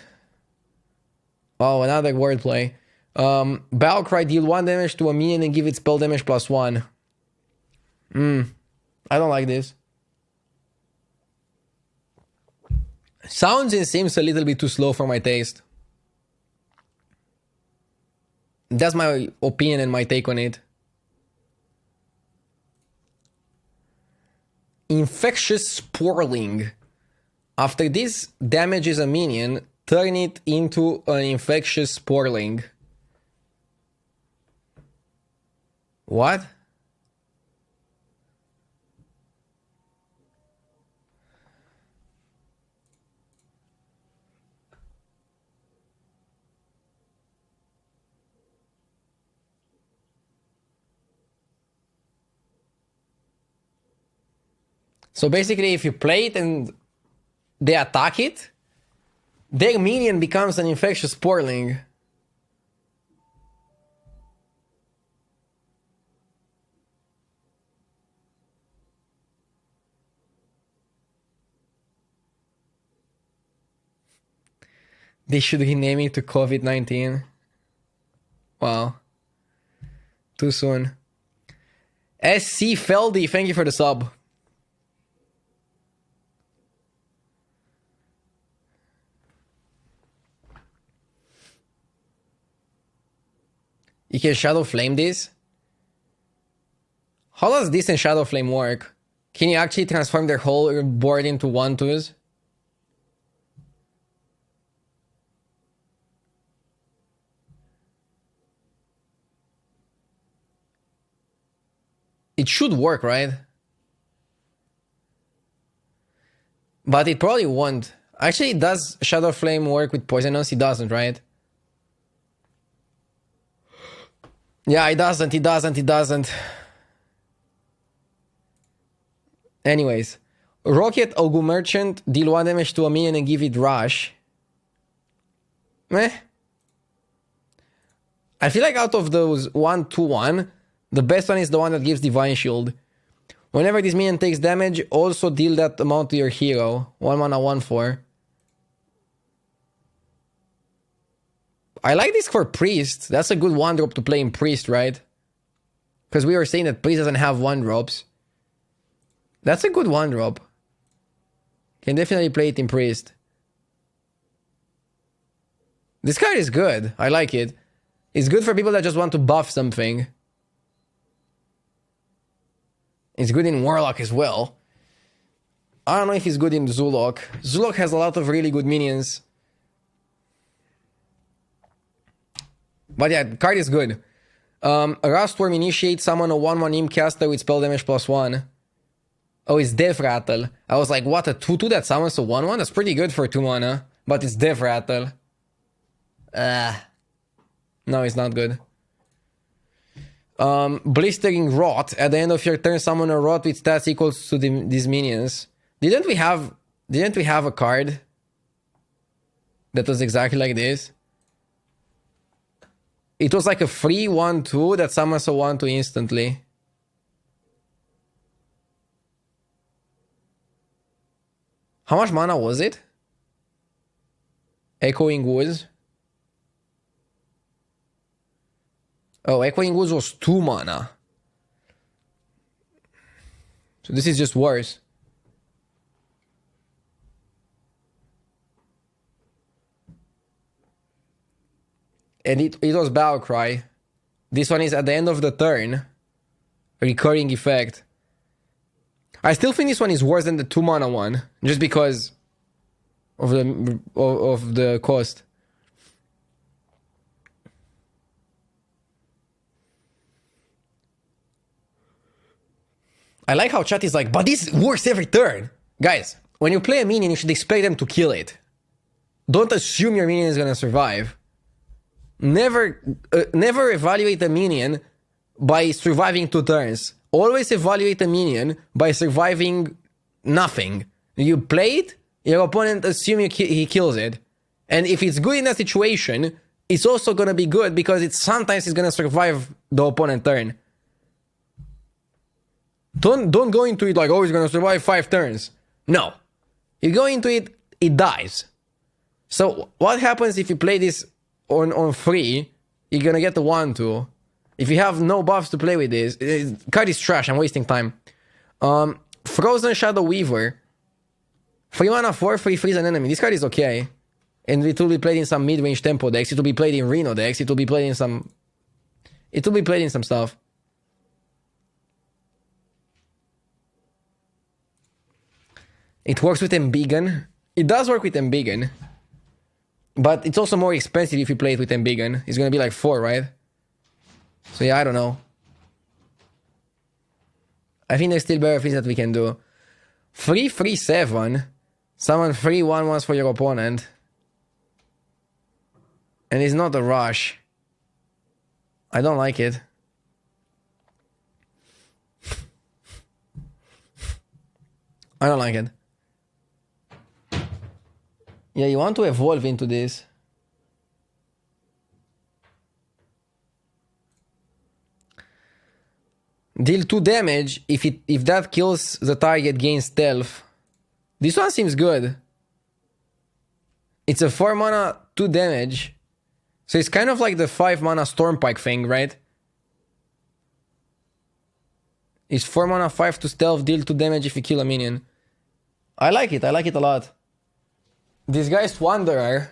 Oh, another wordplay. Battlecry, deal 1 damage to a minion and give it spell damage +1. I don't like this. Sounds and seems a little bit too slow for my taste. That's my opinion and my take on it. Infectious Sporling. After this damages a minion, turn it into an Infectious Sporling. What? So basically, if you play it and they attack it, their minion becomes an Infectious Sporling. They should rename it to COVID-19. Wow. Too soon. SC Feldy, thank you for the sub. You can Shadow Flame this? How does this and Shadow Flame work? Can you actually transform their whole board into 1/2s? It should work, right? But it probably won't. Actually, does Shadow Flame work with Poisonous? It doesn't, right? Yeah, it doesn't. Anyways. Rocket Ogu Merchant, deal 1 damage to a minion and give it Rush. Meh. I feel like out of those 1/1, the best one is the one that gives Divine Shield. Whenever this minion takes damage, also deal that amount to your hero. 1 mana, 1/4. I like this for Priest. That's a good 1-drop to play in Priest, right? Because we were saying that Priest doesn't have 1-drops. That's a good 1-drop. Can definitely play it in Priest. This card is good. I like it. It's good for people that just want to buff something. It's good in Warlock as well. I don't know if it's good in Zulok. Zulok has a lot of really good minions. But yeah, card is good. Rustworm Initiate, summon a 1/1 Imp caster with spell damage +1. Oh, it's Death Rattle. I was like, what, a 2/2 that summons a 1/1? That's pretty good for 2 mana. But it's Death Rattle. No, it's not good. Blistering Rot. At the end of your turn, summon a Rot with stats equals to these minions. Didn't we have a card that was exactly like this? It was like a free 1/2 that summons a 1/2 instantly. How much mana was it? Echoing Woods. Oh, Echoing Woods was 2 mana. So this is just worse. And it was Battle Cry. This one is at the end of the turn. Recurring effect. I still think this one is worse than the 2 mana one. Just because of the cost. I like how chat is like, but this works every turn. Guys, when you play a minion, you should expect them to kill it. Don't assume your minion is gonna survive. Never evaluate a minion by surviving 2 turns. Always evaluate a minion by surviving nothing. You play it, your opponent assume he kills it. And if it's good in that situation, it's also gonna be good because sometimes it's gonna survive the opponent turn. Don't go into it like, oh, it's gonna survive 5 turns. No. You go into it, it dies. So what happens if you play this on free? You're gonna get the 1/2. If you have no buffs to play with this, card is trash. I'm wasting time. Frozen Shadow Weaver. 3 mana 4, free freeze an enemy. This card is okay. And it will be played in some mid-range tempo decks. It will be played in Reno decks. It will be played in some... It will be played in some stuff. It works with Embiggen. It does work with Embiggen. But it's also more expensive if you play it with Embiggen. It's gonna be like 4, right? So yeah, I don't know. I think there's still better things that we can do. 3/3/7. Summon 3 1/1s for your opponent. And it's not a rush. I don't like it. I don't like it. Yeah, you want to evolve into this. Deal 2 damage if that kills the target, gains stealth. This one seems good. It's a 4 mana 2 damage. So it's kind of like the 5 mana Stormpike thing, right? It's 4 mana 5 to stealth, deal 2 damage if you kill a minion. I like it a lot. This guy's Wanderer.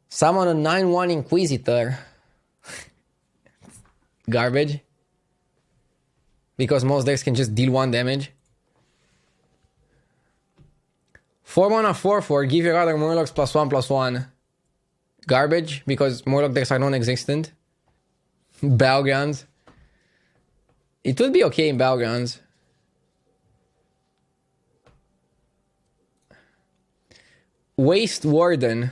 Summon a 9/1 Inquisitor. Garbage. Because most decks can just deal 1 damage. 4 mana 4/4, give your other Murlocs +1/+1. Garbage, because Murloc decks are non-existent. Battlegrounds. It would be okay in Battlegrounds. Waste Warden.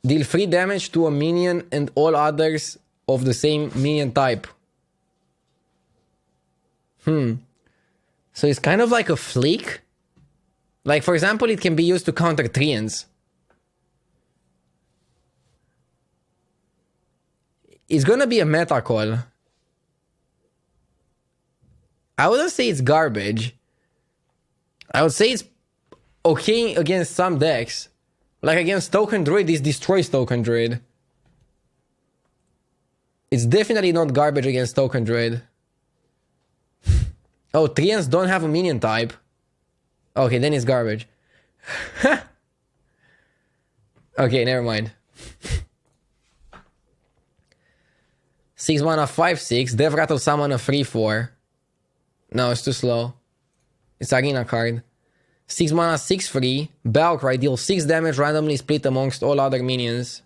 Deal 3 damage to a minion and all others of the same minion type. So it's kind of like a flick. Like, for example, it can be used to counter Treants. It's gonna be a meta call. I wouldn't say it's garbage. I would say it's okay against some decks. Like against Token Druid, this destroys Token Druid. It's definitely not garbage against Token Druid. Oh, Treants don't have a minion type. Okay, then it's garbage. Okay, never mind. 6 mana 5/6. Death Rattle summon a 3/4. No, it's too slow. It's Arena card. 6 mana 6/3. Battlecry, deal 6 damage randomly split amongst all other minions.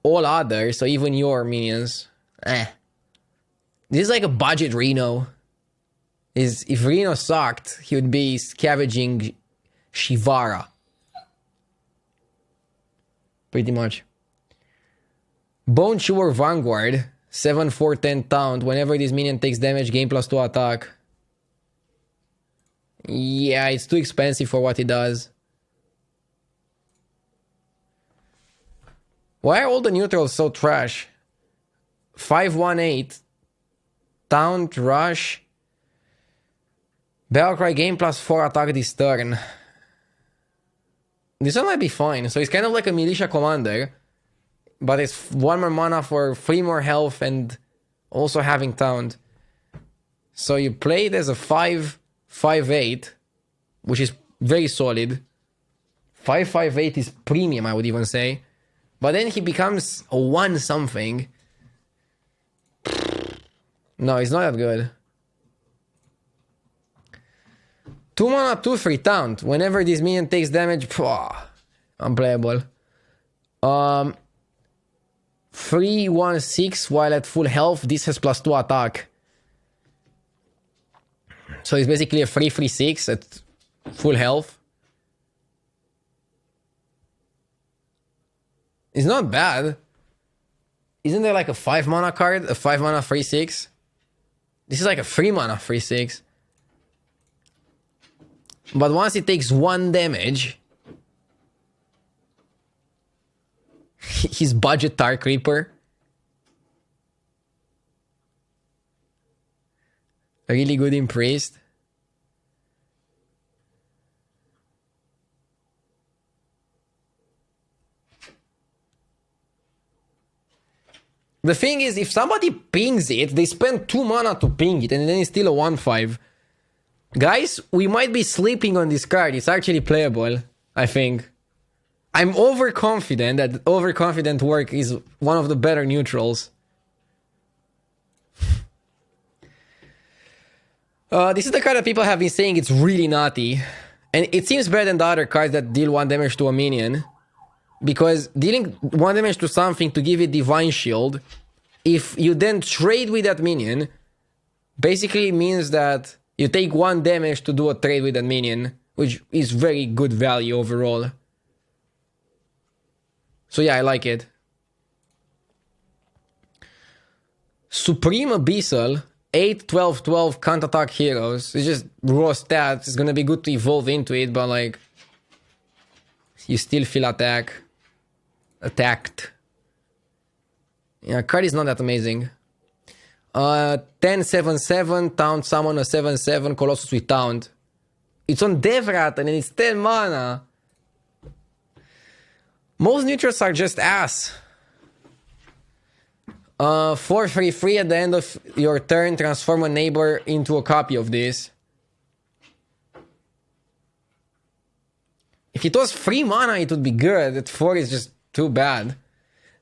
All others, so even your minions. This is like a budget Reno. If Reno sucked, he would be scavenging Shivara. Pretty much. Bone Chewer Vanguard. 7/4/10 taunt. Whenever this minion takes damage, gain +2 attack. Yeah, it's too expensive for what it does. Why are all the neutrals so trash? 5/1/8. Taunt, Rush. Battlecry, gain +4 attack this turn. This one might be fine. So it's kind of like a Militia Commander. But it's 1 more mana for 3 more health and also having Taunt. So you play it as a 5/5/8, which is very solid. 5/5/8 is premium, I would even say. But then he becomes a 1 something. No, it's not that good. 2 mana 2/3 taunt. Whenever this minion takes damage, unplayable. 3/1/6 while at full health. This has +2 attack. So it's basically a 3/3/6 at full health. It's not bad. Isn't there like a 5 mana card? A 5 mana 3/6? This is like a 3 mana 3/6. But once it takes 1 damage, his budget Tar Creeper. Really good in Priest. The thing is, if somebody pings it, they spend 2 mana to ping it, and then it's still a 1/5. Guys, we might be sleeping on this card. It's actually playable, I think. I'm overconfident that overconfident work is one of the better neutrals. This is the card that people have been saying it's really naughty. And it seems better than the other cards that deal 1 damage to a minion. Because dealing 1 damage to something to give it Divine Shield, if you then trade with that minion, basically means that you take 1 damage to do a trade with that minion, which is very good value overall. So yeah, I like it. Supreme Abyssal, 8, 12, 12 counterattack heroes. It's just raw stats. It's gonna be good to evolve into it, but like, you still feel attacked. Yeah, card is not that amazing. 10, 7, 7, Taunt summon a 7, 7, Colossus with Taunt. It's on Devrat and it's 10 mana. Most neutrals are just ass. 4, 3, 3 at the end of your turn, transform a neighbor into a copy of this. If it was 3 mana, it would be good. At 4 is just too bad.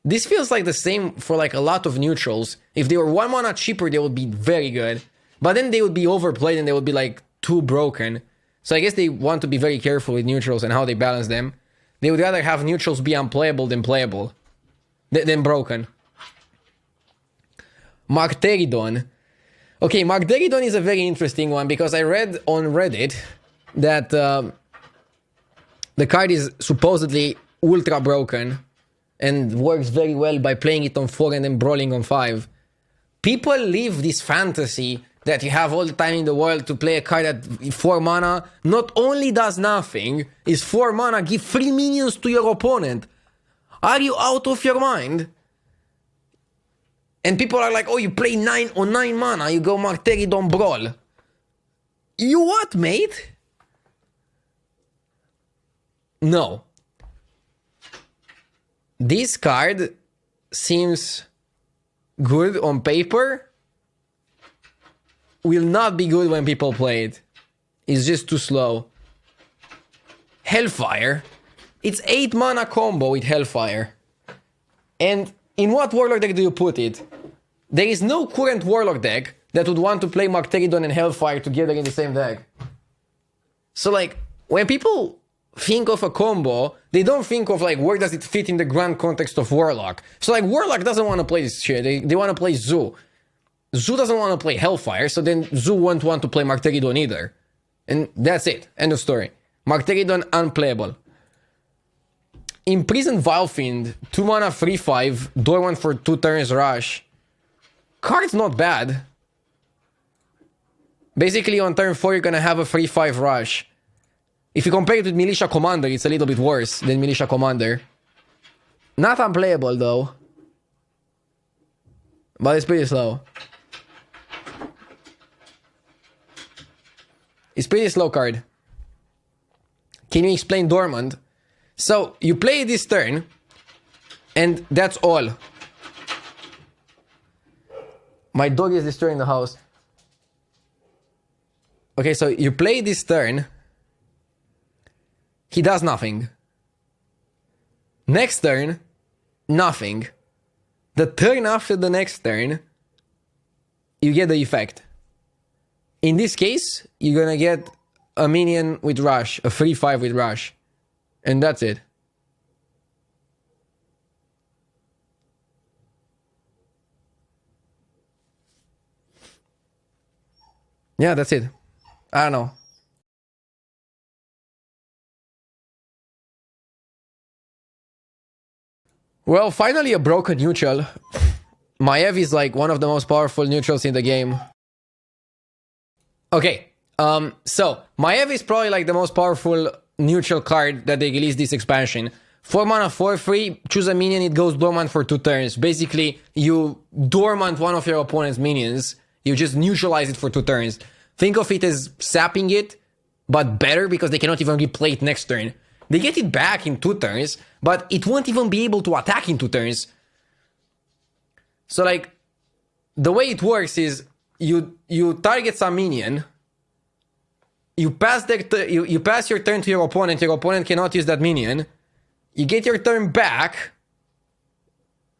This feels like the same for like a lot of neutrals. If they were 1 mana cheaper, they would be very good. But then they would be overplayed and they would be like too broken. So I guess they want to be very careful with neutrals and how they balance them. They would rather have neutrals be unplayable than playable. Than broken. Martyridon. Okay, Martyridon is a very interesting one because I read on Reddit that the card is supposedly ultra broken and works very well by playing it on 4 and then brawling on 5. People live this fantasy that you have all the time in the world to play a card that 4 mana not only does nothing, is 4 mana, give 3 minions to your opponent. Are you out of your mind? And people are like, oh, you play 9 on 9 mana, you go Martyridon Brawl. You what, mate? No. This card seems good on paper. Will not be good when people play it. It's just too slow. Hellfire. It's 8 mana combo with Hellfire. And in what Warlock deck do you put it? There is no current Warlock deck that would want to play Martyridon and Hellfire together in the same deck. So like, when people think of a combo, they don't think of like, where does it fit in the grand context of Warlock? So like, Warlock doesn't want to play this shit. They want to play Zoo. Zoo doesn't want to play Hellfire, so then Zoo won't want to play Martyridon either. And that's it. End of story. Martyridon unplayable. Imprisoned Vilefiend, 2 mana 3/5, dormant for 2 turns rush. Card's not bad. Basically on turn 4 you're gonna have a 3/5 rush. If you compare it with Militia Commander, it's a little bit worse than Militia Commander. Not unplayable though. But it's pretty slow. It's pretty slow card. Can you explain Dormant? So, you play this turn, and that's all. My dog is destroying the house. Okay, so you play this turn. He does nothing. Next turn, nothing. The turn after the next turn, you get the effect. In this case, you're gonna get a minion with rush, a 3/5 with rush. And that's it. Yeah, that's it. I don't know. Well, finally a broken neutral. Maiev is like one of the most powerful neutrals in the game. Okay, so Maiev is probably like the most powerful neutral card that they released this expansion. 4 mana 4/3, choose a minion, it goes dormant for 2 turns. Basically, you dormant one of your opponent's minions, you just neutralize it for 2 turns. Think of it as sapping it, but better because they cannot even replay it next turn. They get it back in 2 turns, but it won't even be able to attack in 2 turns. So like the way it works is you target some minion, you pass you pass your turn to your opponent cannot use that minion, you get your turn back,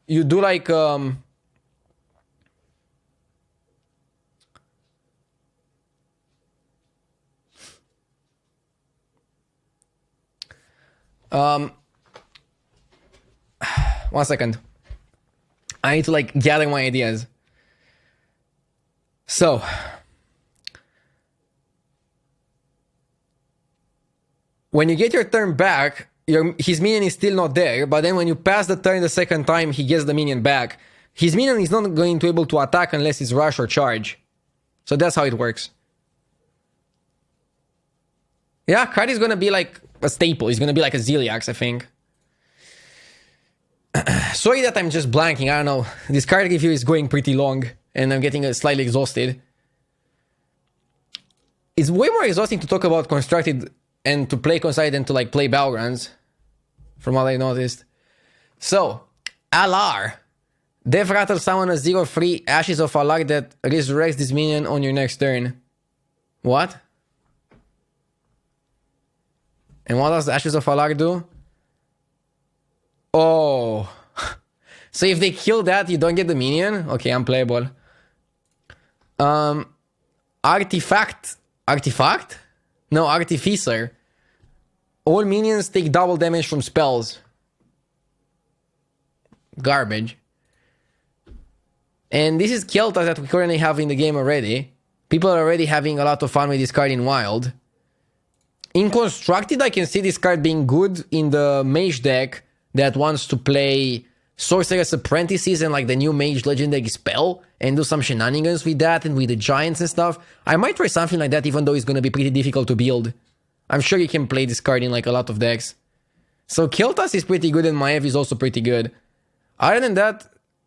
you do like one second. I need to like gather my ideas. So when you get your turn back, his minion is still not there, but then when you pass the turn the second time, he gets the minion back. His minion is not going to be able to attack unless it's rush or charge. So that's how it works. Yeah, card is gonna be like a staple. It's gonna be like a Ziliax, I think. Sorry that I'm just blanking. I don't know. This card review is going pretty long, and I'm getting slightly exhausted. It's way more exhausting to talk about Constructed and to play Constructed than to like play Battlegrounds, from what I noticed. So, Alar. Death Rattle summon a 0/3 Ashes of Alar that resurrects this minion on your next turn. What? And what does the Ashes of Alar do? Oh. So if they kill that, you don't get the minion? Okay, unplayable. Artifact? No, Artificer. All minions take double damage from spells. Garbage. And this is Kel'Thas that we currently have in the game already. People are already having a lot of fun with this card in Wild. In Constructed, I can see this card being good in the Mage deck that wants to play Sorcerer's Apprentices and like the new Mage Legendary spell and do some shenanigans with that and with the Giants and stuff. I might try something like that, even though it's going to be pretty difficult to build. I'm sure you can play this card in like a lot of decks. So Kel'Thas is pretty good and Maiev is also pretty good. Other than that,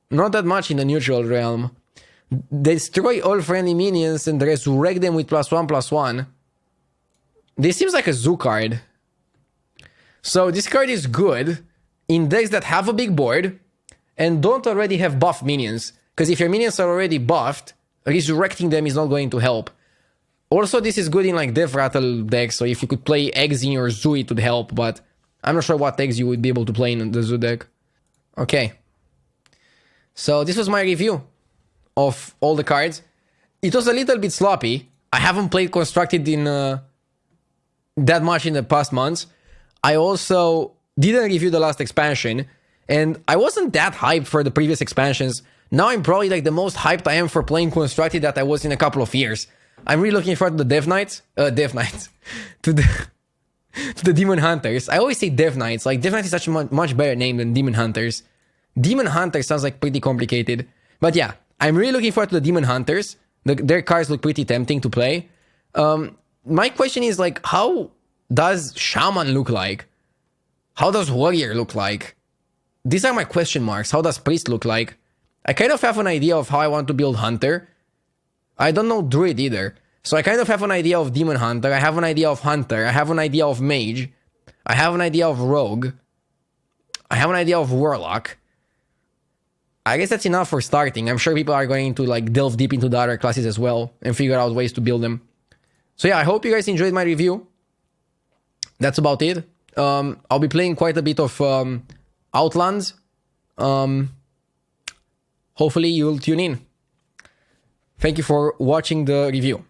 not that much in the neutral realm. Destroy all friendly minions and resurrect them with +1/+1. This seems like a zoo card. So this card is good in decks that have a big board and don't already have buff minions. Because if your minions are already buffed, resurrecting them is not going to help. Also, this is good in like Death Rattle decks, so if you could play eggs in your zoo, it would help, but I'm not sure what eggs you would be able to play in the zoo deck. Okay. So this was my review of all the cards. It was a little bit sloppy. I haven't played Constructed in that much in the past months. I also didn't review the last expansion, and I wasn't that hyped for the previous expansions. Now I'm probably like the most hyped I am for playing Constructed that I was in a couple of years. I'm really looking forward to the Death Knights, to the Demon Hunters. I always say Death Knights. Like Death Knights is such a much better name than Demon Hunters. Demon Hunter sounds like pretty complicated, but yeah, I'm really looking forward to the Demon Hunters. Their cards look pretty tempting to play. My question is like, how does Shaman look like? How does Warrior look like? These are my question marks. How does Priest look like? I kind of have an idea of how I want to build Hunter. I don't know Druid either. So I kind of have an idea of Demon Hunter. I have an idea of Hunter. I have an idea of Mage. I have an idea of Rogue. I have an idea of Warlock. I guess that's enough for starting. I'm sure people are going to like delve deep into the other classes as well and figure out ways to build them. So yeah, I hope you guys enjoyed my review. That's about it. I'll be playing quite a bit of Outlands. Hopefully you'll tune in. Thank you for watching the review.